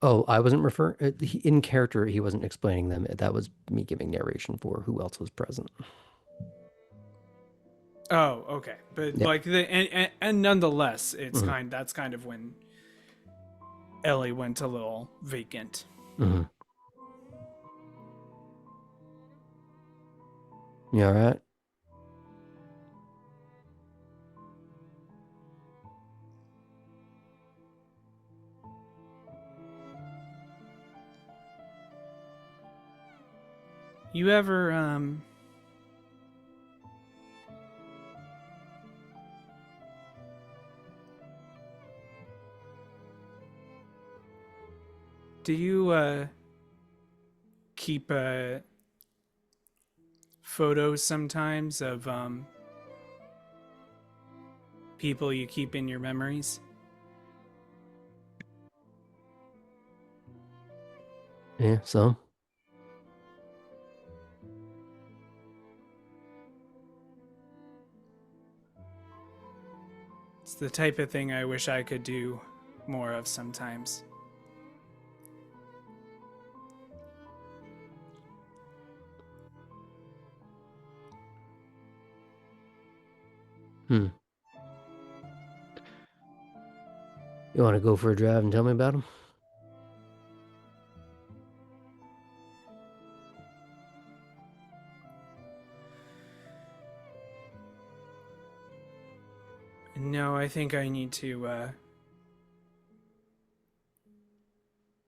Oh, I wasn't referring in character. He wasn't explaining them. That was me giving narration for who else was present. Oh, okay, but Yeah. like and nonetheless, it's that's kind of when Elli went a little vacant. You all right? You ever do you keep photos sometimes of people you keep in your memories? Yeah. So. It's the type of thing I wish I could do more of sometimes. You want to go for a drive and tell me about him? No, I think I need to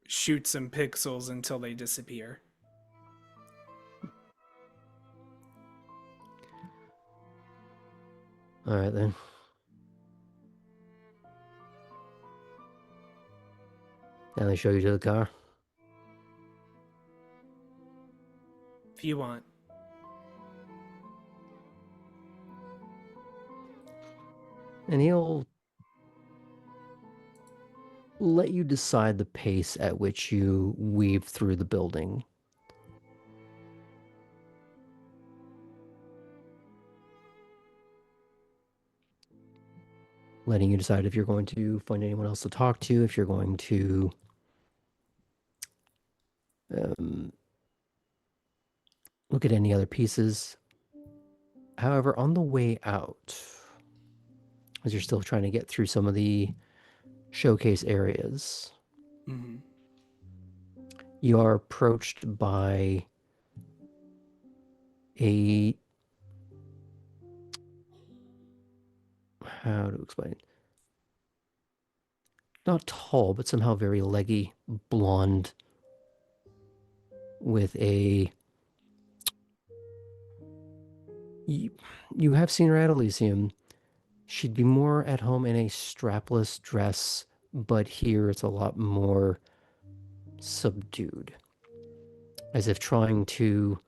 shoot some pixels until they disappear. All right then. Now they show you to the car. If you want. And he'll let you decide the pace at which you weave through the building. Letting you decide if you're going to find anyone else to talk to, if you're going to look at any other pieces. However, on the way out, as you're still trying to get through some of the showcase areas, you are approached by a, how to explain it? not tall, but somehow very leggy, blonde, with a... You have seen her at Elysium. She'd be more at home in a strapless dress, but here it's a lot more subdued, as if trying to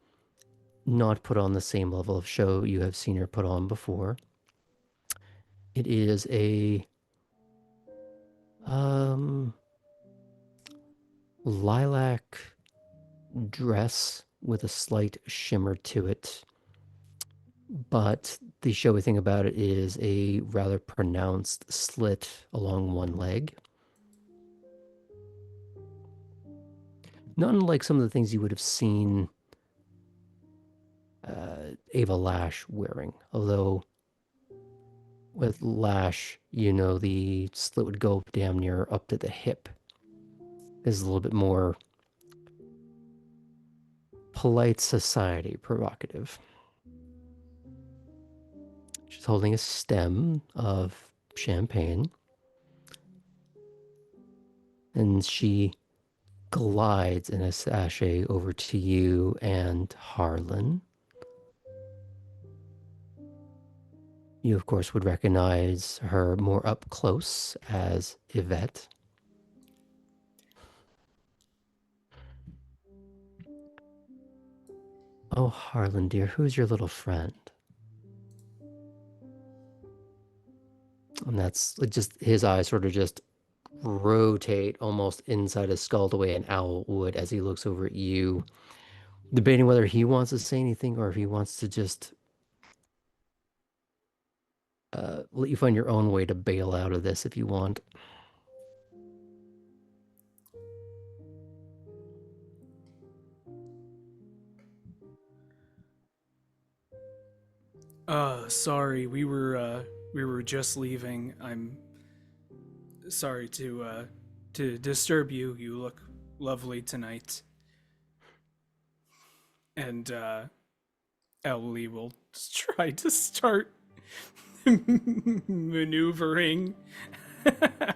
not put on the same level of show you have seen her put on before. It is a lilac dress with a slight shimmer to it, but the showy thing about it is a rather pronounced slit along one leg. Not unlike some of the things you would have seen Ava Lash wearing, although with Lash, the slit would go damn near up to the hip. This is a little bit more polite society provocative. She's holding a stem of champagne, and she glides in a sachet over to you and Harlan. You, of course, would recognize her more up close as Yvette. Oh, Harlan, dear, who's your little friend? And that's just, his eyes sort of just rotate almost inside his skull the way an owl would as he looks over at you, debating whether he wants to say anything or if he wants to just let you find your own way to bail out of this if you want. Sorry, we were just leaving. I'm sorry to disturb you. You look lovely tonight. And Elli will try to start maneuvering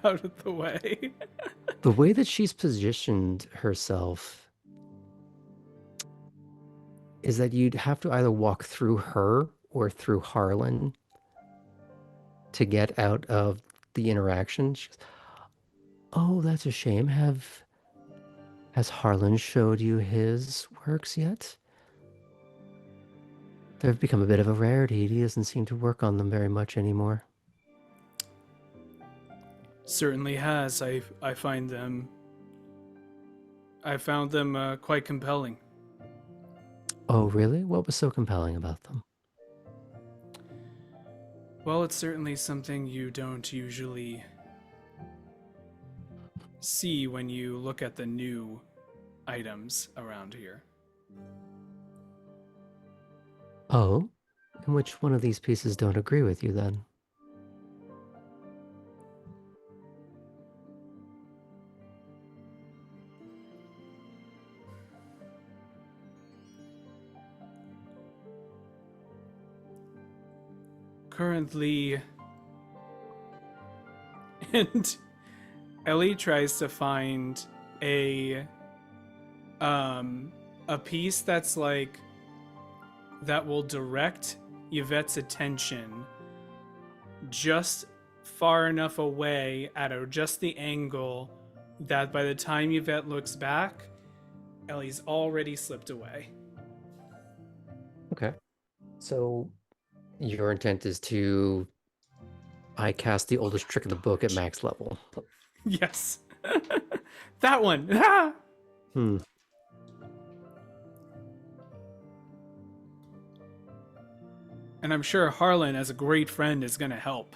out of the way. The way that she's positioned herself is that you'd have to either walk through her or through Harlan to get out of the interaction. She goes, oh, that's a shame. Has Harlan showed you his works yet? They've become a bit of a rarity. He doesn't seem to work on them very much anymore. Certainly has. I found them quite compelling. Oh, really? What was so compelling about them? Well, it's certainly something you don't usually see when you look at the new items around here. Oh? And which one of these pieces don't agree with you, then? Currently, and Elli tries to find a piece that's like that will direct Yvette's attention just far enough away at just the angle that by the time Yvette looks back, Ellie's already slipped away. Okay. So your intent is to I cast the oldest trick in the book at max level. Yes. That one. Ah! Hmm. And I'm sure Harlan, as a great friend, is going to help.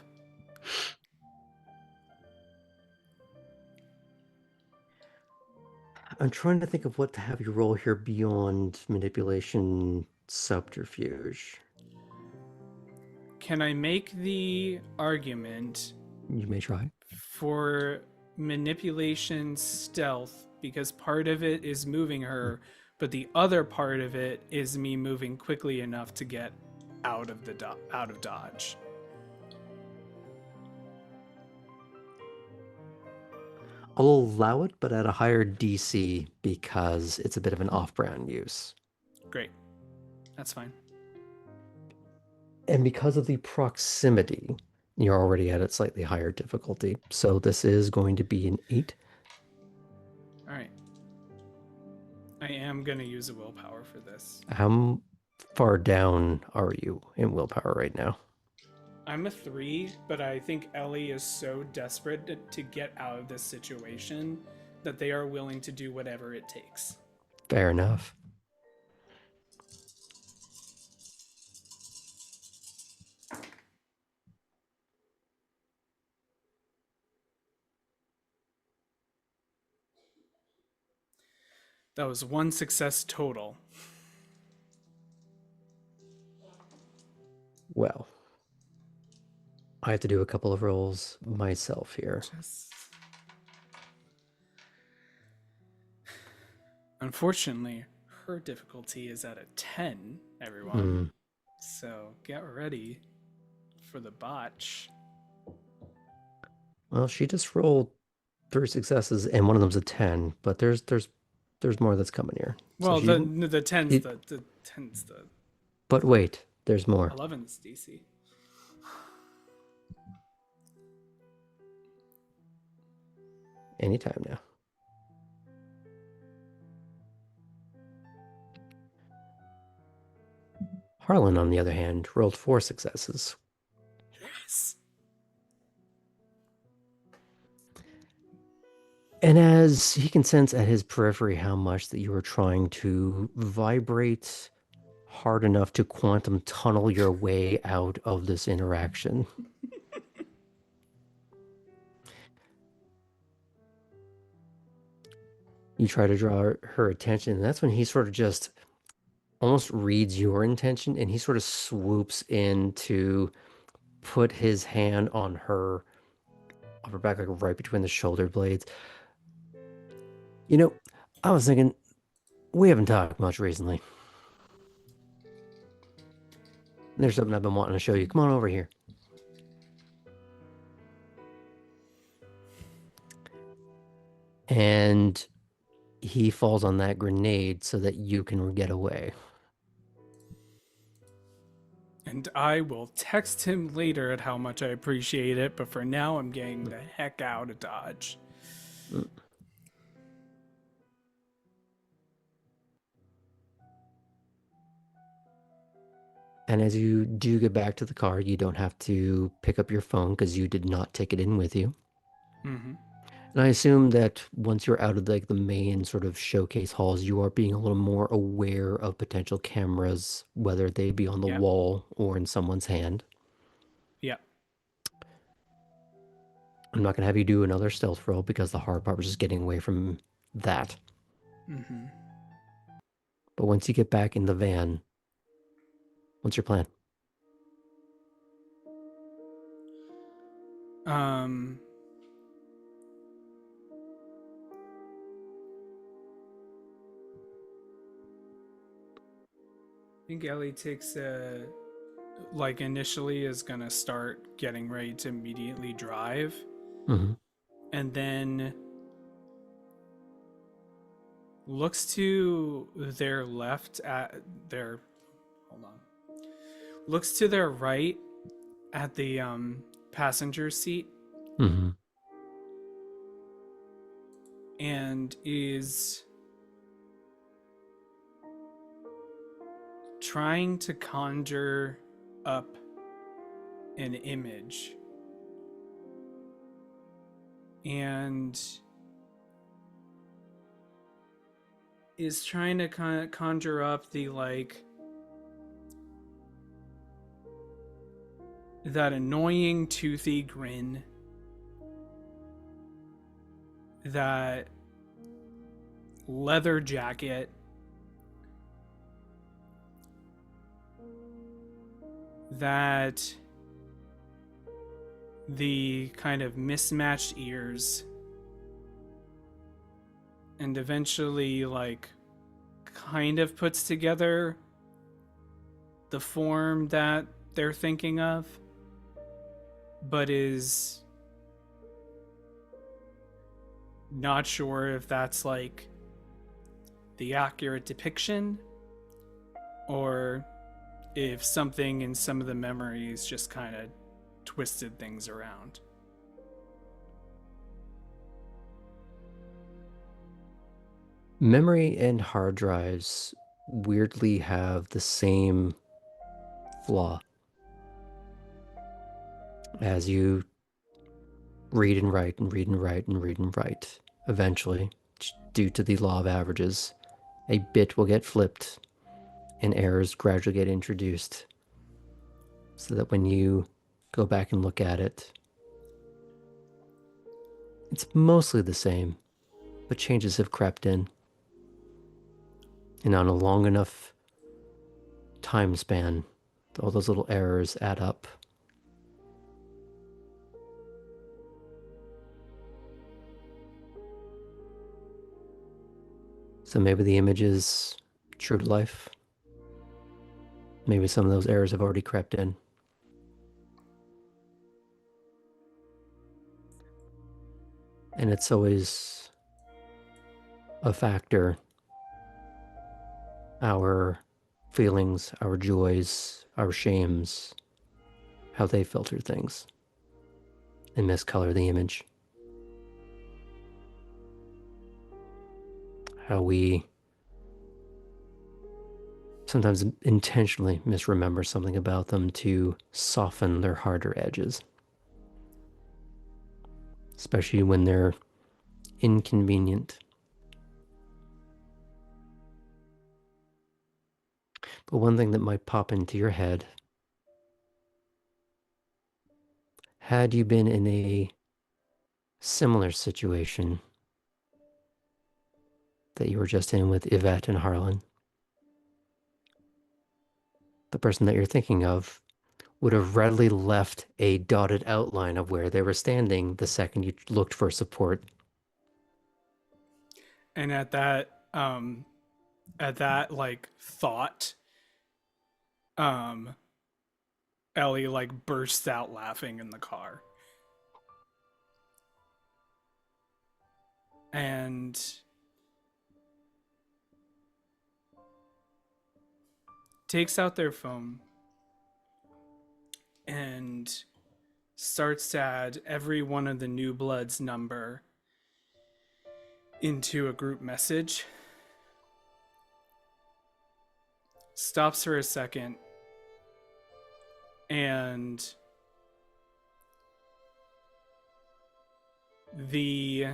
I'm trying to think of what to have you roll here beyond manipulation subterfuge. Can I make the argument You may try. for manipulation stealth, because part of it is moving her, but the other part of it is me moving quickly enough to get out of dodge. I'll allow it, but at a higher DC because it's a bit of an off-brand use. Great. That's fine. And because of the proximity, you're already at a slightly higher difficulty. So this is going to be an 8. All right. I am going to use a willpower for this. How far down are you in willpower right now? I'm a 3, but I think Elli is so desperate to get out of this situation that they are willing to do whatever it takes. Fair enough. That was 1 success total. Well, I have to do a couple of rolls myself here. Unfortunately, her difficulty is at a 10, everyone. So get ready for the botch. Well, she just rolled 3 successes, and one of them's a 10. But there's more that's coming here. Well, So the 10's the 10's the But wait, there's more. 11's DC. Anytime now. Harlan, on the other hand, rolled 4 successes. Yes. And as he can sense at his periphery how much that you are trying to vibrate hard enough to quantum tunnel your way out of this interaction. You try to draw her attention, and that's when he sort of just almost reads your intention, and he sort of swoops in to put his hand on her upper back, like right between the shoulder blades. You know, I was thinking, we haven't talked much recently. There's something I've been wanting to show you. Come on over here. And he falls on that grenade so that you can get away. And I will text him later at how much I appreciate it, but for now I'm getting the heck out of Dodge. And as you do get back to the car, you don't have to pick up your phone because you did not take it in with you. Mm-hmm. And I assume that once you're out of like the main sort of showcase halls, you are being a little more aware of potential cameras, whether they be on the wall or in someone's hand. Yeah. I'm not going to have you do another stealth roll because the hard part was just getting away from that. Mm-hmm. But once you get back in the van, what's your plan? I think Elli takes initially is gonna start getting ready to immediately drive. Mm-hmm. And then looks to their left looks to their right at the passenger seat. Mm-hmm. And is trying to conjure up an image. And is trying to conjure up the that annoying toothy grin, that leather jacket, that the kind of mismatched ears, and eventually kind of puts together the form that they're thinking of, but is not sure if that's like the accurate depiction or if something in some of the memories just kind of twisted things around. Memory and hard drives weirdly have the same flaw. As you read and write and read and write and read and write, eventually, due to the law of averages, a bit will get flipped and errors gradually get introduced so that when you go back and look at it, it's mostly the same, but changes have crept in. And on a long enough time span, all those little errors add up. So maybe the image is true to life. Maybe some of those errors have already crept in. And it's always a factor. Our feelings, our joys, our shames, how they filter things and miscolor the image. How we sometimes intentionally misremember something about them to soften their harder edges. Especially when they're inconvenient. But one thing that might pop into your head, had you been in a similar situation that you were just in with Yvette and Harlan, the person that you're thinking of would have readily left a dotted outline of where they were standing the second you looked for support. And at that like thought, Ellie like bursts out laughing in the car. And takes out their phone and starts to add every one of the new blood's number into a group message. Stops for a second and the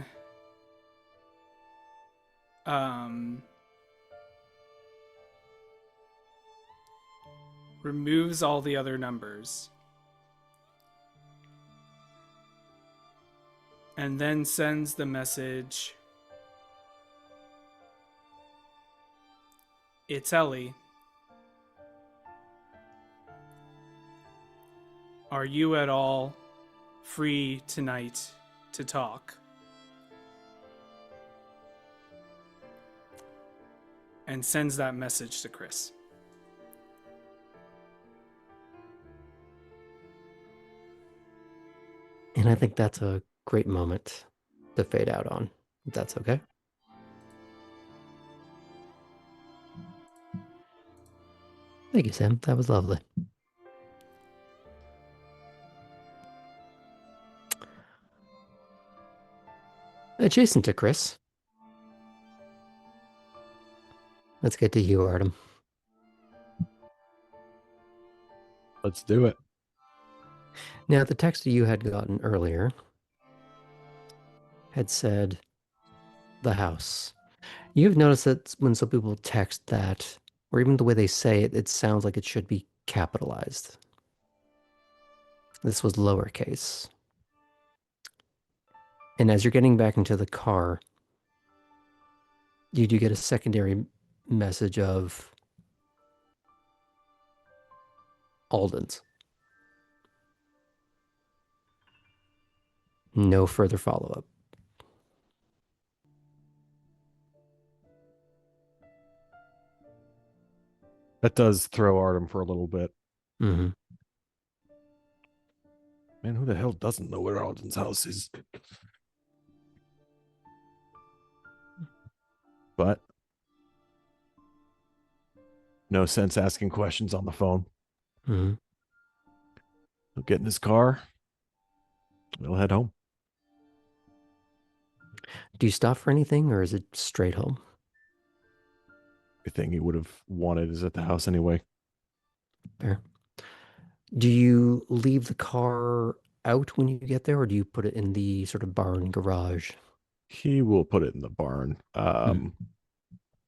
removes all the other numbers and then sends the message, "It's Elli. Are you at all free tonight to talk?" And sends that message to Chris. And I think that's a great moment to fade out on, if that's okay. Thank you, Sam. That was lovely. Adjacent to Chris, let's get to you, Artem. Let's do it. Now, the text that you had gotten earlier had said the house. You've noticed that when some people text that, or even the way they say it, it sounds like it should be capitalized. This was lowercase. And as you're getting back into the car, you do get a secondary message of Alden's. No further follow-up. That does throw Artem for a little bit. Mm-hmm. Man, who the hell doesn't know where Alden's house is? but no sense asking questions on the phone. Hmm. He'll get in his car. We'll head home. Do you stop for anything, or is it straight home? Everything he would have wanted is at the house anyway. Fair. Do you leave the car out when you get there, or do you put it in the sort of barn garage? He will put it in the barn.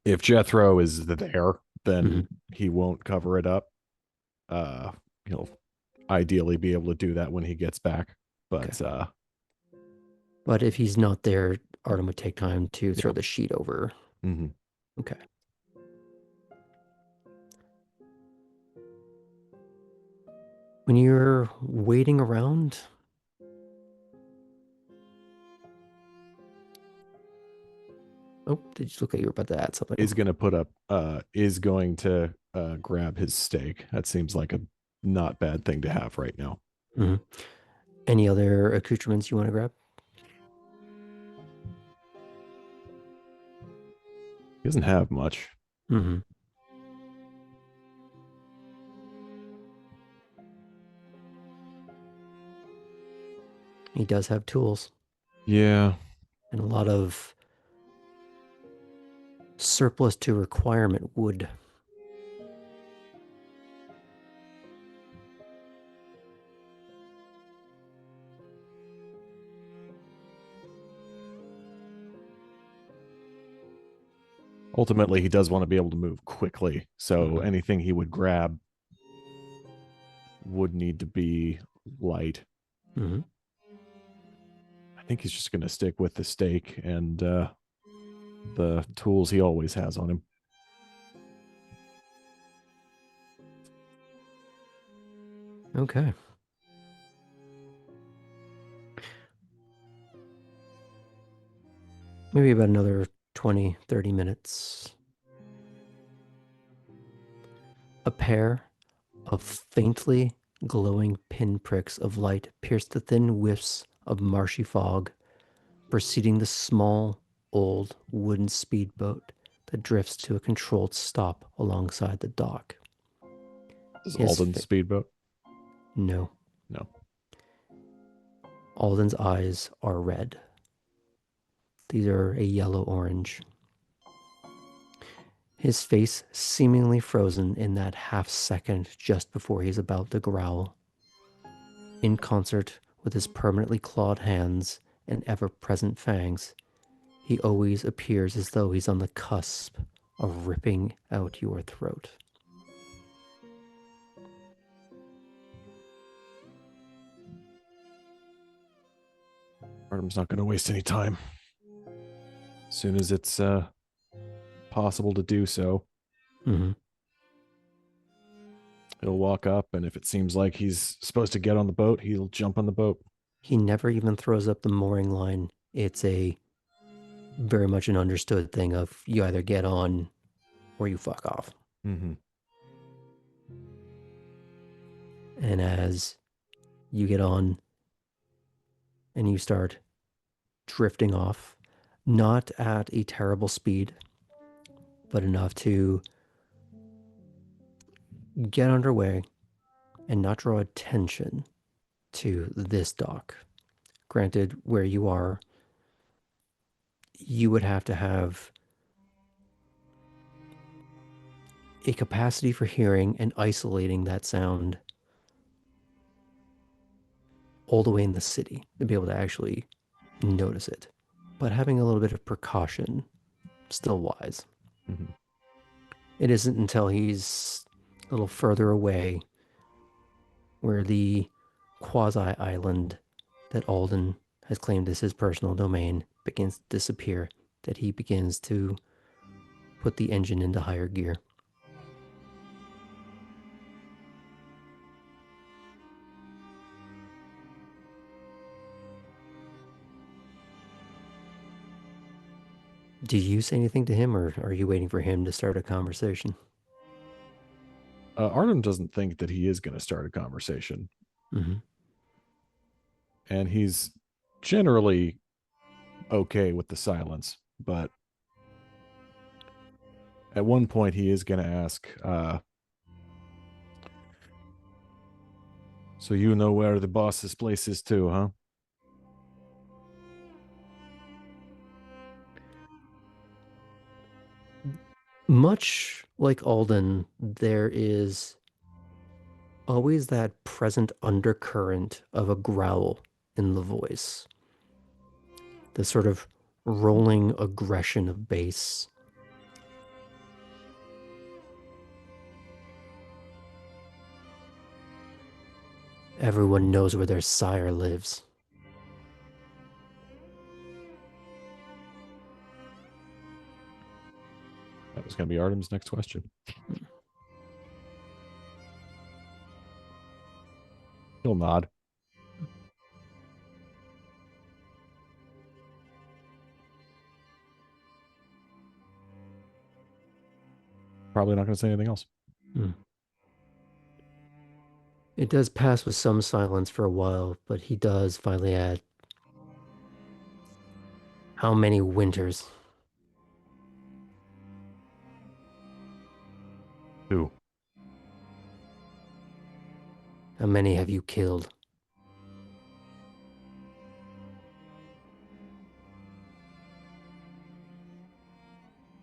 If Jethro is there, then he won't cover it up. He'll ideally be able to do that when he gets back. But But if he's not there, Artem would take time to throw the sheet over. mhm. Okay. When you're waiting around, oh, did you look like you were about to add something? is going to grab his steak. That seems like a not bad thing to have right now. Any other accoutrements you want to grab? He doesn't have much. He does have tools. Yeah. And a lot of surplus to requirement wood. Ultimately, he does want to be able to move quickly. So anything he would grab would need to be light. I think he's just going to stick with the steak and the tools he always has on him. Okay. Maybe about another 20, 30 minutes. A pair of faintly glowing pinpricks of light pierce the thin wisps of marshy fog, preceding the small, old wooden speedboat that drifts to a controlled stop alongside the dock. Is Alden's speedboat? No. No. Alden's eyes are red. These are a yellow-orange. His face seemingly frozen in that half second just before he's about to growl. In concert with his permanently clawed hands and ever-present fangs, he always appears as though he's on the cusp of ripping out your throat. Artem's not going to waste any time. As soon as it's possible to do so, he'll walk up, and if it seems like he's supposed to get on the boat, he'll jump on the boat. He never even throws up the mooring line. It's a very much an understood thing of you either get on or you fuck off. And as you get on and you start drifting off, not at a terrible speed, but enough to get underway and not draw attention to this dock. Granted, where you are, you would have to have a capacity for hearing and isolating that sound all the way in the city to be able to actually notice it. But having a little bit of precaution, still wise. It isn't until he's a little further away where the quasi-island that Alden has claimed as his personal domain begins to disappear that he begins to put the engine into higher gear. Do you say anything to him, or are you waiting for him to start a conversation? Artem doesn't think that he is going to start a conversation. And he's generally okay with the silence, but At one point, he is going to ask, so you know where the boss's place is too, huh? Much like Alden, there is always that present undercurrent of a growl in the voice. The sort of rolling aggression of bass. Everyone knows where their sire lives. That was going to be Artem's next question. He'll nod. Probably not going to say anything else. It does pass with some silence for a while, but he does finally add, how many winters? 2. How many have you killed?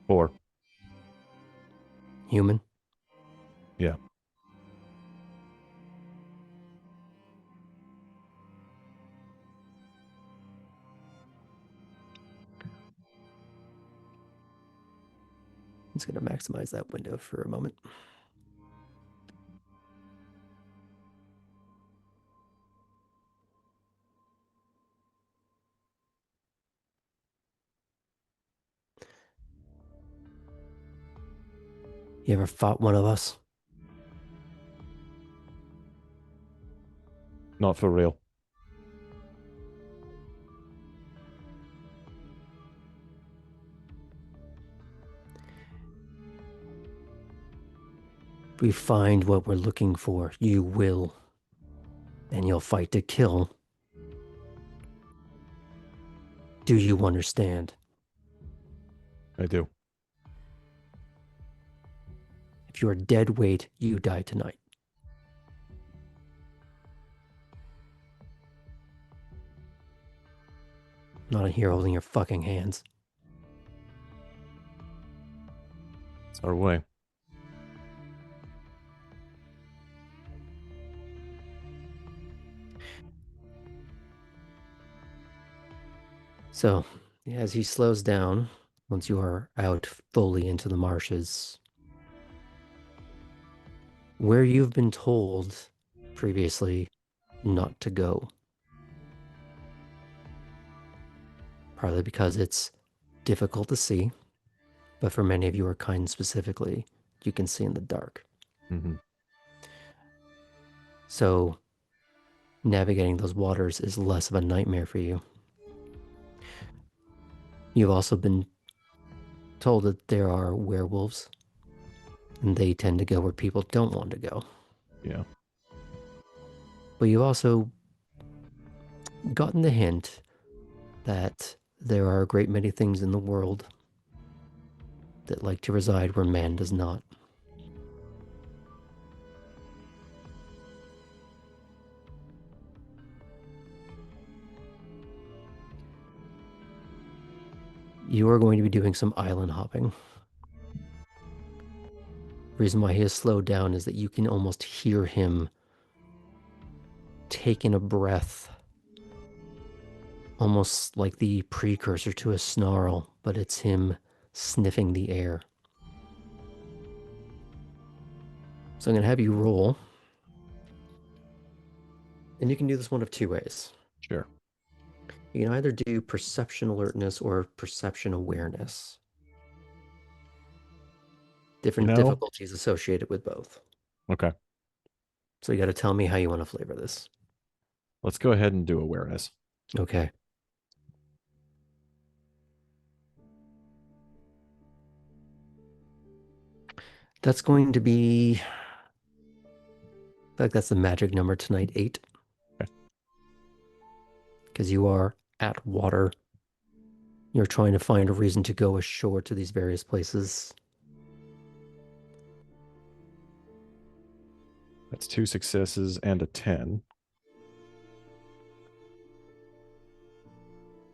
4. Human? Yeah. I'm just going to maximize that window for a moment. You ever fought one of us? Not for real. If we find what we're looking for, you will. And you'll fight to kill. Do you understand? I do. If you're dead weight, you die tonight. I'm not in here holding your fucking hands. It's our way. So, as he slows down, once you are out fully into the marshes, where you've been told previously not to go. Partly because it's difficult to see, but for many of you, kind specifically, you can see in the dark. Mm-hmm. So navigating those waters is less of a nightmare for you. You've also been told that there are werewolves, and they tend to go where people don't want to go. Yeah. But you've also gotten the hint that there are a great many things in the world that like to reside where man does not. You are going to be doing some island hopping. The reason why he has slowed down is that you can almost hear him taking a breath, almost like the precursor to a snarl, but it's him sniffing the air. So I'm going to have you roll. And you can do this one of two ways. Sure. You can either do perception alertness or perception awareness. Different difficulties associated with both. Okay. So you got to tell me how you want to flavor this. Let's go ahead and do awareness. Okay. That's going to be, I feel like that's the magic number tonight, 8. Okay. Because you are at water. You're trying to find a reason to go ashore to these various places. That's 2 successes and a 10.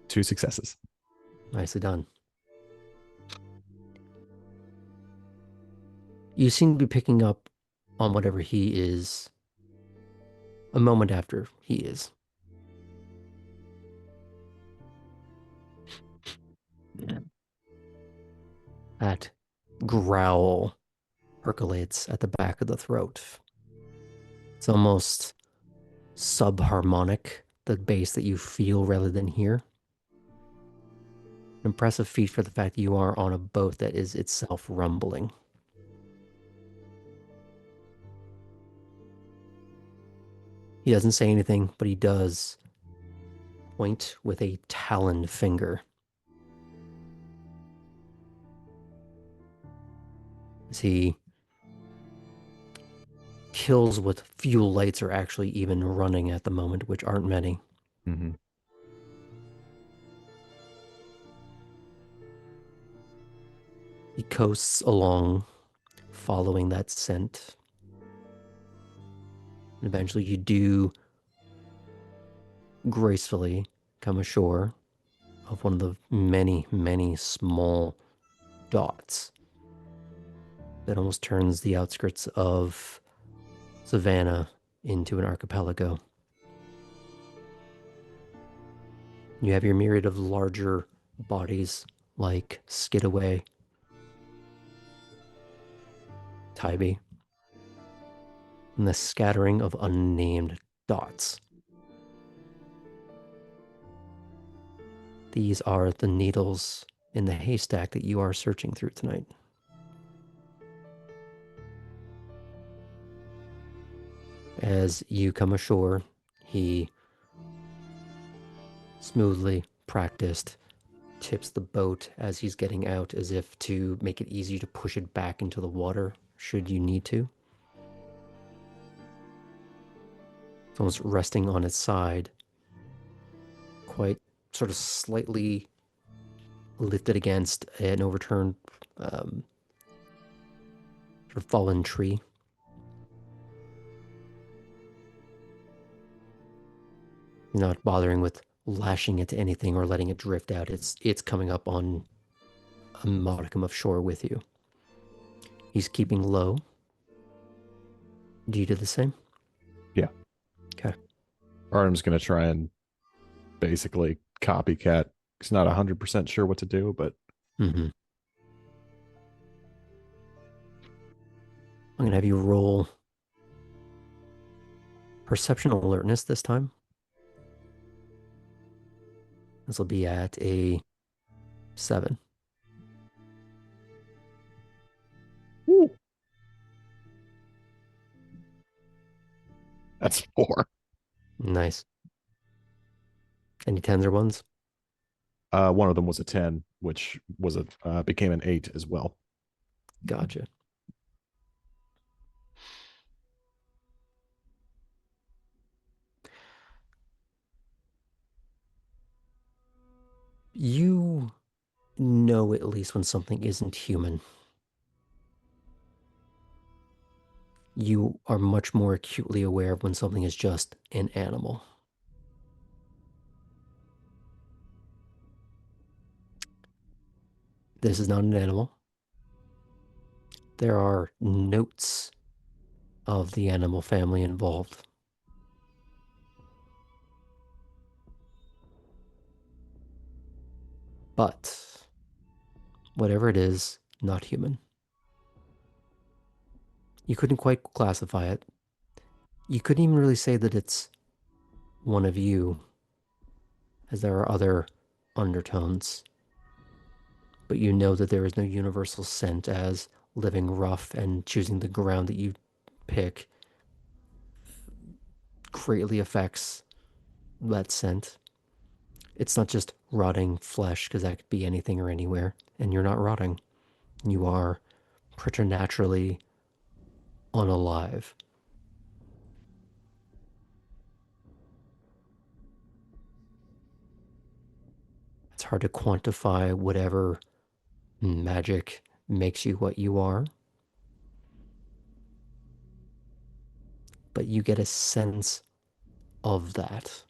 2 successes. Nicely done. You seem to be picking up on whatever he is a moment after he is. That growl percolates at the back of the throat. It's almost subharmonic, the bass that you feel rather than hear. An impressive feat for the fact that you are on a boat that is itself rumbling. He doesn't say anything, but he does point with a taloned finger. As he kills what fuel lights are actually even running at the moment, which aren't many. Mm-hmm. He coasts along, following that scent. And eventually you do gracefully come ashore of one of the many, many small dots that almost turns the outskirts of Savannah into an archipelago. You have your myriad of larger bodies like Skidaway, Tybee, and the scattering of unnamed dots. These are the needles in the haystack that you are searching through tonight. As you come ashore, he smoothly practiced tips the boat as he's getting out as if to make it easy to push it back into the water should you need to. It's almost resting on its side, quite sort of slightly lifted against an overturned sort of fallen tree. You're not bothering with lashing it to anything or letting it drift out. It's coming up on a modicum of shore with you. He's keeping low. Do you do the same? Yeah. Okay. Artem's going to try and basically copycat. He's not 100% sure what to do, but Mm-hmm. I'm going to have you roll perception alertness this time. This will be at a 7. Woo. That's 4. Nice. Any 10s or 1s? One of them was a 10, which was became an 8 as well. Gotcha. You know at least when something isn't human. You are much more acutely aware of when something is just an animal. This is not an animal. There are notes of the animal family involved. But whatever it is, not human. You couldn't quite classify it. You couldn't even really say that it's one of you, as there are other undertones. But you know that there is no universal scent, as living rough and choosing the ground that you pick greatly affects that scent. It's not just rotting flesh, because that could be anything or anywhere, and you're not rotting. You are preternaturally unalive. It's hard to quantify whatever magic makes you what you are. but you get a sense of that.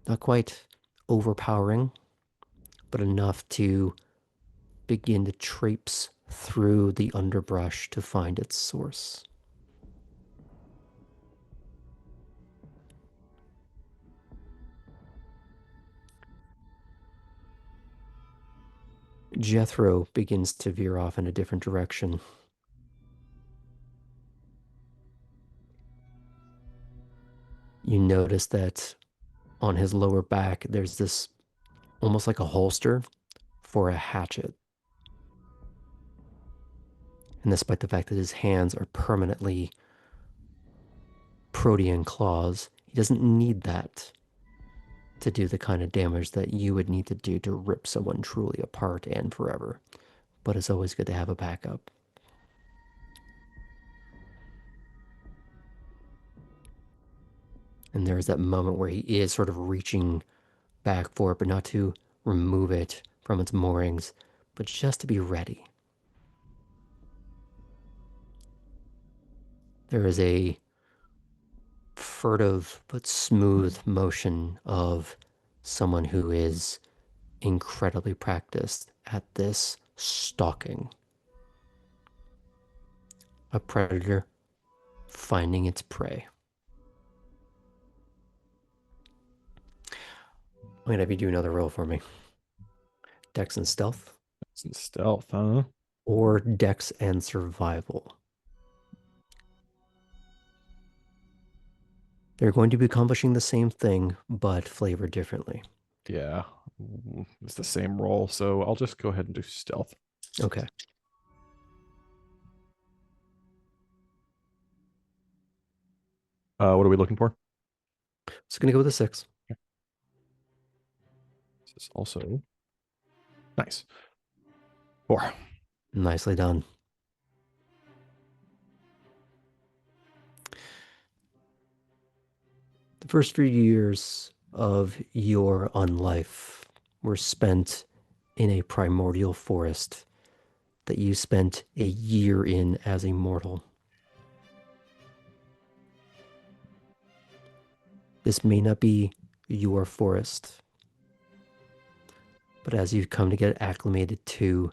Not quite overpowering, but enough to begin to traipse through the underbrush to find its source. Jethro begins to veer off in a different direction. You notice that on his lower back, there's this almost like a holster for a hatchet. And despite the fact that his hands are permanently protean claws, he doesn't need that to do the kind of damage that you would need to do to rip someone truly apart and forever. But it's always good to have a backup. And there's that moment where he is sort of reaching back for it, but not to remove it from its moorings, but just to be ready. There is a furtive but smooth motion of someone who is incredibly practiced at this stalking. A predator finding its prey. I'm going to have you do another roll for me. Dex and stealth. It's in stealth, huh? Or dex and survival. They're going to be accomplishing the same thing, but flavored differently. Yeah, it's the same roll, so I'll just go ahead and do stealth. Okay. What are we looking for? So going to go with a 6. This is also nice. 4. Nicely done. The first few years of your unlife were spent in a primordial forest that you spent a year in as a mortal. This may not be your forest, but as you've come to get acclimated to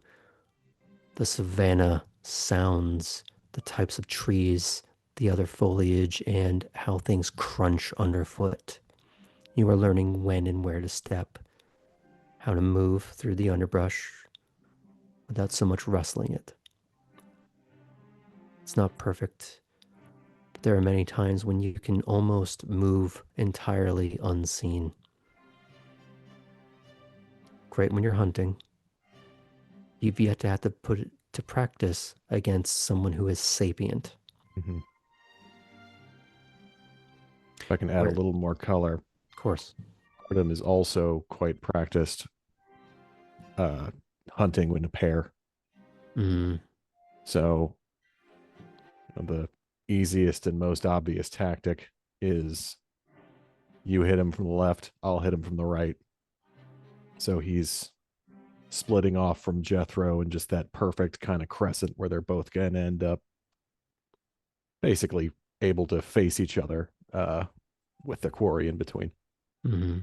the savanna sounds, the types of trees, the other foliage, and how things crunch underfoot, you are learning when and where to step, how to move through the underbrush without so much rustling it. It's not perfect, but there are many times when you can almost move entirely unseen. Great when you're hunting. You've yet to have to put it to practice against someone who is sapient. Mm-hmm. If I can add Where, a little more color, of course. Artem is also quite practiced hunting in a pair. Mm, So the easiest and most obvious tactic is you hit him from the left, I'll hit him from the right. So he's splitting off from Jethro in just that perfect kind of crescent where they're both going to end up basically able to face each other with the quarry in between. mm-hmm.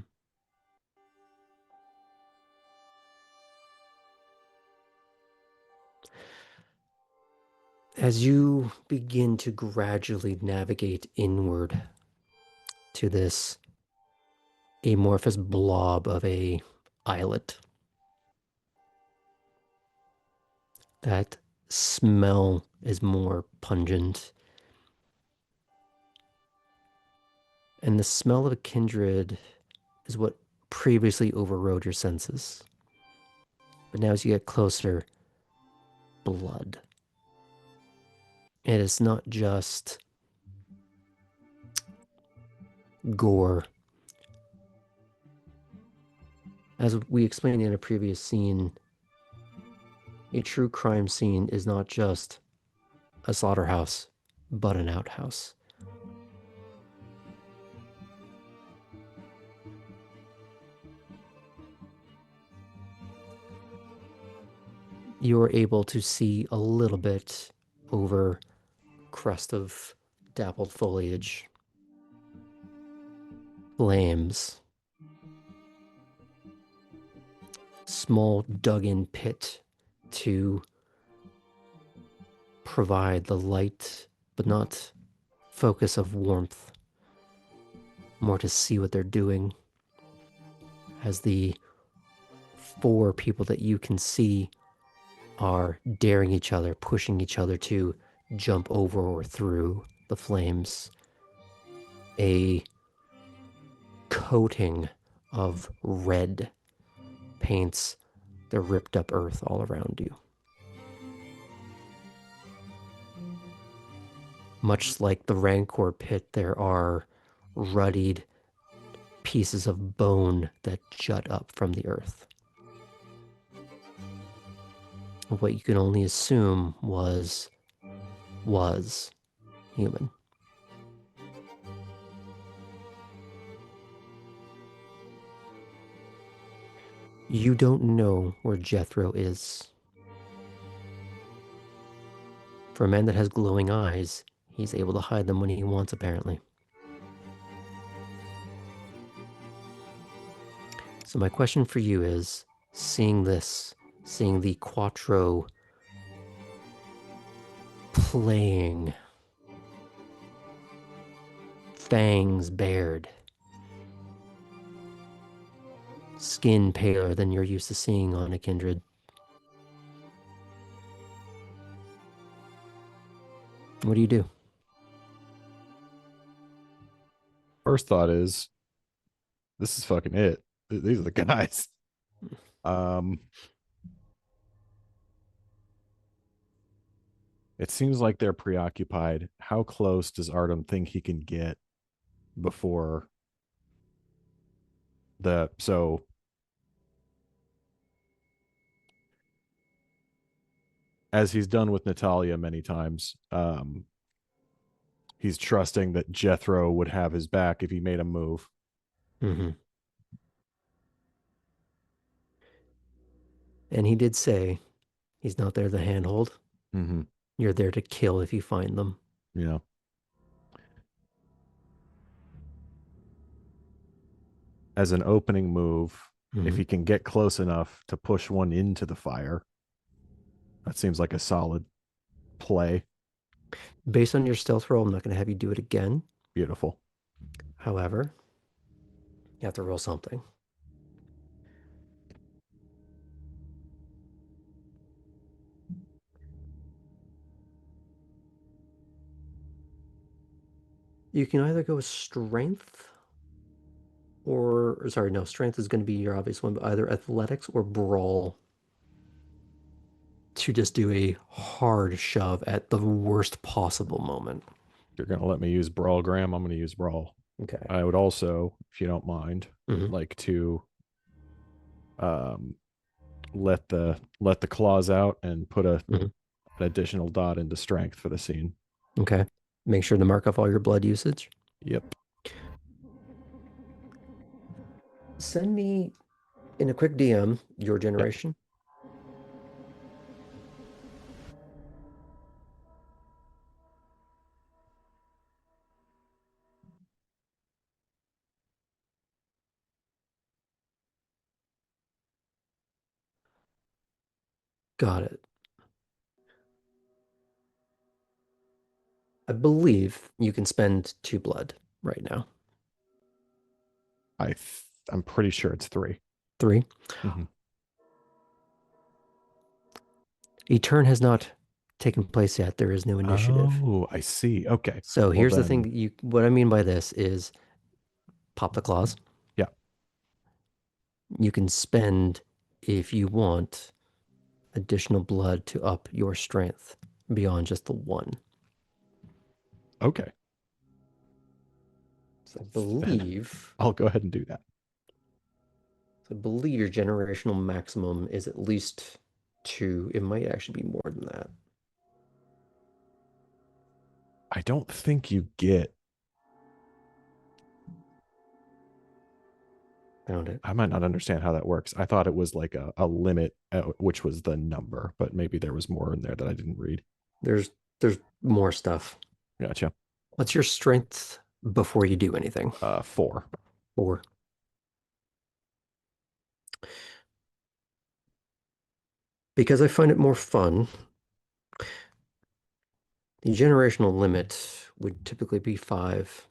As you begin to gradually navigate inward to this amorphous blob of a islet, that smell is more pungent. And the smell of a kindred is what previously overrode your senses. But now as you get closer, blood. It is not just gore. As we explained in a previous scene, a true crime scene is not just a slaughterhouse, but an outhouse. You are able to see a little bit over crest of dappled foliage. Flames. Small dug-in pit to provide the light, but not focus of warmth. More to see what they're doing. As the 4 people that you can see are daring each other, pushing each other to jump over or through the flames. A coating of red paints the ripped up earth all around you. Much like the Rancor pit, there are ruddied pieces of bone that jut up from the earth. What you can only assume was human. You don't know where Jethro is. For a man that has glowing eyes, he's able to hide them when he wants, apparently. So my question for you is, seeing this, seeing the Quattro playing, fangs bared, skin paler than you're used to seeing on a kindred. What do you do? First thought is, this is fucking it. These are the guys. It seems like they're preoccupied. How close does Artem think he can get before so as he's done with Natalia many times, he's trusting that Jethro would have his back if he made a move. Mm-hmm. And he did say he's not there to handhold. Mm-hmm. You're there to kill if you find them. Yeah. As an opening move, if he can get close enough to push one into the fire, that seems like a solid play. Based on your stealth roll, I'm not going to have you do it again. Beautiful. However, you have to roll something. You can either go with strength or sorry, no, strength is going to be your obvious one, but either athletics or brawl to just do a hard shove at the worst possible moment. You're going to let me use Brawl, Graham? I'm going to use Brawl. Okay. I would also, if you don't mind, Mhm. like to let the claws out and put an additional dot into strength for the scene. Okay. Make sure to mark off all your blood usage. Yep. Send me in a quick DM your generation. Got it. I believe you can spend 2 blood right now. I'm pretty sure it's 3. 3. Mm-hmm. A turn has not taken place yet. There is no initiative. Oh, I see. Okay. So here's the thing. What I mean by this is pop the claws. Yeah. You can spend, if you want, additional blood to up your strength beyond just the 1. Okay. So I believe I'll go ahead and do that. I believe your generational maximum is at least 2. It might actually be more than that. I don't think you get. Found it. I might not understand how that works. I thought it was like a limit, which was the number, but maybe there was more in there that I didn't read. There's There's more stuff. Gotcha. What's your strength before you do anything? 4. 4. Because I find it more fun, the generational limit would typically be 5.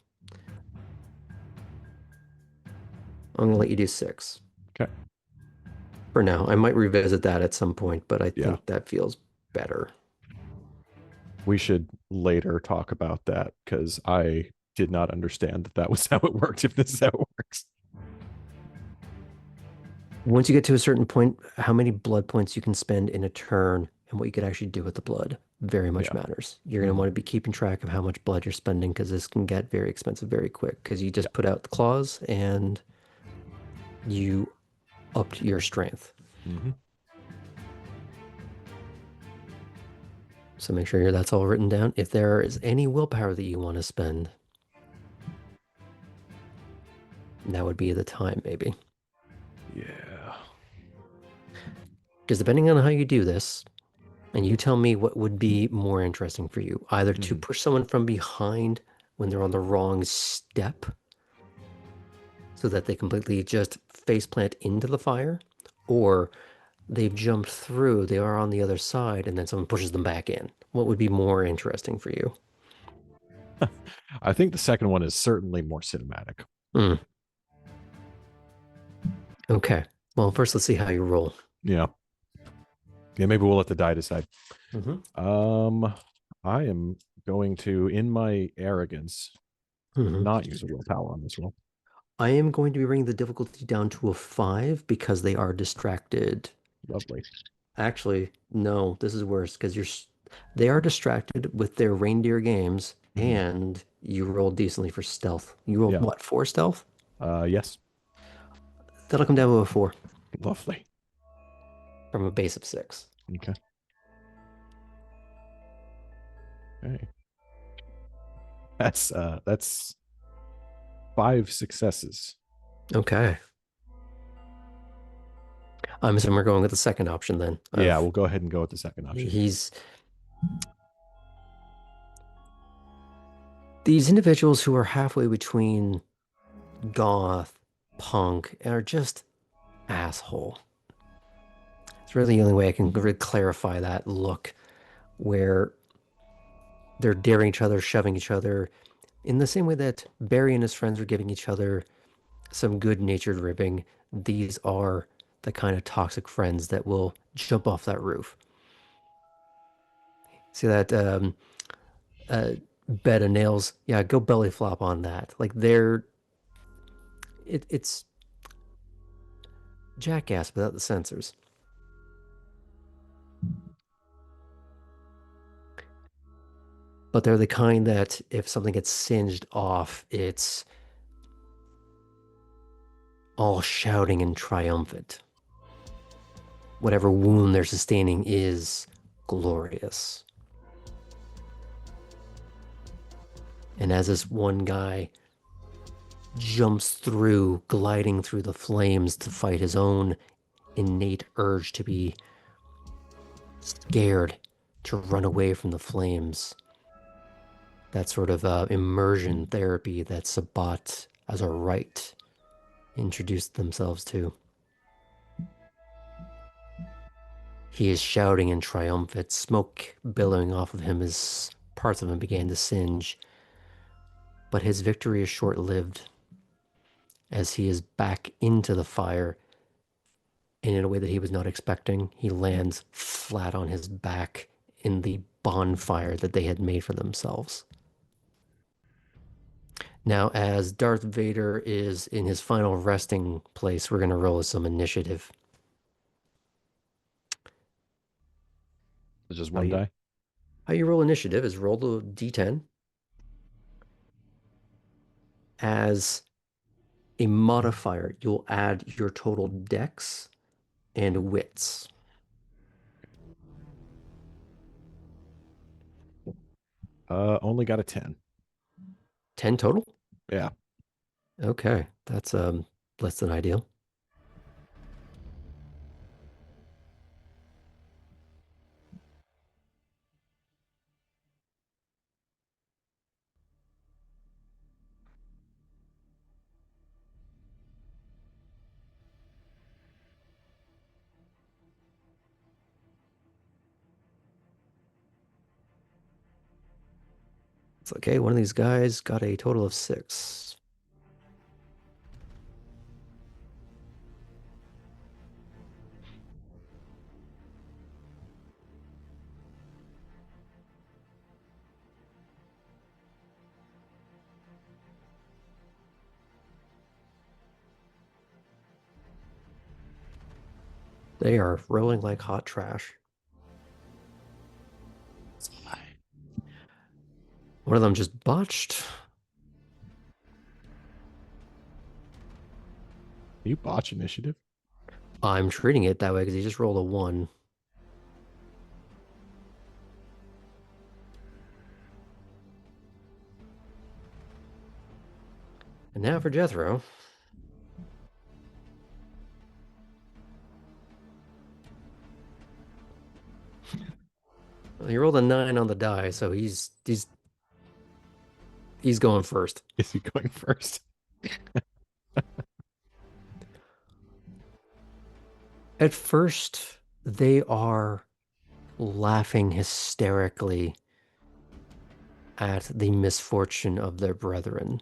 I'm gonna let you do 6. Okay. For now. I might revisit that at some point, but I Yeah. think that feels better. We should later talk about that because I did not understand that was how it worked, if this is how it works. Once you get to a certain point, how many blood points you can spend in a turn and what you could actually do with the blood very much Yeah. matters. You're going to want to be keeping track of how much blood you're spending because this can get very expensive very quick because you just put out the claws and you upped your strength. Mm-hmm. So make sure that's all written down. If there is any willpower that you want to spend, that would be the time maybe. Yeah. Because depending on how you do this, and you tell me what would be more interesting for you, either to push someone from behind when they're on the wrong step so that they completely just faceplant into the fire, or they've jumped through, they are on the other side, and then someone pushes them back in. What would be more interesting for you? I think the second one is certainly more cinematic. Okay. Well, first let's see how you roll. Yeah. Yeah, maybe we'll let the die decide. Mm-hmm. I am going to, in my arrogance, not use a willpower on this roll. I am going to be bringing the difficulty down to a 5 because they are distracted. Lovely. Actually, no, this is worse because they are distracted with their reindeer games and you rolled decently for stealth. You rolled what, 4 stealth? Yes. That'll come down to a 4 Lovely. from a base of 6. Okay. Okay. That's 5 successes. Okay. I'm assuming we're going with the second option then. Yeah, we'll go ahead and go with the second option. These individuals who are halfway between goth, punk, are just asshole. It's really the only way I can really clarify that look where they're daring each other, shoving each other, in the same way that Barry and his friends are giving each other some good-natured ribbing. These are the kind of toxic friends that will jump off that roof. See that bed of nails? Yeah, go belly flop on that. Like it's Jackass without the censors. But they're the kind that if something gets singed off, it's all shouting and triumphant. Whatever wound they're sustaining is glorious. And as this one guy jumps through, gliding through the flames to fight his own innate urge to be scared, to run away from the flames, that sort of immersion therapy that Sabat, as a right, introduced themselves to. He is shouting in triumphant, smoke billowing off of him as parts of him began to singe. But his victory is short-lived as he is back into the fire, and in a way that he was not expecting, he lands flat on his back in the bonfire that they had made for themselves. Now, as Darth Vader is in his final resting place, we're going to roll some initiative. It's just one die? How you roll initiative is roll the d10. As a modifier, you'll add your total dex and wits. Only got a 10. 10 total? Yeah. Okay, that's less than ideal. It's okay. One of these guys got a total of 6. They are rolling like hot trash. One of them just botched. You botch initiative? I'm treating it that way because he just rolled a 1. And now for Jethro. Well, he rolled a 9 on the die, so he's going first. Is he going first? At first, they are laughing hysterically at the misfortune of their brethren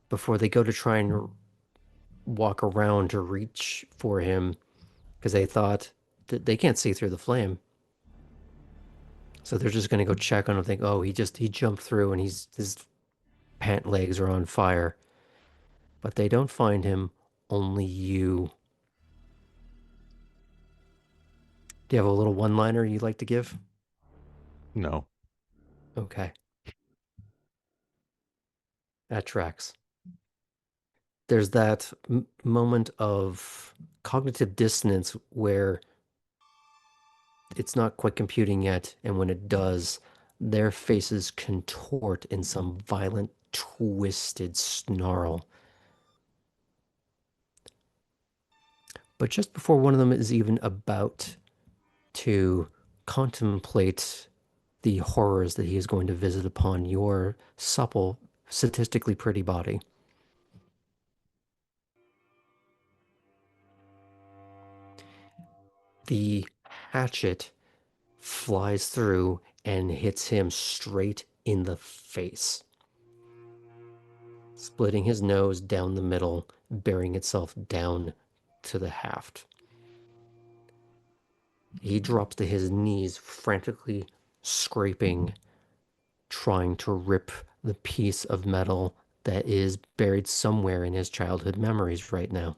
before they go to try and walk around to reach for him because they thought that they can't see through the flame. So they're just going to go check on him, think, oh, he jumped through and his pant legs are on fire. But they don't find him, only you. Do you have a little one-liner you'd like to give? No. Okay. That tracks. There's that moment of cognitive dissonance where it's not quite computing yet, and when it does, their faces contort in some violent, twisted snarl. But just before one of them is even about to contemplate the horrors that he is going to visit upon your supple, statistically pretty body, the hatchet flies through and hits him straight in the face, splitting his nose down the middle, bearing itself down to the haft. He drops to his knees, frantically scraping, trying to rip the piece of metal that is buried somewhere in his childhood memories right now.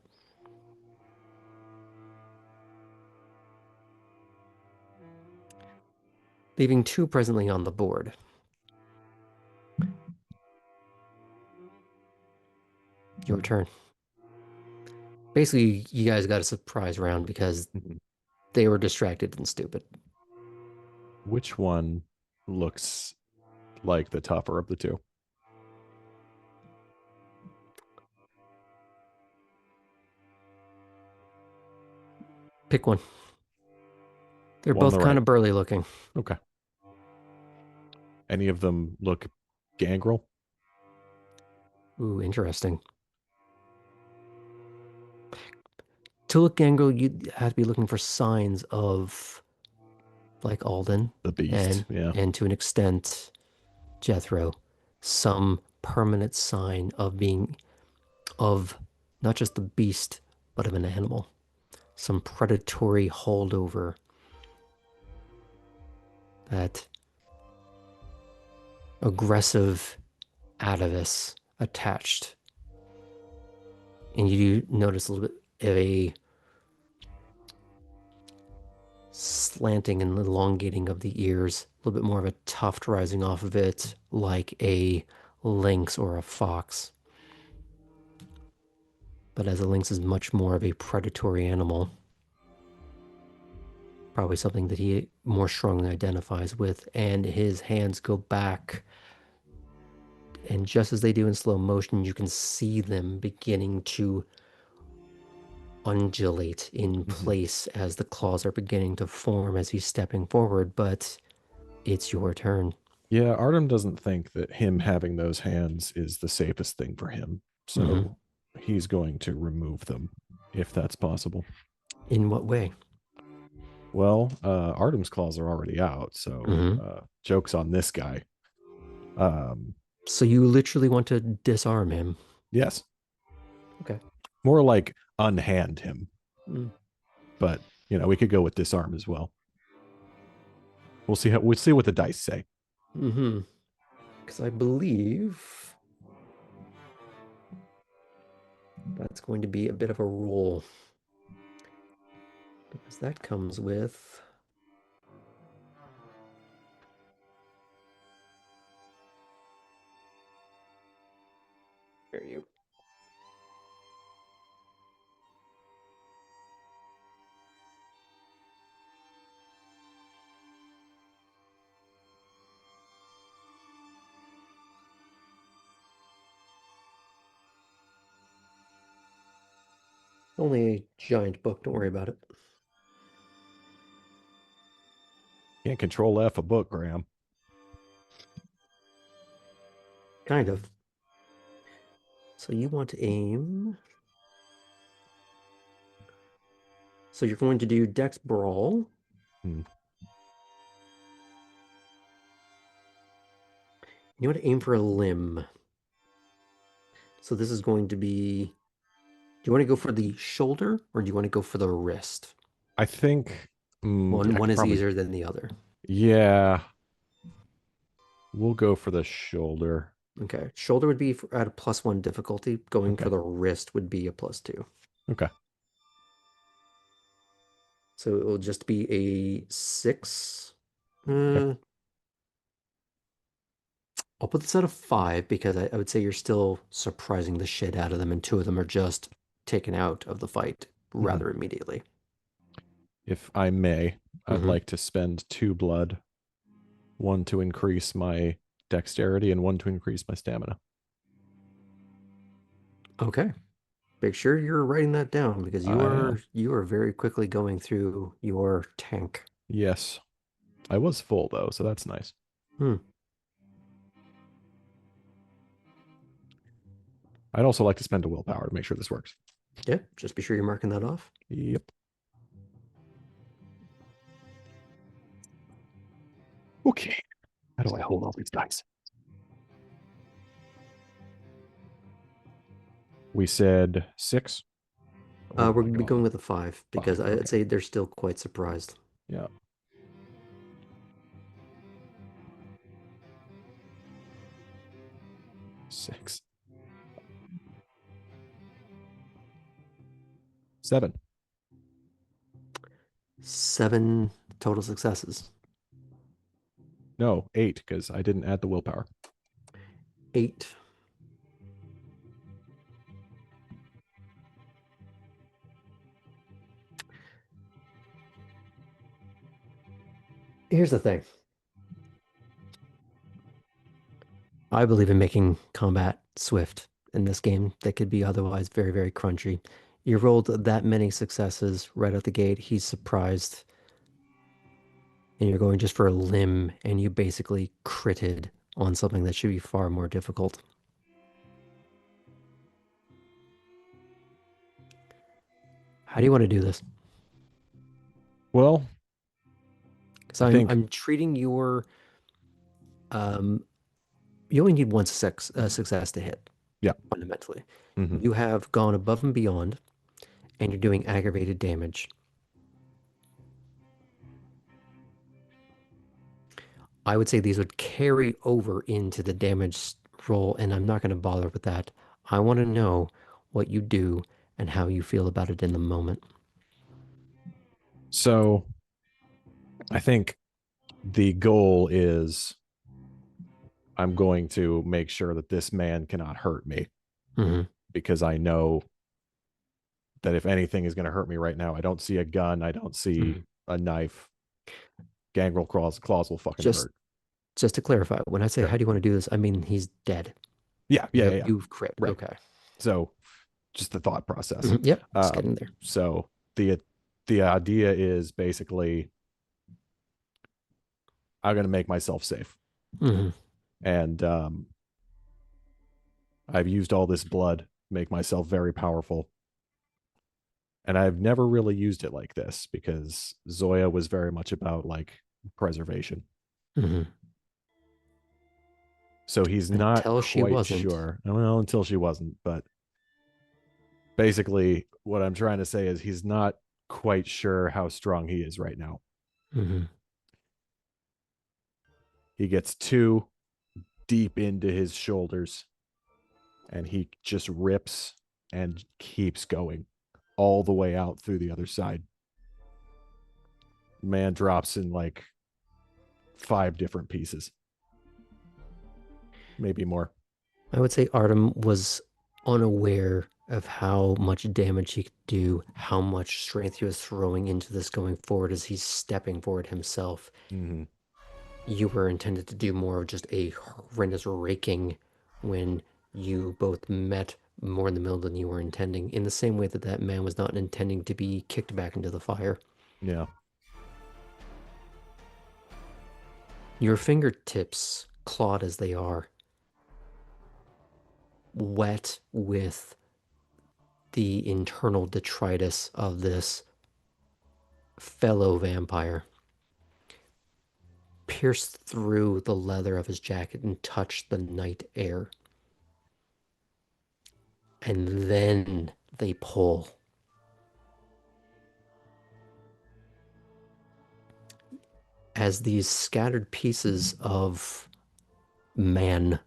Leaving 2 presently on the board. Your turn. Basically, you guys got a surprise round because they were distracted and stupid. Which one looks like the tougher of the two? Pick one. They're One on both the kind right. of burly looking. Okay. Any of them look gangrel? Ooh, interesting. To look gangrel, you'd have to be looking for signs of, like Alden, The beast, yeah. and to an extent, Jethro, some permanent sign of being, of not just the beast, but of an animal. Some predatory holdover that aggressive atavis attached. And you do notice a little bit of a slanting and elongating of the ears, a little bit more of a tuft rising off of it, like a lynx or a fox. But as a lynx is much more of a predatory animal, probably something that he more strongly identifies with, and his hands go back, and just as they do in slow motion, you can see them beginning to undulate in place as the claws are beginning to form as he's stepping forward. But it's your turn. Yeah, Artem doesn't think that him having those hands is the safest thing for him. So he's going to remove them if that's possible. In what way? Well, Artem's claws are already out, so joke's on this guy. So you literally want to disarm him. Yes. Okay. More like unhand him. Mm. But, we could go with disarm as well. We'll see what the dice say. Mm-hmm. Because I believe that's going to be a bit of a roll. Because that comes with... Here you. Only a giant book, don't worry about it. Can't control F a book, Graham. Kind of. So you want to aim... So you're going to do Dex Brawl. Hmm. You want to aim for a limb. So this is going to be... Do you want to go for the shoulder or do you want to go for the wrist? I think One is probably, easier than the other. Yeah. We'll go for the shoulder. Okay. Shoulder would be at a +1 difficulty. Going Okay. for the wrist would be a +2. Okay. So it will just be a 6. Okay. I'll put this at a 5 because I would say you're still surprising the shit out of them, and 2 of them are just taken out of the fight rather immediately. If I may, I'd Mhm. like to spend 2 blood, 1 to increase my dexterity and 1 to increase my stamina. Okay. Make sure you're writing that down because I am. you are very quickly going through your tank. Yes. I was full though, so that's nice. I'd also like to spend a willpower to make sure this works. Yeah, just be sure you're marking that off. Yep. Okay. How do I hold all these dice? We said 6. We're Oh going my to be God. going with a 5 because 5, I'd okay. say they're still quite surprised. Yeah. Six. 7. 7 total successes. No, 8, because I didn't add the willpower. 8. Here's the thing. I believe in making combat swift in this game that could be otherwise very, very crunchy. You rolled that many successes right out the gate. He's surprised. And you're going just for a limb, and you basically critted on something that should be far more difficult. How do you want to do this? Well, Because I think I'm treating your you only need one success to hit. Yeah. Fundamentally. Mhm. You have gone above and beyond, and you're doing aggravated damage. I would say these would carry over into the damage roll, and I'm not going to bother with that. I want to know what you do and how you feel about it in the moment. so. I think the goal is I'm going to make sure that this man cannot hurt me Mm-hmm. because I know that if anything is going to hurt me right now, I don't see a gun, I don't see a knife. Gangrel claws will fucking hurt. Just to clarify, when I say Okay. how do you want to do this, I mean he's dead. Yeah. You've crit. Right. Okay. So just the thought process. Mhm. Yep. Just getting there. So the idea is basically I'm going to make myself safe. Mm-hmm. And I've used all this blood, make myself very powerful. And I've never really used it like this because Zoya was very much about like preservation. Mm-hmm. So he's not Until she quite wasn't. sure. Well, until she wasn't, but basically what I'm trying to say is he's not quite sure how strong he is right now. Mm-hmm. He gets too deep into his shoulders and he just rips and keeps going all the way out through the other side. Man drops in like 5 different pieces, maybe more. I would say Artem was unaware of how much damage he could do, how much strength he was throwing into this going forward as he's stepping forward himself. Mm-hmm. You were intended to do more of just a horrendous raking when you both met more in the middle than you were intending, in the same way that that man was not intending to be kicked back into the fire. Yeah. Your fingertips, clawed as they are, wet with the internal detritus of this fellow vampire, pierced through the leather of his jacket and touched the night air. And then they pull. As these scattered pieces of man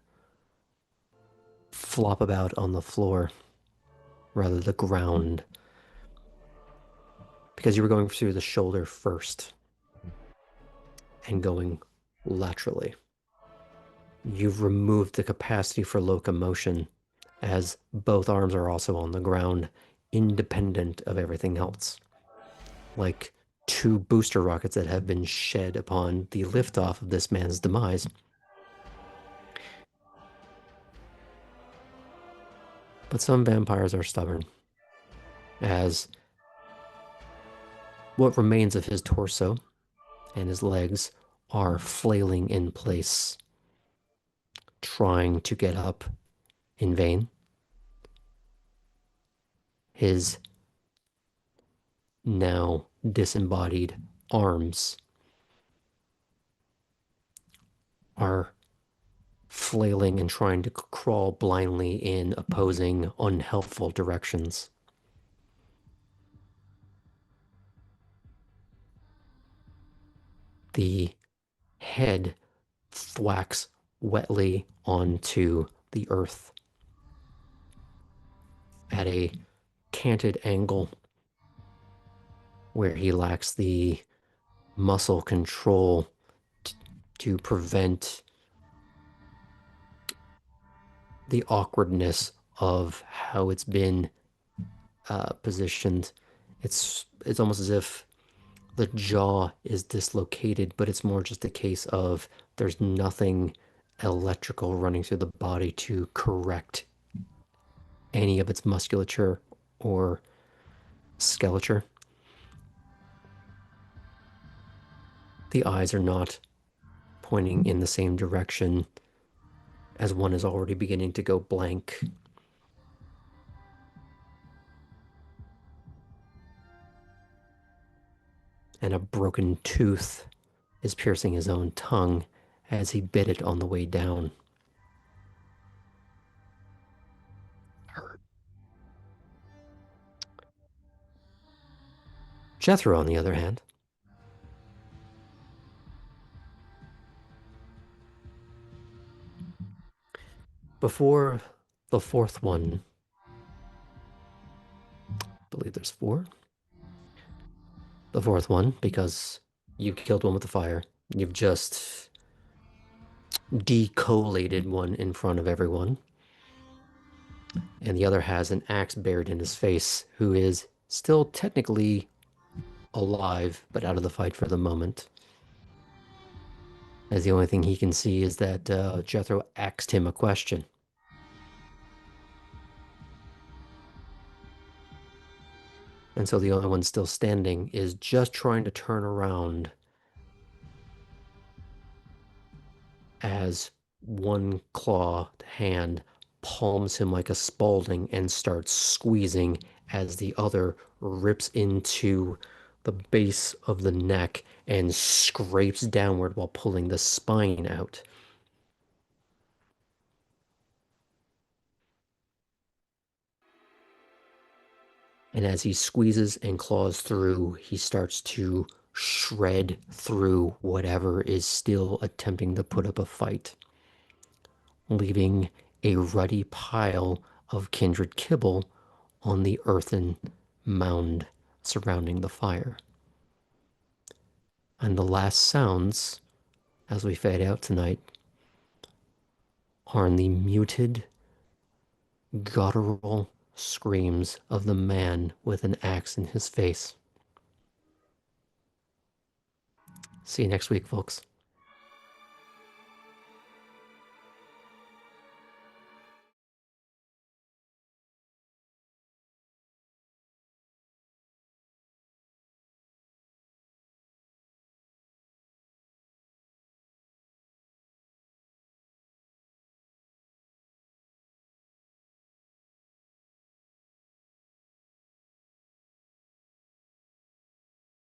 flop about on the floor, rather the ground, because you were going through the shoulder first and going laterally. You've removed the capacity for locomotion as both arms are also on the ground, independent of everything else. Like 2 booster rockets that have been shed upon the liftoff of this man's demise. But some vampires are stubborn, as what remains of his torso and his legs are flailing in place, trying to get up in vain. His now disembodied arms are flailing and trying to crawl blindly in opposing, unhelpful directions. The head thwacks wetly onto the earth at a canted angle where he lacks the muscle control to prevent the awkwardness of how it's been positioned. It's almost as if the jaw is dislocated, but it's more just a case of there's nothing electrical running through the body to correct any of its musculature or skeleture. The eyes are not pointing in the same direction, as one is already beginning to go blank. And a broken tooth is piercing his own tongue as he bit it on the way down. Hurt. Jethro, on the other hand, before the 4th one, I believe there's 4. The 4th one, because you killed one with the fire. You've just decollated one in front of everyone. And the other has an axe buried in his face, who is still technically alive, but out of the fight for the moment. As the only thing he can see is that Jethro asked him a question. And so the only one still standing is just trying to turn around as one clawed hand palms him like a Spalding and starts squeezing as the other rips into the base of the neck and scrapes downward while pulling the spine out. And as he squeezes and claws through, he starts to shred through whatever is still attempting to put up a fight, leaving a ruddy pile of kindred kibble on the earthen mound surrounding the fire. And the last sounds, as we fade out tonight, are in the muted, guttural screams of the man with an axe in his face. See you next week, folks.